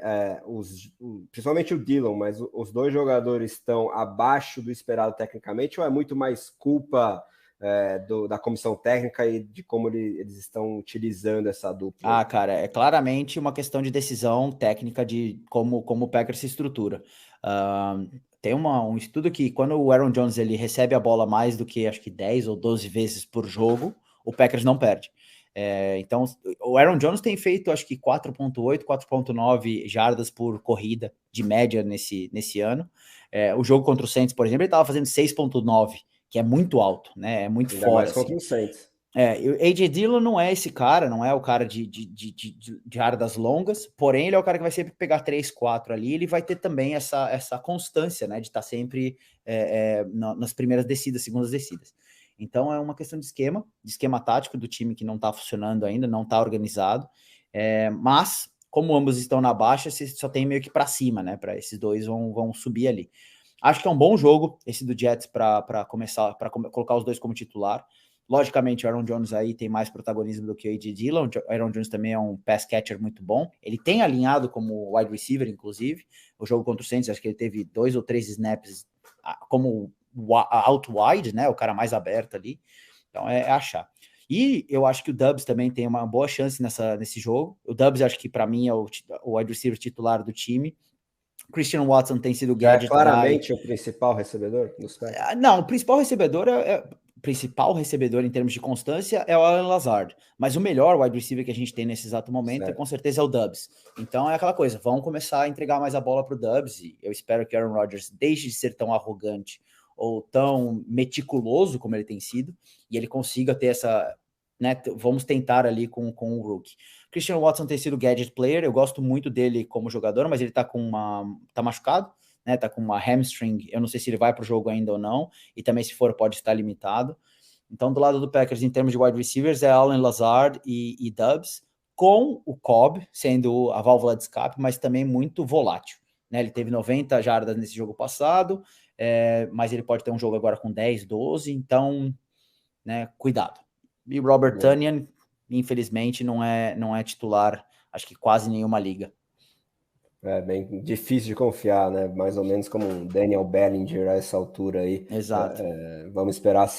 principalmente o Dillon, mas os dois jogadores estão abaixo do esperado tecnicamente, ou é muito mais culpa da comissão técnica e de como eles estão utilizando essa dupla? Cara, é claramente uma questão de decisão técnica de como o Packers se estrutura. Tem um estudo que quando o Aaron Jones ele recebe a bola mais do que acho que 10 ou 12 vezes por jogo, o Packers não perde. Então, o Aaron Jones tem feito acho que 4.8, 4.9 jardas por corrida de média nesse ano. O jogo contra o Saints, por exemplo, ele estava fazendo 6.9, que é muito alto, né? É muito Ainda fora. mais contra o Saints. O A.J. Dillon não é esse cara, não é o cara de jardas longas, porém ele é o cara que vai sempre pegar 3, 4 ali, ele vai ter também essa constância, né, de estar sempre nas primeiras descidas, segundas descidas. Então é uma questão de esquema tático do time que não está funcionando ainda, não está organizado, mas como ambos estão na baixa, você só tem meio que para cima, né, para esses dois vão subir ali. Acho que é um bom jogo esse do Jets para começar, para colocar os dois como titular. Logicamente, o Aaron Jones aí tem mais protagonismo do que o A.J. Dillon. O Aaron Jones também é um pass catcher muito bom. Ele tem alinhado como wide receiver, inclusive. O jogo contra o Saints, acho que ele teve 2 ou 3 snaps como out wide, né? O cara mais aberto ali. Então, é achar. E eu acho que o Doubs também tem uma boa chance nesse jogo. O Doubs, acho que para mim é o wide receiver titular do time. Christian Watson tem sido o gadget claramente guy. O principal recebedor dos Packers? Não, o principal recebedor em termos de constância é o Allen Lazard, mas o melhor wide receiver que a gente tem nesse exato momento com certeza é o Doubs. Então é aquela coisa, vão começar a entregar mais a bola para o Doubs e eu espero que Aaron Rodgers deixe de ser tão arrogante ou tão meticuloso como ele tem sido e ele consiga ter essa, né, vamos tentar ali com o rookie. Christian Watson tem sido gadget player, eu gosto muito dele como jogador, mas ele tá machucado, né, tá com uma hamstring, eu não sei se ele vai para o jogo ainda ou não, e também se for pode estar limitado. Então do lado do Packers, em termos de wide receivers, é Allen Lazard e Doubs, com o Cobb sendo a válvula de escape, mas também muito volátil, né, ele teve 90 jardas nesse jogo passado, mas ele pode ter um jogo agora com 10, 12, então, né, cuidado. E Robert Tonyan, infelizmente, não é titular, acho que quase nenhuma liga. É bem difícil de confiar, né? Mais ou menos como um Daniel Bellinger a essa altura aí. Exato. Vamos esperar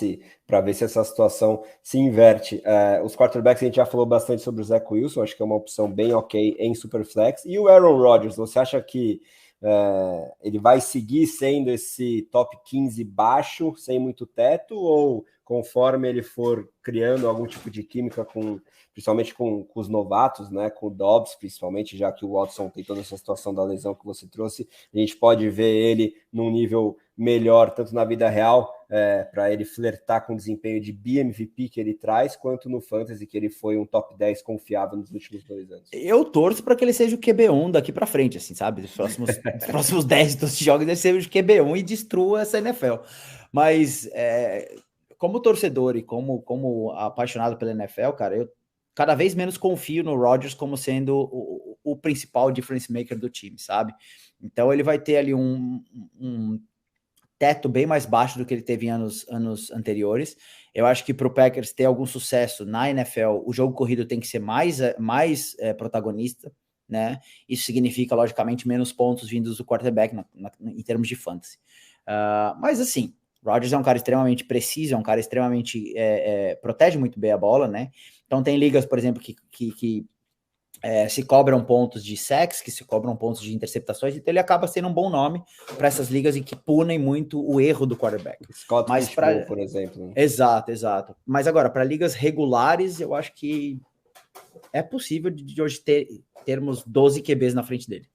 para ver se essa situação se inverte. Os quarterbacks a gente já falou bastante sobre o Zach Wilson, acho que é uma opção bem ok em Superflex. E o Aaron Rodgers, você acha que ele vai seguir sendo esse top 15 baixo, sem muito teto, ou conforme ele for criando algum tipo de química principalmente com os novatos, né, com o Dobbs, principalmente, já que o Watson tem toda essa situação da lesão que você trouxe, a gente pode ver ele num nível melhor, tanto na vida real, para ele flertar com o desempenho de BMVP que ele traz, quanto no Fantasy, que ele foi um top 10 confiável nos últimos 2 anos. Eu torço para que ele seja o QB1 daqui para frente, assim, sabe? Os próximos 10 dos jogos ele seja o QB1 e destrua essa NFL. Mas como torcedor e como apaixonado pela NFL, cara, eu cada vez menos confio no Rodgers como sendo o principal difference maker do time, sabe? Então ele vai ter ali um teto bem mais baixo do que ele teve em anos anteriores. Eu acho que para o Packers ter algum sucesso na NFL, o jogo corrido tem que ser mais protagonista, né? Isso significa, logicamente, menos pontos vindos do quarterback em termos de fantasy. Mas assim, Rodgers é um cara extremamente preciso, é um cara extremamente protege muito bem a bola, né? Então tem ligas, por exemplo, que se cobram pontos de sacks, que se cobram pontos de interceptações, então ele acaba sendo um bom nome para essas ligas em que punem muito o erro do quarterback. Scott Fishbowl, por exemplo. Exato. Mas agora, para ligas regulares, eu acho que é possível de hoje termos 12 QBs na frente dele.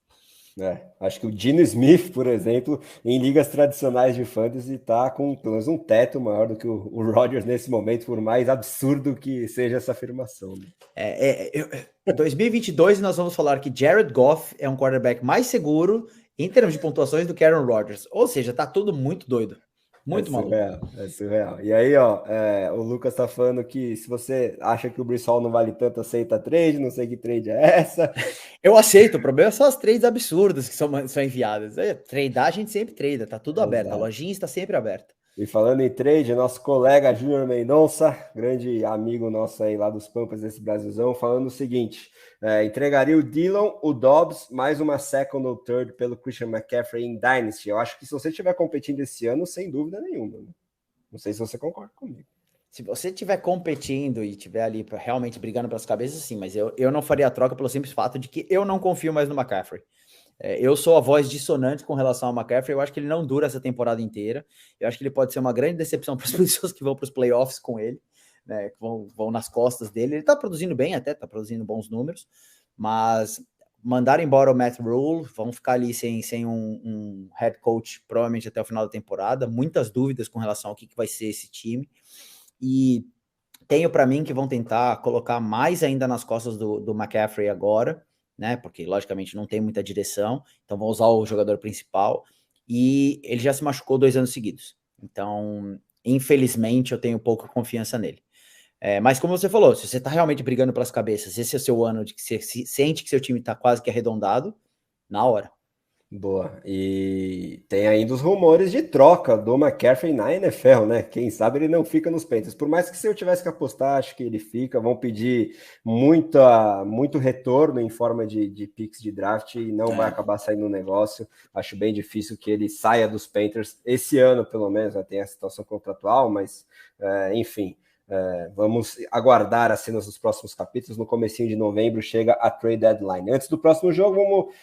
Acho que o Geno Smith, por exemplo, em ligas tradicionais de fantasy, está com pelo menos um teto maior do que o Rodgers nesse momento, por mais absurdo que seja essa afirmação. Né? Em 2022, nós vamos falar que Jared Goff é um quarterback mais seguro em termos de pontuações do que Aaron Rodgers. Ou seja, tá tudo muito doido. Muito maluco. É surreal. E aí, o Lucas tá falando que se você acha que o Breece Hall não vale tanto, aceita trade, não sei que trade é essa. Eu aceito, o problema são as trades absurdas que são enviadas. Tradar, a gente sempre trada, tá tudo aberto, a lojinha está sempre aberta. E falando em trade, nosso colega Júnior Mendonça, grande amigo nosso aí lá dos Pampas desse Brasilzão, falando o seguinte, entregaria o Dillon, o Dobbs, mais uma second ou third pelo Christian McCaffrey em Dynasty. Eu acho que se você estiver competindo esse ano, sem dúvida nenhuma. Né? Não sei se você concorda comigo. Se você estiver competindo e estiver ali realmente brigando pelas cabeças, sim, mas eu não faria a troca pelo simples fato de que eu não confio mais no McCaffrey. Eu sou a voz dissonante com relação ao McCaffrey, eu acho que ele não dura essa temporada inteira, eu acho que ele pode ser uma grande decepção para as pessoas que vão para os playoffs com ele, né, que vão nas costas dele. Ele está produzindo bem até, está produzindo bons números, mas mandar embora o Matt Rule, vão ficar ali sem um head coach provavelmente até o final da temporada, muitas dúvidas com relação ao que vai ser esse time, e tenho para mim que vão tentar colocar mais ainda nas costas do McCaffrey agora, né? Porque logicamente não tem muita direção, então vão usar o jogador principal, e ele já se machucou 2 anos seguidos. Então, infelizmente, eu tenho pouca confiança nele. Mas como você falou, se você está realmente brigando pelas cabeças, esse é o seu ano de que você sente que seu time está quase que arredondado, na hora. Boa. E tem ainda os rumores de troca do McCaffrey na NFL, né? Quem sabe ele não fica nos Panthers. Por mais que se eu tivesse que apostar, acho que ele fica. Vão pedir muito retorno em forma de picks de draft e não vai acabar saindo um negócio. Acho bem difícil que ele saia dos Panthers esse ano, pelo menos. Já tem a situação contratual, mas enfim. Vamos aguardar as cenas dos próximos capítulos. No comecinho de novembro chega a trade deadline. Antes do próximo jogo, vamos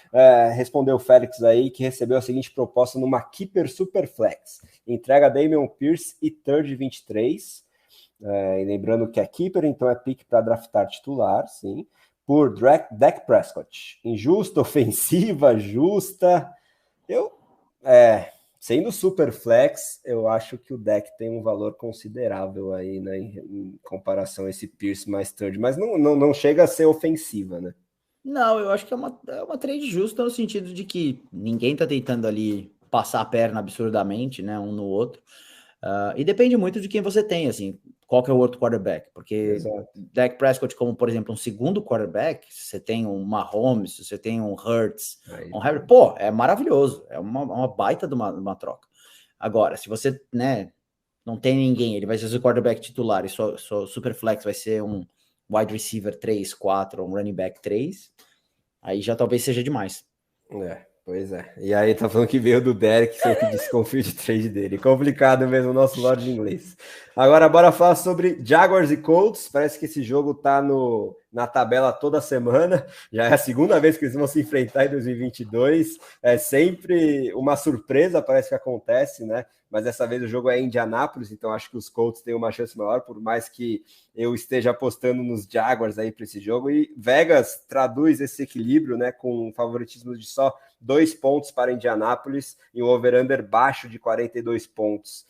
responder o Félix aí, que recebeu a seguinte proposta numa Keeper Superflex. Entrega Damian Pierce e third 23. E lembrando que é Keeper, então é pick para draftar titular, sim. Por Dak Prescott. Injusta, ofensiva, justa. Sendo super flex, eu acho que o deck tem um valor considerável aí, né, em comparação a esse Pierce mais third, mas não chega a ser ofensiva, né? Não, eu acho que é uma trade justa no sentido de que ninguém tá tentando ali passar a perna absurdamente, né, um no outro. E depende muito de quem você tem, assim, qual que é o outro quarterback, porque Dak Prescott, como por exemplo um segundo quarterback, se você tem um Mahomes, se você tem um Hurts, um Harry, é maravilhoso, é uma baita de uma troca. Agora, se você, né, não tem ninguém, ele vai ser o quarterback titular e sua super flex vai ser um wide receiver 3, 4, um running back 3, aí já talvez seja demais. Pois é. E aí tá falando que veio do Derek, sempre desconfio de trade dele. Complicado mesmo o nosso Lorde inglês. Agora bora falar sobre Jaguars e Colts. Parece que esse jogo tá na tabela toda semana. Já é a segunda vez que eles vão se enfrentar em 2022. É sempre uma surpresa, parece que acontece, né? Mas dessa vez o jogo é em Indianápolis, então acho que os Colts têm uma chance maior, por mais que eu esteja apostando nos Jaguars aí para esse jogo. E Vegas traduz esse equilíbrio, né, com um favoritismo de só 2 pontos para Indianápolis e um over-under baixo de 42 pontos.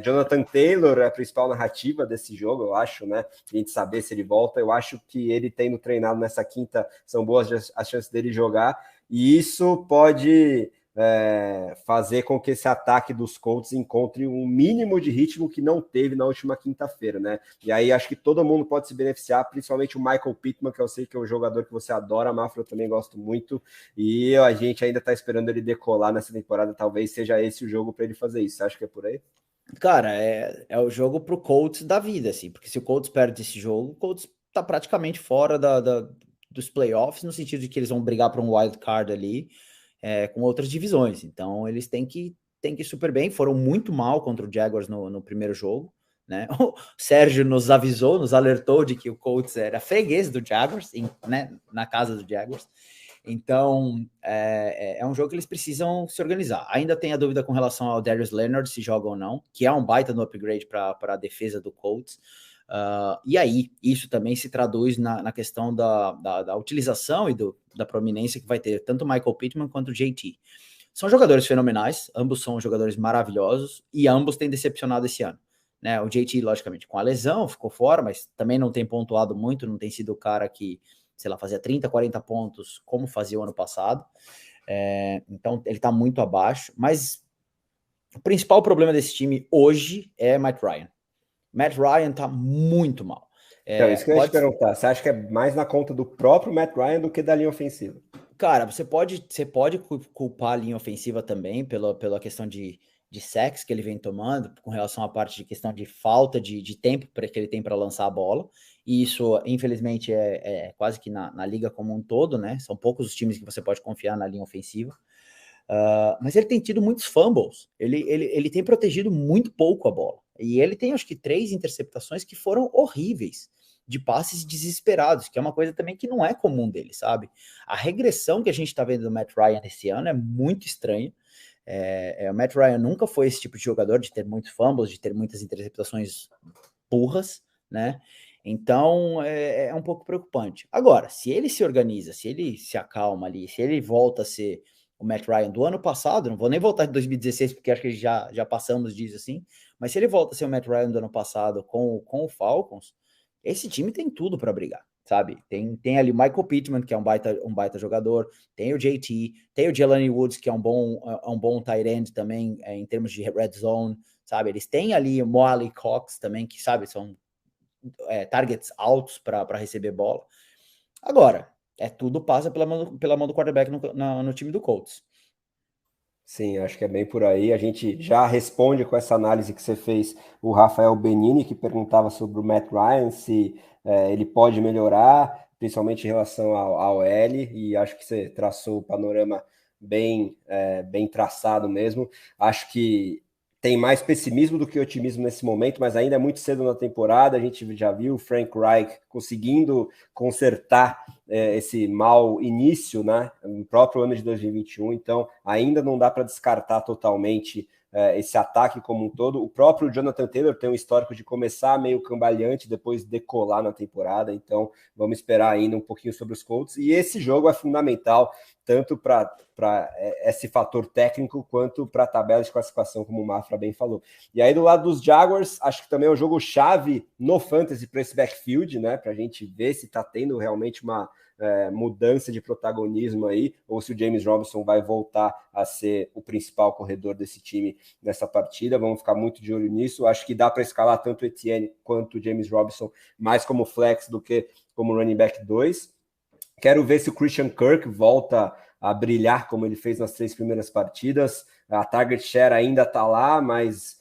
Jonathan Taylor é a principal narrativa desse jogo, eu acho, né? A gente saber se ele volta. Eu acho que ele tendo treinado nessa quinta, são boas as chances dele jogar, e isso pode fazer com que esse ataque dos Colts encontre um mínimo de ritmo que não teve na última quinta-feira, né? E aí acho que todo mundo pode se beneficiar, principalmente o Michael Pittman, que eu sei que é um jogador que você adora, Mafra, eu também gosto muito, e a gente ainda tá esperando ele decolar nessa temporada, talvez seja esse o jogo para ele fazer isso. Você acha que é por aí? Cara, é o jogo pro Colts da vida, assim, porque se o Colts perde esse jogo, o Colts tá praticamente fora dos playoffs, no sentido de que eles vão brigar para um wild card ali, com outras divisões. Então, eles têm que ir super bem. Foram muito mal contra o Jaguars no primeiro jogo, né? O Sérgio nos avisou, nos alertou de que o Colts era freguês do Jaguars, né, na casa do Jaguars. Então, é um jogo que eles precisam se organizar. Ainda tem a dúvida com relação ao Darius Leonard, se joga ou não, que é um baita no upgrade para a defesa do Colts. E aí, isso também se traduz na questão da utilização e da prominência que vai ter tanto o Michael Pittman quanto o JT. São jogadores fenomenais, ambos são jogadores maravilhosos e ambos têm decepcionado esse ano. Né? O JT, logicamente, com a lesão, ficou fora, mas também não tem pontuado muito, não tem sido o cara que, sei lá, fazia 30, 40 pontos como fazia o ano passado. Então, ele está muito abaixo, mas o principal problema desse time hoje é Matt Ryan. Matt Ryan tá muito mal. Então, isso que eu ia te perguntar. Você acha que é mais na conta do próprio Matt Ryan do que da linha ofensiva? Cara, você pode culpar a linha ofensiva também pela questão de sacks que ele vem tomando, com relação à parte de questão de falta de tempo que ele tem para lançar a bola. E isso, infelizmente, é quase que na liga como um todo, né? São poucos os times que você pode confiar na linha ofensiva. Mas ele tem tido muitos fumbles. Ele tem protegido muito pouco a bola. E ele tem, acho que, 3 interceptações que foram horríveis, de passes desesperados, que é uma coisa também que não é comum dele, sabe? A regressão que a gente está vendo do Matt Ryan esse ano é muito estranha. O Matt Ryan nunca foi esse tipo de jogador de ter muitos fumbles, de ter muitas interceptações burras, né? Então é um pouco preocupante. Agora, se ele se organiza, se ele se acalma ali, se ele volta a ser o Matt Ryan do ano passado, não vou nem voltar de 2016, porque acho que já passamos disso assim, mas se ele volta a ser o Matt Ryan do ano passado com o Falcons, esse time tem tudo para brigar, sabe? Tem ali o Michael Pittman, que é um baita jogador, tem o JT, tem o Jelani Woods, que é um bom tight end também, em termos de red zone, sabe? Eles têm ali o Mo Cox também, que, sabe, são targets altos para receber bola. Agora, tudo passa pela mão do quarterback no time do Colts. Sim, acho que é bem por aí. A gente já responde com essa análise que você fez o Rafael Benini, que perguntava sobre o Matt Ryan, se ele pode melhorar, principalmente em relação ao L, e acho que você traçou o panorama bem traçado mesmo. Acho que tem mais pessimismo do que otimismo nesse momento, mas ainda é muito cedo na temporada. A gente já viu o Frank Reich conseguindo consertar esse mau início, né, no próprio ano de 2021. Então, ainda não dá para descartar totalmente esse ataque como um todo. O próprio Jonathan Taylor tem um histórico de começar meio cambaleante, depois decolar na temporada. Então, vamos esperar ainda um pouquinho sobre os Colts. E esse jogo é fundamental, tanto para esse fator técnico, quanto para a tabela de classificação, como o Mafra bem falou. E aí, do lado dos Jaguars, acho que também é um jogo chave no Fantasy para esse backfield, né? Para a gente ver se está tendo realmente uma mudança de protagonismo aí, ou se o James Robinson vai voltar a ser o principal corredor desse time nessa partida. Vamos ficar muito de olho nisso. Acho que dá para escalar tanto o Etienne quanto o James Robinson mais como flex do que como running back 2. Quero ver se o Christian Kirk volta a brilhar como ele fez nas 3 primeiras partidas. A target share ainda está lá, mas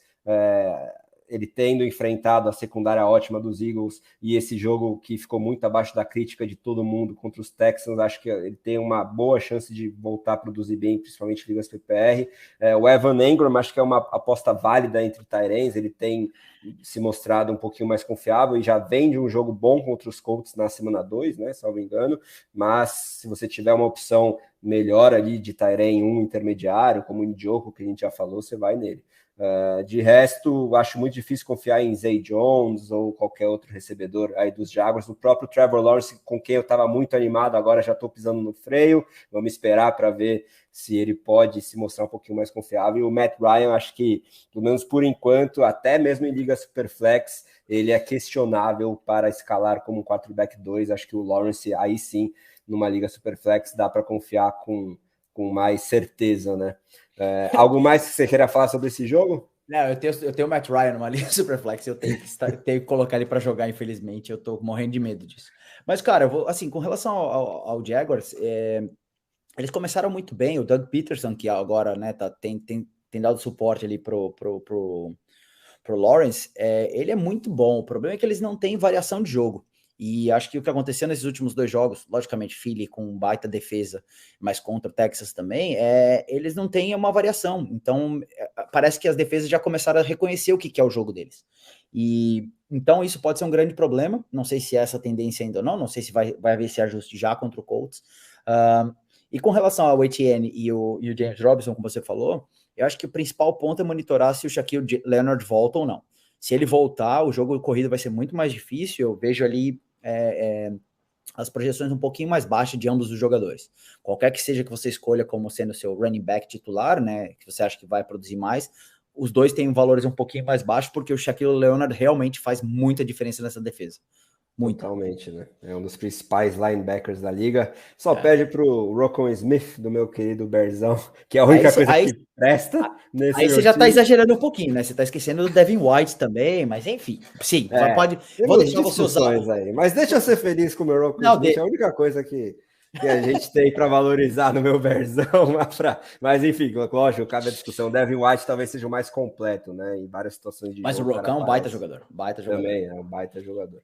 ele tendo enfrentado a secundária ótima dos Eagles e esse jogo que ficou muito abaixo da crítica de todo mundo contra os Texans, acho que ele tem uma boa chance de voltar a produzir bem, principalmente ligas PPR. O Evan Engram, acho que é uma aposta válida entre Tyrants, ele tem se mostrado um pouquinho mais confiável e já vem de um jogo bom contra os Colts na semana 2, né, salvo engano, mas se você tiver uma opção melhor ali de Tyrant 1 intermediário, como o Njoku, que a gente já falou, você vai nele. De resto, acho muito difícil confiar em Zay Jones ou qualquer outro recebedor aí dos Jaguars. O próprio Trevor Lawrence, com quem eu estava muito animado, agora já estou pisando no freio. Vamos esperar para ver se ele pode se mostrar um pouquinho mais confiável. E o Matt Ryan, acho que, pelo menos por enquanto, até mesmo em liga Superflex, ele é questionável para escalar como um quarterback 2. Acho que o Lawrence, aí sim, numa liga Superflex, dá para confiar com mais certeza, né? Algo mais que você queira falar sobre esse jogo? Não, eu tenho o Matt Ryan numa liga Superflex, eu tenho que colocar ele para jogar, infelizmente, eu tô morrendo de medo disso. Mas, cara, eu vou, assim, com relação ao Jaguars, eles começaram muito bem, o Doug Peterson, que agora, né, tem dado suporte ali pro Lawrence, ele é muito bom, o problema é que eles não têm variação de jogo. E acho que o que aconteceu nesses últimos 2 jogos, logicamente, Philly com baita defesa, mas contra o Texas também, eles não têm uma variação. Então, parece que as defesas já começaram a reconhecer o que é o jogo deles. E então isso pode ser um grande problema. Não sei se é essa tendência ainda ou não sei se vai haver esse ajuste já contra o Colts. E com relação ao Etienne e o James Robinson, como você falou, eu acho que o principal ponto é monitorar se o Shaquille Leonard volta ou não. Se ele voltar, o jogo corrido vai ser muito mais difícil. Eu vejo ali as projeções um pouquinho mais baixas de ambos os jogadores. Qualquer que seja que você escolha como sendo seu running back titular, né, que você acha que vai produzir mais, os dois têm valores um pouquinho mais baixos, porque o Shaquille Leonard realmente faz muita diferença nessa defesa. Muita. Totalmente, né? É um dos principais linebackers da liga. Só pede pro Rocco Smith, do meu querido Berzão, que é a única coisa que presta nesse Aí você já tá exagerando um pouquinho, né? Você tá esquecendo do Devin White também, mas enfim, sim, pode. Vou deixar você usar aí. Mas deixa eu ser feliz com o meu Rocco Smith, é a única coisa que a gente tem para valorizar no meu Berzão. Mas enfim, lógico, cabe a discussão. O Devin White talvez seja o mais completo, né? Em várias situações de jogo. Mas o Rocco é um baita jogador. Também é um baita jogador.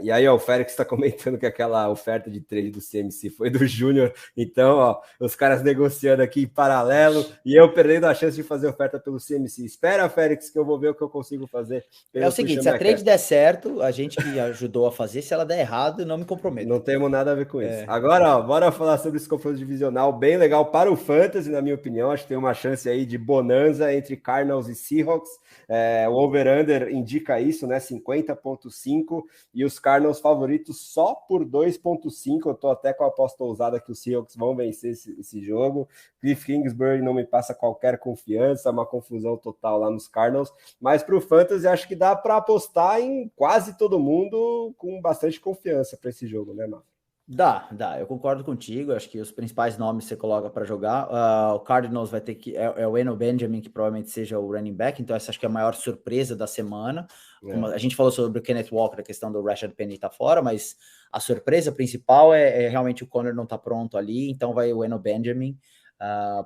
E aí, ó, o Félix está comentando que aquela oferta de trade do CMC foi do Júnior. Então, ó, os caras negociando aqui em paralelo e eu perdendo a chance de fazer oferta pelo CMC. Espera, Félix, que eu vou ver o que eu consigo fazer. É o seguinte, se a trade der certo, a gente que ajudou a fazer, se ela der errado, não me comprometo. Não temos nada a ver com isso. Agora, ó, bora falar sobre esse confronto divisional bem legal para o Fantasy, na minha opinião. Acho que tem uma chance aí de bonança entre Cardinals e Seahawks. O over-under indica isso, né? 50,5 e os Cardinals favoritos só por 2,5. Eu tô até com a aposta ousada que os Seahawks vão vencer esse jogo. Cliff Kingsbury não me passa qualquer confiança, uma confusão total lá nos Cardinals. Mas para o Fantasy, acho que dá para apostar em quase todo mundo com bastante confiança para esse jogo, né, Márcio? Dá, eu concordo contigo, acho que os principais nomes você coloca para jogar, o Cardinals vai ter que, é o Eno Benjamin que provavelmente seja o running back, então essa acho que é a maior surpresa da semana. A gente falou sobre o Kenneth Walker, a questão do Rashad Penny tá fora, mas a surpresa principal é realmente o Conner não tá pronto ali, então vai o Eno Benjamin.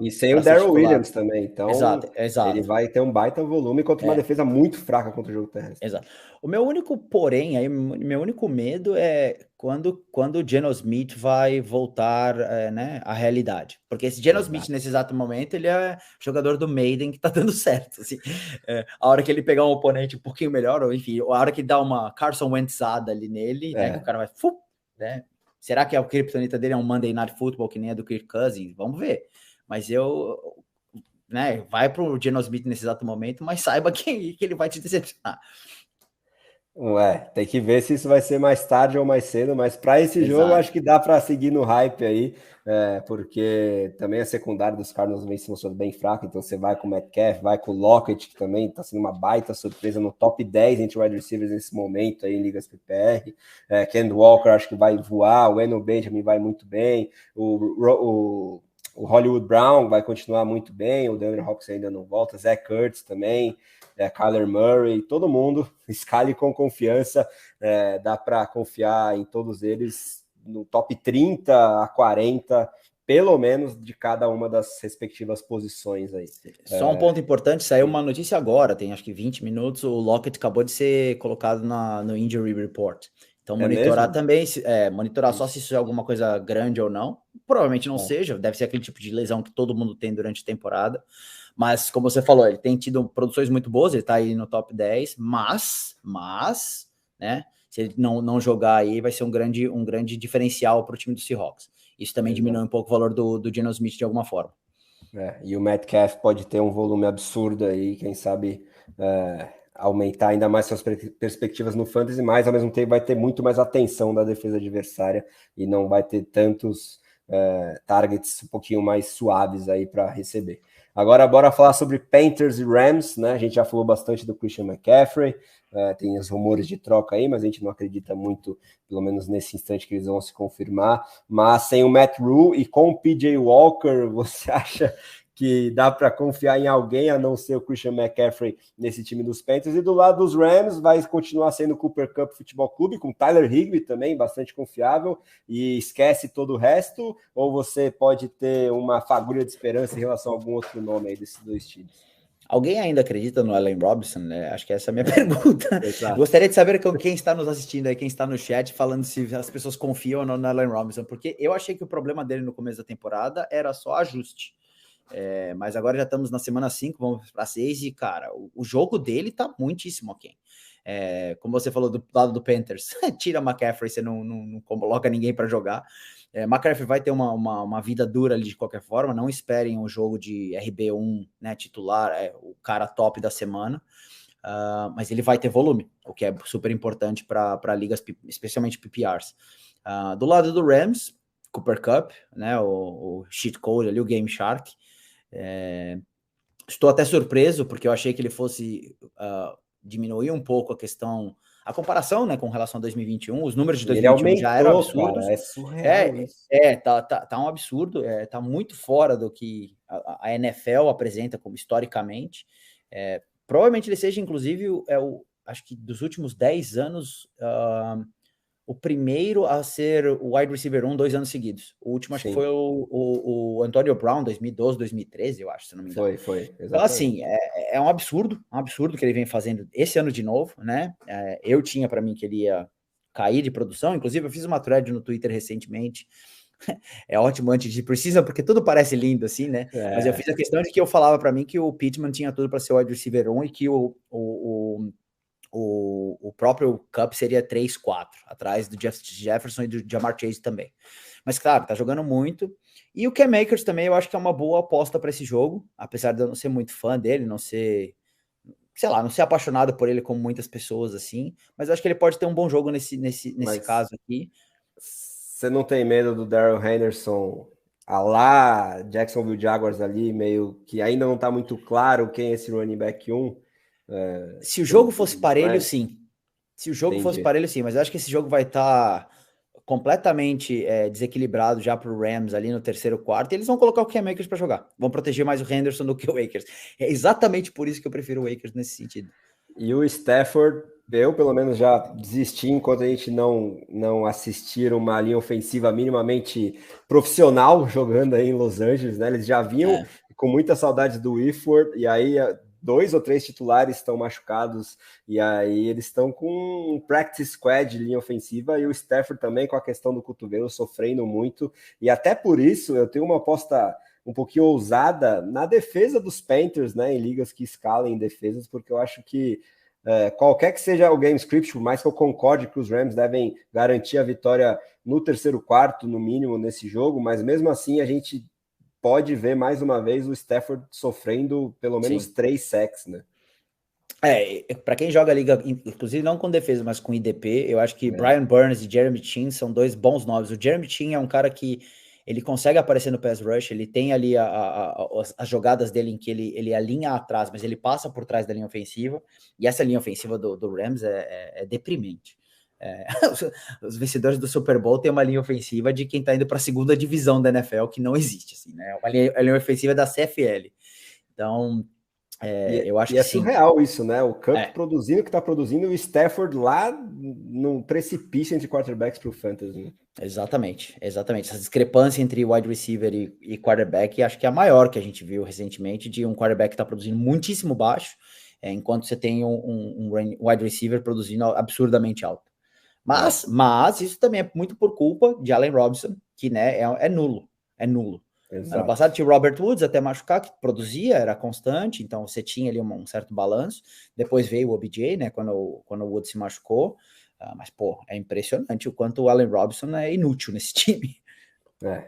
E sem o Darrell Williams também, então exato. Ele vai ter um baita volume contra uma defesa muito fraca contra o jogo terrestre. Exato. O meu único porém, aí, meu único medo é quando o Geno Smith vai voltar né, à realidade. Porque esse Geno Smith, nesse exato momento, ele é jogador do Maiden que tá dando certo. Assim. A hora que ele pegar um oponente um pouquinho melhor, ou enfim, a hora que dá uma Carson Wentzada ali nele, né, que o cara vai... né? Será que a criptonita dele é um Monday Night Football que nem é do Kirk Cousins? Vamos ver. Mas né, vai pro Geno Smith nesse exato momento, mas saiba que ele vai te decepcionar. Tem que ver se isso vai ser mais tarde ou mais cedo, mas para esse jogo acho que dá para seguir no hype aí, porque também a secundária dos Cardinals vem se mostrando bem fraca, então você vai com o Metcalf, vai com o Lockett, que também está sendo uma baita surpresa no top 10 entre wide receivers nesse momento aí em ligas PPR. Ken Walker acho que vai voar, o Eno Benjamin vai muito bem, o Hollywood Brown vai continuar muito bem, o DeAndre Hopkins ainda não volta, Zach Ertz também, Kyler Murray, todo mundo, escale com confiança, dá para confiar em todos eles no top 30 a 40, pelo menos de cada uma das respectivas posições aí. Só um ponto importante, saiu uma notícia agora, tem acho que 20 minutos, o Lockett acabou de ser colocado no Injury Report. Então, monitorar também, monitorar só se isso é alguma coisa grande ou não. Provavelmente não seja, deve ser aquele tipo de lesão que todo mundo tem durante a temporada. Mas, como você falou, ele tem tido produções muito boas, ele tá aí no top 10, mas, né, se ele não jogar aí, vai ser um grande diferencial para o time do Seahawks. Isso também diminui um pouco o valor do Geno Smith de alguma forma. E o Metcalf pode ter um volume absurdo aí, quem sabe... aumentar ainda mais suas perspectivas no fantasy, mas ao mesmo tempo vai ter muito mais atenção da defesa adversária e não vai ter tantos targets um pouquinho mais suaves aí para receber. Agora bora falar sobre Panthers e Rams, né? A gente já falou bastante do Christian McCaffrey, tem os rumores de troca aí, mas a gente não acredita muito, pelo menos nesse instante, que eles vão se confirmar. Mas sem o Matt Rule e com o PJ Walker, você acha que dá para confiar em alguém a não ser o Christian McCaffrey nesse time dos Panthers? E do lado dos Rams vai continuar sendo o Cooper Kupp Futebol Clube, com Tyler Higbee também, bastante confiável, e esquece todo o resto, ou você pode ter uma fagulha de esperança em relação a algum outro nome aí desses dois times? Alguém ainda acredita no Allen Robinson? Né? Acho que essa é a minha pergunta. Gostaria de saber quem está nos assistindo aí, quem está no chat, falando se as pessoas confiam ou não no Allen Robinson, porque eu achei que o problema dele no começo da temporada era só ajuste. Mas agora já estamos na semana 5, vamos para 6 e, cara, o jogo dele tá muitíssimo aquém. Como você falou do lado do Panthers, tira McCaffrey, você não coloca ninguém para jogar. McCaffrey vai ter uma vida dura ali de qualquer forma, não esperem um jogo de RB1, né, titular, o cara top da semana, mas ele vai ter volume, o que é super importante para ligas, especialmente PPRs. Do lado do Rams, Cooper Kupp, né, o cheat code ali, o Game Shark, estou até surpreso, porque eu achei que ele fosse diminuir um pouco a comparação, né, com relação a 2021, os números de 2021 já eram absurdos. Cara, é surreal isso. Tá um absurdo, tá muito fora do que a NFL apresenta como historicamente. Provavelmente ele seja, inclusive, acho que dos últimos 10 anos, o primeiro a ser o wide receiver 1 2 anos seguidos. O último, acho que foi o Antonio Brown, 2012, 2013, eu acho, se não me engano. Foi, exatamente. Então, assim, é um absurdo que ele vem fazendo esse ano de novo, né? Eu tinha para mim que ele ia cair de produção, inclusive eu fiz uma thread no Twitter recentemente. É ótimo antes de precisa, porque tudo parece lindo, assim, né? Mas eu fiz a questão de que eu falava para mim que o Pittman tinha tudo para ser o wide receiver 1 e que o próprio Kupp seria 3-4, atrás do Jeff Jefferson e do Ja'Marr Chase também. Mas, claro, tá jogando muito. E o Cam Akers também, eu acho que é uma boa aposta para esse jogo, apesar de eu não ser muito fã dele, não ser apaixonado por ele como muitas pessoas, assim, mas eu acho que ele pode ter um bom jogo nesse caso aqui. Você não tem medo do Darrell Henderson a lá Jacksonville Jaguars ali, meio que ainda não tá muito claro quem é esse running back 1? Se o jogo fosse parelho, sim. Mas eu acho que esse jogo vai estar completamente desequilibrado já pro Rams ali no terceiro quarto, e eles vão colocar o Cam Akers para jogar. Vão proteger mais o Henderson do que o Akers. É exatamente por isso que eu prefiro o Akers nesse sentido. E o Stafford, eu pelo menos já desisti enquanto a gente não assistir uma linha ofensiva minimamente profissional jogando aí em Los Angeles, né? Eles já vinham com muita saudade do Whitford, e aí 2 ou 3 titulares estão machucados, e aí eles estão com um practice squad de linha ofensiva, e o Stafford também com a questão do cotovelo sofrendo muito, e até por isso eu tenho uma aposta um pouquinho ousada na defesa dos Panthers, né, em ligas que escalem defesas, porque eu acho que qualquer que seja o game script, por mais que eu concorde que os Rams devem garantir a vitória no terceiro quarto, no mínimo, nesse jogo, mas mesmo assim a gente pode ver mais uma vez o Stafford sofrendo pelo menos 3 sacks, né? Para quem joga a liga, inclusive não com defesa, mas com IDP, eu acho que Brian Burns e Jeremy Chin são 2 bons nomes. O Jeremy Chin é um cara que ele consegue aparecer no pass rush, ele tem ali as jogadas dele em que ele alinha atrás, mas ele passa por trás da linha ofensiva, e essa linha ofensiva do Rams é deprimente. Os vencedores do Super Bowl têm uma linha ofensiva de quem está indo para a segunda divisão da NFL, que não existe, assim, né? A linha ofensiva da CFL. Então, eu acho que sim. É surreal isso, né? O Kupp produzindo o que está produzindo, e o Stafford lá no precipício entre quarterbacks para o Fantasy. Né? Exatamente. Essa discrepância entre wide receiver e quarterback, acho que é a maior que a gente viu recentemente, de um quarterback que está produzindo muitíssimo baixo, enquanto você tem um wide receiver produzindo absurdamente alto. Mas isso também é muito por culpa de Allen Robinson, que, né, é nulo. Exato. Ano passado tinha o Robert Woods até machucar, que produzia, era constante, então você tinha ali um certo balanço. Depois veio o OBJ, né, quando o Woods se machucou. Mas, é impressionante o quanto o Allen Robinson é inútil nesse time.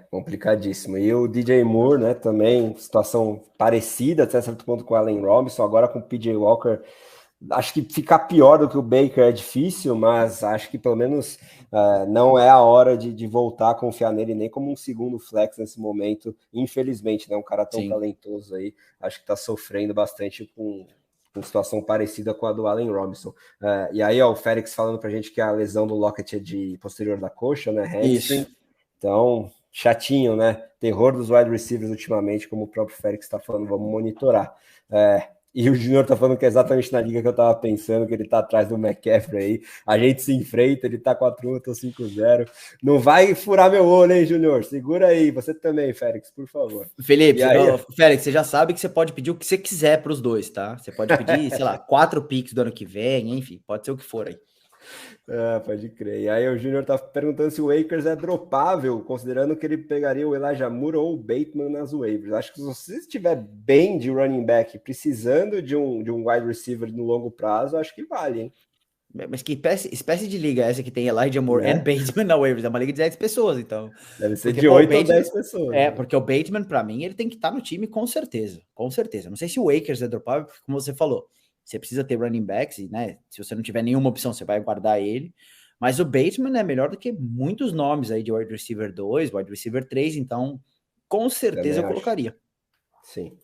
Complicadíssimo. E o DJ Moore, né, também, situação parecida até certo ponto com o Allen Robinson, agora com o PJ Walker. Acho que ficar pior do que o Baker é difícil, mas acho que pelo menos não é a hora de voltar a confiar nele nem como um segundo flex nesse momento, infelizmente, né? Um cara tão talentoso aí, acho que tá sofrendo bastante com situação parecida com a do Allen Robinson. E aí, o Félix falando pra gente que a lesão do Lockett é de posterior da coxa, né? Hamstring. Isso. Então, chatinho, né? Terror dos wide receivers ultimamente, como o próprio Félix tá falando, vamos monitorar. E o Júnior tá falando que é exatamente na liga que eu tava pensando, que ele tá atrás do McCaffrey aí. A gente se enfrenta, ele tá 4-1, eu tô 5-0. Não vai furar meu olho, hein, Júnior? Segura aí. Você também, Félix, por favor. Felipe, Félix, você já sabe que você pode pedir o que você quiser pros dois, tá? Você pode pedir, sei lá, 4 picks do ano que vem, enfim, pode ser o que for aí. Pode crer. E aí o Júnior tá perguntando se o Akers é dropável, considerando que ele pegaria o Elijah Moore ou o Bateman nas waivers. Acho que se você estiver bem de running back, precisando de um wide receiver no longo prazo, acho que vale, hein? Mas que espécie de liga é essa que tem Elijah Moore Né? e Bateman na waivers? É uma liga de 10 pessoas, então. Deve ser Porque, de pô, 8 ou Bateman, 10 pessoas. Né? porque o Bateman, para mim, ele tem que estar no time com certeza. Com certeza. Não sei se o Akers é dropável, porque, como você falou, você precisa ter running backs, e, né? Se você não tiver nenhuma opção, você vai guardar ele. Mas o Bateman é melhor do que muitos nomes aí de wide receiver 2, wide receiver 3, então com certeza Também eu acho. colocaria. Sim.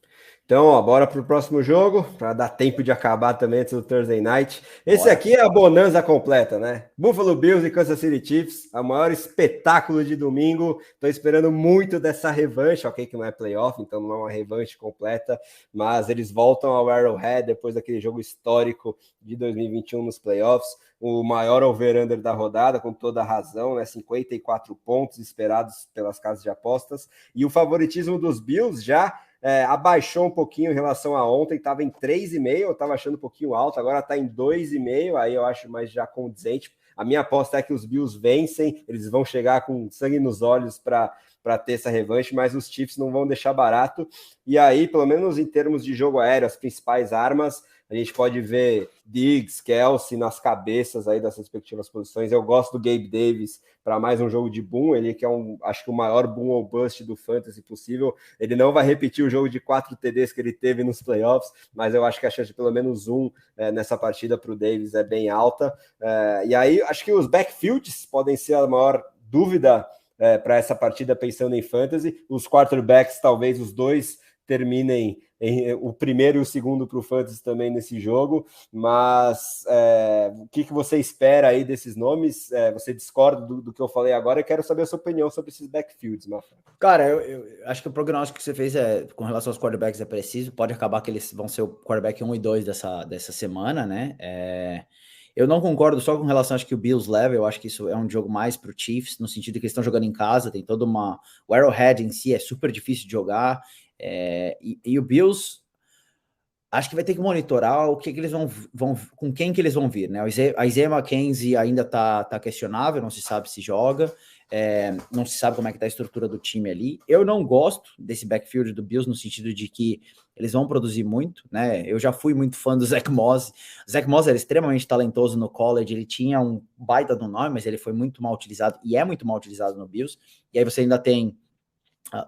Então, ó, bora pro próximo jogo, para dar tempo de acabar também antes do Thursday Night. Esse Bora. aqui é a bonança completa, né? Buffalo Bills e Kansas City Chiefs, a maior espetáculo de domingo. Tô esperando muito dessa revanche, ok, que não é playoff, então não é uma revanche completa, mas eles voltam ao Arrowhead depois daquele jogo histórico de 2021 nos playoffs, o maior over-under da rodada, com toda a razão, né? 54 pontos esperados pelas casas de apostas, e o favoritismo dos Bills já abaixou um pouquinho em relação a ontem, estava em 3,5, eu estava achando um pouquinho alto, agora está em 2,5, aí eu acho mais já condizente. A minha aposta é que os Bills vencem, eles vão chegar com sangue nos olhos para ter essa revanche, mas os Chiefs não vão deixar barato. E aí, pelo menos em termos de jogo aéreo, as principais armas, a gente pode ver Diggs, Kelce nas cabeças aí das respectivas posições. Eu gosto do Gabe Davis para mais um jogo de boom, ele que é acho que o maior boom ou bust do fantasy possível. Ele não vai repetir o jogo de 4 TDs que ele teve nos playoffs, mas eu acho que a chance de pelo menos um nessa partida para o Davis é bem alta. E aí, acho que os backfields podem ser a maior dúvida para essa partida, pensando em fantasy. Os quarterbacks, talvez os dois terminem o primeiro e o segundo para o fantasy também nesse jogo, mas o que você espera aí desses nomes? Você discorda do que eu falei agora? Eu quero saber a sua opinião sobre esses backfields, Mafra. Cara, eu acho que o prognóstico que você fez com relação aos quarterbacks é preciso. Pode acabar que eles vão ser o quarterback 1 e 2 dessa semana, né? Eu não concordo só com relação, acho que o Bills leva, eu acho que isso é um jogo mais pro Chiefs, no sentido que eles estão jogando em casa, tem toda uma... O Arrowhead em si é super difícil de jogar, e o Bills, acho que vai ter que monitorar o que eles vão com quem que eles vão vir, né? A Isaiah McKenzie ainda tá questionável, não se sabe se joga, não se sabe como é que tá a estrutura do time ali. Eu não gosto desse backfield do Bills no sentido de que eles vão produzir muito, né? Eu já fui muito fã do Zach Moss. O Zach Moss era extremamente talentoso no college, ele tinha um baita do nome, mas ele foi muito mal utilizado e é muito mal utilizado no Bills. E aí você ainda tem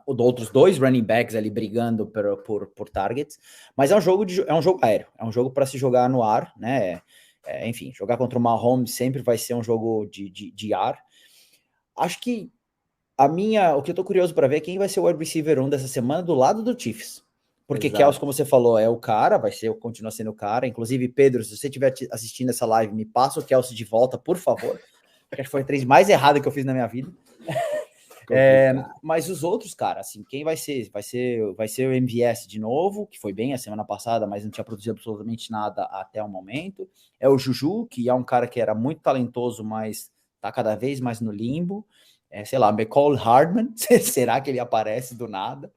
outros dois running backs ali brigando por targets, mas é um jogo aéreo, é um jogo para se jogar no ar, né? Enfim, jogar contra o Mahomes sempre vai ser um jogo de ar. Acho que o que eu tô curioso para ver é quem vai ser o wide receiver 1 dessa semana do lado do Chiefs. Porque Kelce, como você falou, é o cara, continua sendo o cara. Inclusive, Pedro, se você estiver assistindo essa live, me passa o Kelce de volta, por favor. Acho que foi a 3 mais errada que eu fiz na minha vida. Mas os outros, cara, assim, quem vai ser? Vai ser o MVS de novo, que foi bem a semana passada, mas não tinha produzido absolutamente nada até o momento. É o Juju, que é um cara que era muito talentoso, mas tá cada vez mais no limbo. Sei lá, McCall Hardman, será que ele aparece do nada?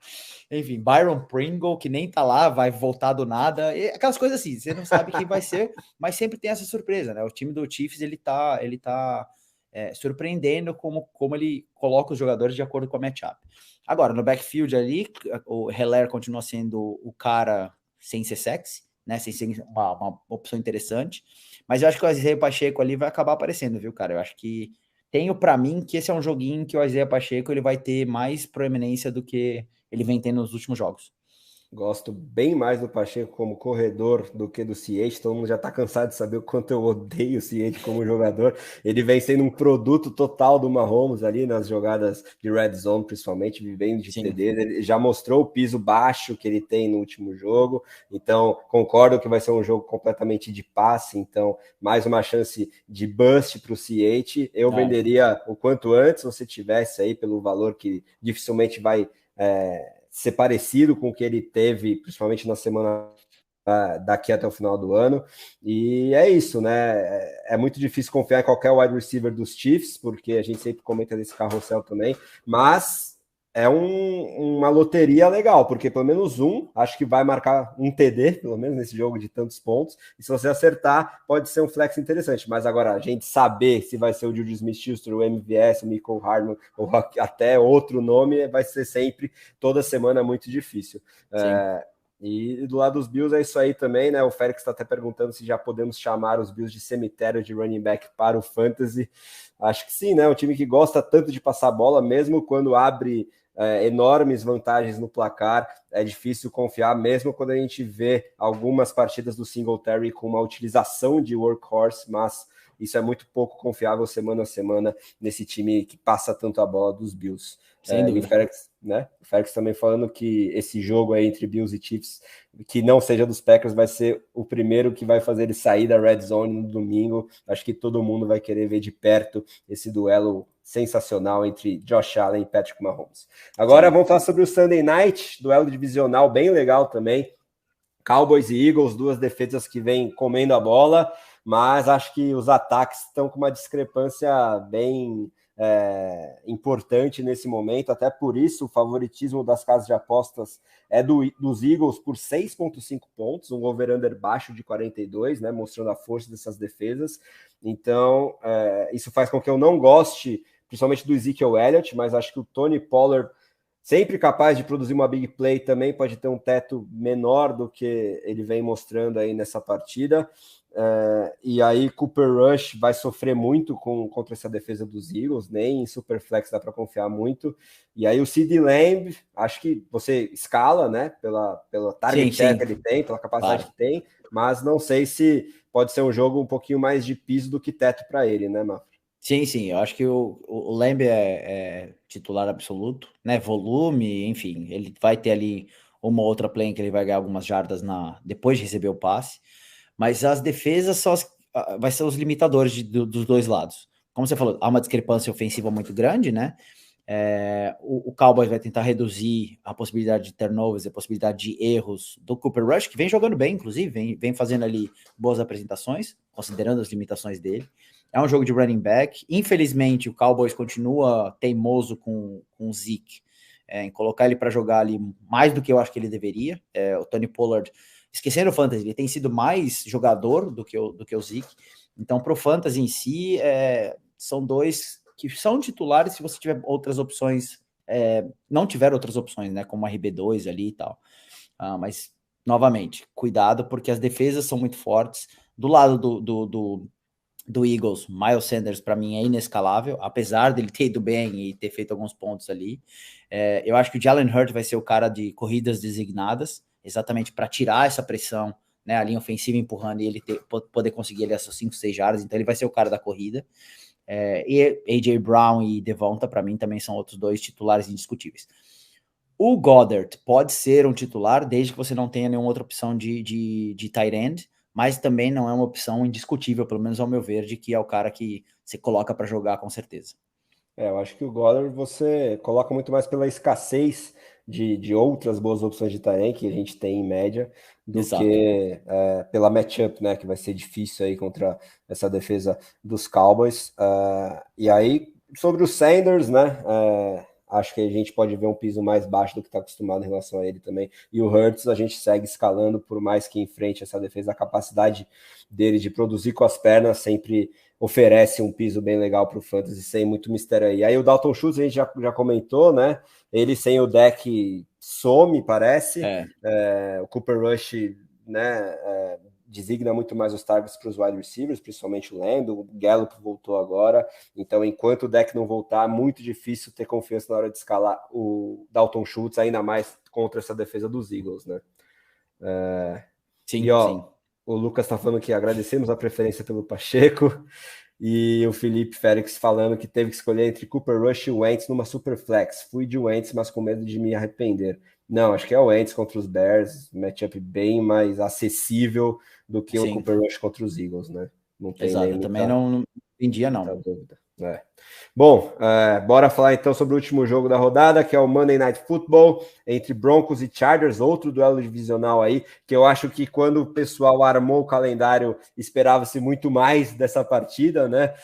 Enfim, Byron Pringle, que nem tá lá, vai voltar do nada. Aquelas coisas assim, você não sabe quem vai ser, mas sempre tem essa surpresa, né? O time do Chiefs, ele tá surpreendendo como ele coloca os jogadores de acordo com a matchup. Agora, no backfield ali, o Heller continua sendo o cara sem ser sexy, né? Sem ser uma opção interessante. Mas eu acho que o Isaiah Pacheco ali vai acabar aparecendo, viu, cara? Eu acho que tenho para mim que esse é um joguinho que o Isaiah Pacheco ele vai ter mais proeminência do que ele vem tendo nos últimos jogos. Gosto bem mais do Pacheco como corredor do que do Ciete. Todo mundo já está cansado de saber o quanto eu odeio o Ciete como jogador. Ele vem sendo um produto total do Mahomes ali nas jogadas de red zone, principalmente, vivendo de TD. Ele já mostrou o piso baixo que ele tem no último jogo. Então, concordo que vai ser um jogo completamente de passe. Então, mais uma chance de bust para o Ciete. Eu venderia o quanto antes você tivesse aí pelo valor que dificilmente vai... ser parecido com o que ele teve, principalmente na semana daqui até o final do ano, e é isso, né? É muito difícil confiar em qualquer wide receiver dos Chiefs, porque a gente sempre comenta desse carrossel também, mas é uma loteria legal, porque pelo menos acho que vai marcar um TD, pelo menos nesse jogo de tantos pontos, e se você acertar, pode ser um flex interessante, mas agora, a gente saber se vai ser o Juju Smith-Schuster, o MVS, o Mecole Hardman, ou até outro nome, vai ser sempre, toda semana, muito difícil. E do lado dos Bills é isso aí também, né? O Félix está até perguntando se já podemos chamar os Bills de cemitério de running back para o Fantasy. Acho que sim, né? Um time que gosta tanto de passar bola, mesmo quando abre enormes vantagens no placar, é difícil confiar, mesmo quando a gente vê algumas partidas do Singletary com uma utilização de workhorse, mas isso é muito pouco confiável semana a semana nesse time que passa tanto a bola dos Bills. Sem dúvida. O Félix também falando que esse jogo aí entre Bills e Chiefs, que não seja dos Packers, vai ser o primeiro que vai fazer ele sair da Red Zone no domingo. Acho que todo mundo vai querer ver de perto esse duelo sensacional entre Josh Allen e Patrick Mahomes. Agora vamos falar sobre o Sunday Night, duelo divisional bem legal também. Cowboys e Eagles, duas defesas que vêm comendo a bola, mas acho que os ataques estão com uma discrepância bem importante nesse momento, até por isso o favoritismo das casas de apostas é dos Eagles por 6,5 pontos, um over-under baixo de 42, né, mostrando a força dessas defesas. Então, isso faz com que eu não goste, principalmente do Ezekiel Elliott, mas acho que o Tony Pollard, sempre capaz de produzir uma big play, também pode ter um teto menor do que ele vem mostrando aí nessa partida. E aí Cooper Rush vai sofrer muito contra essa defesa dos Eagles, nem em Superflex dá para confiar muito. E aí o CeeDee Lamb, acho que você escala, né, pela target share que ele tem, pela capacidade que tem, mas não sei se pode ser um jogo um pouquinho mais de piso do que teto para ele, né, Mafra? Sim, eu acho que o Lamb é titular absoluto, né? Volume, enfim, ele vai ter ali uma outra play em que ele vai ganhar algumas jardas depois de receber o passe, mas as defesas vai ser os limitadores dos dois lados. Como você falou, há uma discrepância ofensiva muito grande, né? O Cowboys vai tentar reduzir a possibilidade de turnovers, a possibilidade de erros do Cooper Rush, que vem jogando bem, inclusive, vem fazendo ali boas apresentações, considerando as limitações dele. É um jogo de running back. Infelizmente, o Cowboys continua teimoso com o Zeke, em colocar ele para jogar ali mais do que eu acho que ele deveria. O Tony Pollard, esquecendo o Fantasy, ele tem sido mais jogador do que o Zeke. Então, para o Fantasy em si, são dois que são titulares se você tiver outras opções, não tiver outras opções, né, como a RB2 ali e tal. Mas, novamente, cuidado, porque as defesas são muito fortes. Do lado do Eagles, Miles Sanders, para mim, é inescalável, apesar dele ter ido bem e ter feito alguns pontos ali. Eu acho que o Jalen Hurts vai ser o cara de corridas designadas, exatamente para tirar essa pressão, né, a linha ofensiva empurrando e ele poder conseguir ali essas 5, 6 jardas, então ele vai ser o cara da corrida. E A.J. Brown e Devonta, para mim, também são outros dois titulares indiscutíveis. O Goddard pode ser um titular, desde que você não tenha nenhuma outra opção de tight end, mas também não é uma opção indiscutível, pelo menos ao meu ver, de que é o cara que você coloca para jogar com certeza. Eu acho que o Goddard você coloca muito mais pela escassez de outras boas opções de tight end que a gente tem em média, do que pela matchup, né, que vai ser difícil aí contra essa defesa dos Cowboys. E aí, sobre o Sanders, né, acho que a gente pode ver um piso mais baixo do que está acostumado em relação a ele também. E o Hurts a gente segue escalando, por mais que enfrente essa defesa, a capacidade dele de produzir com as pernas sempre oferece um piso bem legal para o Fantasy, sem muito mistério aí. Aí o Dalton Schultz a gente já comentou, né? Ele sem o deck some, parece. O Cooper Rush, né, designa muito mais os targets para os wide receivers, principalmente o Lamb. O Gallup voltou agora. Então, enquanto o deck não voltar, muito difícil ter confiança na hora de escalar o Dalton Schultz, ainda mais contra essa defesa dos Eagles, né? Sim. O Lucas está falando que agradecemos a preferência pelo Pacheco. E o Felipe Félix falando que teve que escolher entre Cooper Rush e Wentz numa Superflex. Fui de Wentz, mas com medo de me arrepender. Não, acho que é o Wentz contra os Bears. Matchup bem mais acessível do que o Cooper Rush contra os Eagles, né? Não tem nem muita, também não entendia, não. Dúvida. Bom, bora falar então sobre o último jogo da rodada, que é o Monday Night Football entre Broncos e Chargers, outro duelo divisional aí, que eu acho que quando o pessoal armou o calendário, esperava-se muito mais dessa partida, né?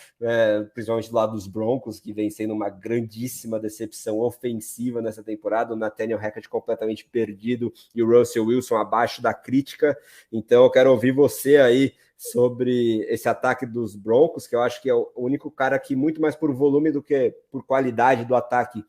Principalmente do lado dos Broncos, que vem sendo uma grandíssima decepção ofensiva nessa temporada, o Nathaniel Hackett completamente perdido e o Russell Wilson abaixo da crítica. Então eu quero ouvir você aí sobre esse ataque dos Broncos, que eu acho que é o único cara que, muito mais por volume do que por qualidade do ataque,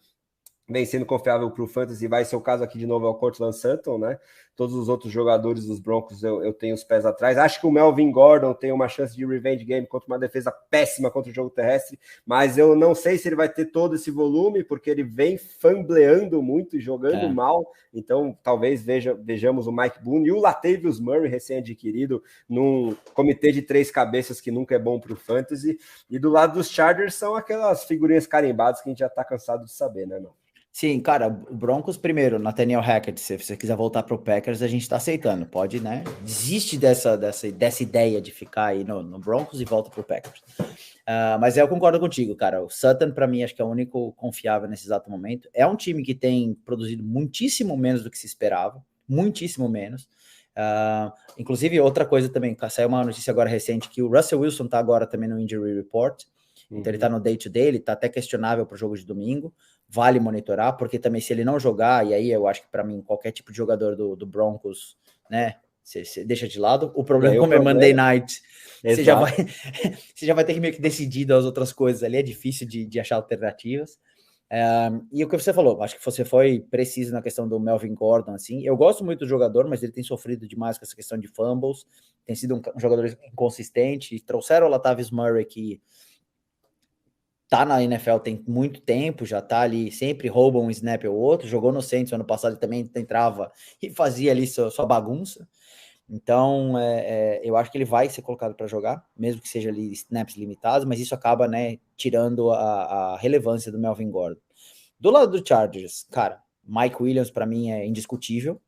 vem sendo confiável para o Fantasy. Vai ser o caso aqui de novo, é o Courtland Sutton, né? todos os outros jogadores dos Broncos eu tenho os pés atrás. Acho que o Melvin Gordon tem uma chance de revenge game contra uma defesa péssima contra o jogo terrestre, mas eu não sei se ele vai ter todo esse volume, porque ele vem fumbleando muito, jogando mal, então talvez vejamos o Mike Boone e o Latavius Murray, recém-adquirido, num comitê de 3 cabeças que nunca é bom para o fantasy, e do lado dos Chargers são aquelas figurinhas carimbadas que a gente já está cansado de saber, né, não? Sim, cara, o Broncos primeiro, Nathaniel Hackett, se você quiser voltar para o Packers, a gente está aceitando, pode, né? Desiste dessa ideia de ficar aí no Broncos e volta para o Packers. Mas eu concordo contigo, cara. O Sutton, para mim, acho que é o único confiável nesse exato momento. É um time que tem produzido muitíssimo menos do que se esperava, muitíssimo menos. Inclusive, outra coisa também, saiu uma notícia agora recente que o Russell Wilson tá agora também no Injury Report, então ele tá no day-to-day, ele tá até questionável para o jogo de domingo, vale monitorar, porque também se ele não jogar, e aí eu acho que para mim qualquer tipo de jogador do Broncos, né, você deixa de lado, o problema como é Monday Night, você já vai ter que meio que decidir as outras coisas ali, é difícil de achar alternativas. E o que você falou, acho que você foi preciso na questão do Melvin Gordon, assim, eu gosto muito do jogador, mas ele tem sofrido demais com essa questão de fumbles, tem sido um jogador inconsistente, trouxeram o Latavius Murray, que tá na NFL tem muito tempo, já tá ali, sempre rouba um snap ou outro, jogou no Saints ano passado e também entrava e fazia ali sua bagunça, então eu acho que ele vai ser colocado para jogar, mesmo que seja ali snaps limitados, mas isso acaba, né, tirando a relevância do Melvin Gordon. Do lado do Chargers, cara, Mike Williams para mim é indiscutível,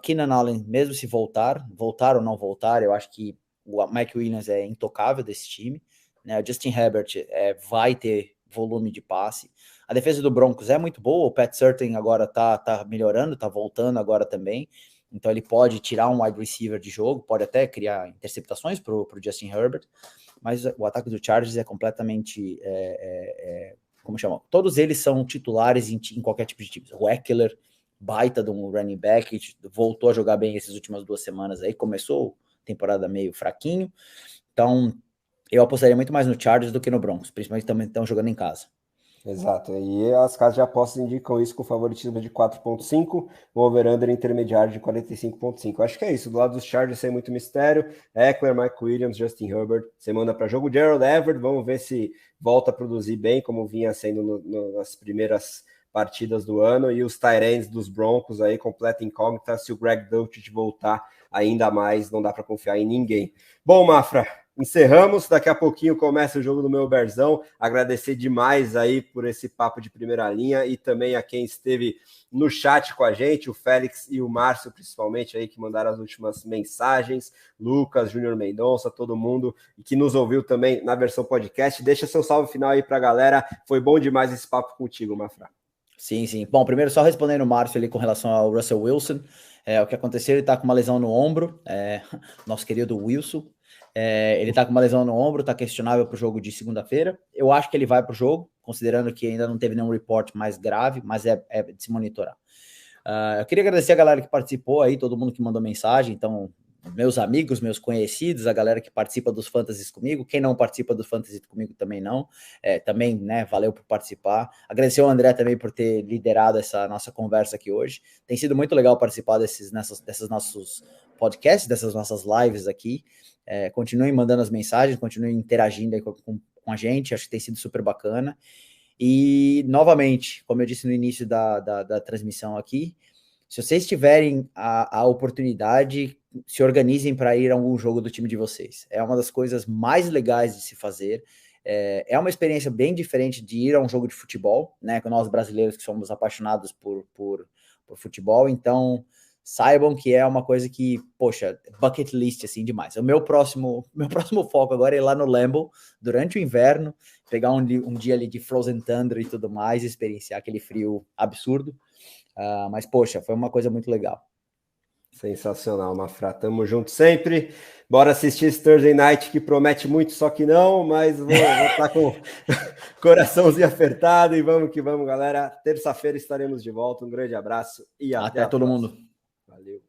Keenan Allen, mesmo se voltar ou não voltar, eu acho que o Mike Williams é intocável desse time, né? O Justin Herbert vai ter volume de passe, a defesa do Broncos é muito boa, o Pat Surtain agora tá melhorando, tá voltando agora também, então ele pode tirar um wide receiver de jogo, pode até criar interceptações pro Justin Herbert, mas o ataque do Chargers é completamente como chama? Todos eles são titulares em qualquer tipo de time. O Eckler, baita de um running back, voltou a jogar bem essas últimas 2 semanas aí, começou temporada meio fraquinho, então eu apostaria muito mais no Chargers do que no Broncos, principalmente também estão jogando em casa. Exato, e as casas de apostas indicam isso com favoritismo de 4.5, o over-under intermediário de 45.5. Acho que é isso, do lado dos Chargers sem muito mistério, Eckler, Mike Williams, Justin Herbert, você manda para jogo, Gerald Everett, vamos ver se volta a produzir bem, como vinha sendo nas primeiras partidas do ano, e os tight ends dos Broncos aí, completa incógnita, se o Greg Dulcich voltar ainda mais, não dá para confiar em ninguém. Bom, Mafra, encerramos, daqui a pouquinho começa o jogo do meu Berzão, agradecer demais aí por esse papo de primeira linha e também a quem esteve no chat com a gente, o Félix e o Márcio principalmente aí que mandaram as últimas mensagens, Lucas, Júnior Mendonça, todo mundo e que nos ouviu também na versão podcast, deixa seu salve final aí pra galera, foi bom demais esse papo contigo, Mafra. Sim. Bom, primeiro só respondendo o Márcio ali com relação ao Russell Wilson, o que aconteceu, ele tá com uma lesão no ombro, nosso querido Wilson, ele tá com uma lesão no ombro, tá questionável pro jogo de segunda-feira, eu acho que ele vai pro jogo, considerando que ainda não teve nenhum report mais grave, mas é de se monitorar. Eu queria agradecer a galera que participou aí, todo mundo que mandou mensagem, então meus amigos, meus conhecidos, a galera que participa dos Fantasies comigo, quem não participa dos Fantasies comigo também não, também, né, valeu por participar, agradecer ao André também por ter liderado essa nossa conversa aqui hoje, tem sido muito legal participar desses nossos podcasts, dessas nossas lives aqui, continuem mandando as mensagens, continuem interagindo aí com a gente, acho que tem sido super bacana, e novamente, como eu disse no início da transmissão aqui, se vocês tiverem a oportunidade, se organizem para ir a algum jogo do time de vocês. É uma das coisas mais legais de se fazer. É uma experiência bem diferente de ir a um jogo de futebol, né? Com nós brasileiros que somos apaixonados por futebol. Então, saibam que é uma coisa que, poxa, bucket list, assim, demais. O meu próximo foco agora é ir lá no Lambeau, durante o inverno, pegar um dia ali de Frozen Thunder e tudo mais, experienciar aquele frio absurdo. Mas, poxa, foi uma coisa muito legal. Sensacional, Mafra. Tamo junto sempre. Bora assistir esse Thursday Night que promete muito, só que não, mas vou estar com coraçãozinho apertado e vamos que vamos, galera. Terça-feira estaremos de volta. Um grande abraço e até todo mundo. Valeu.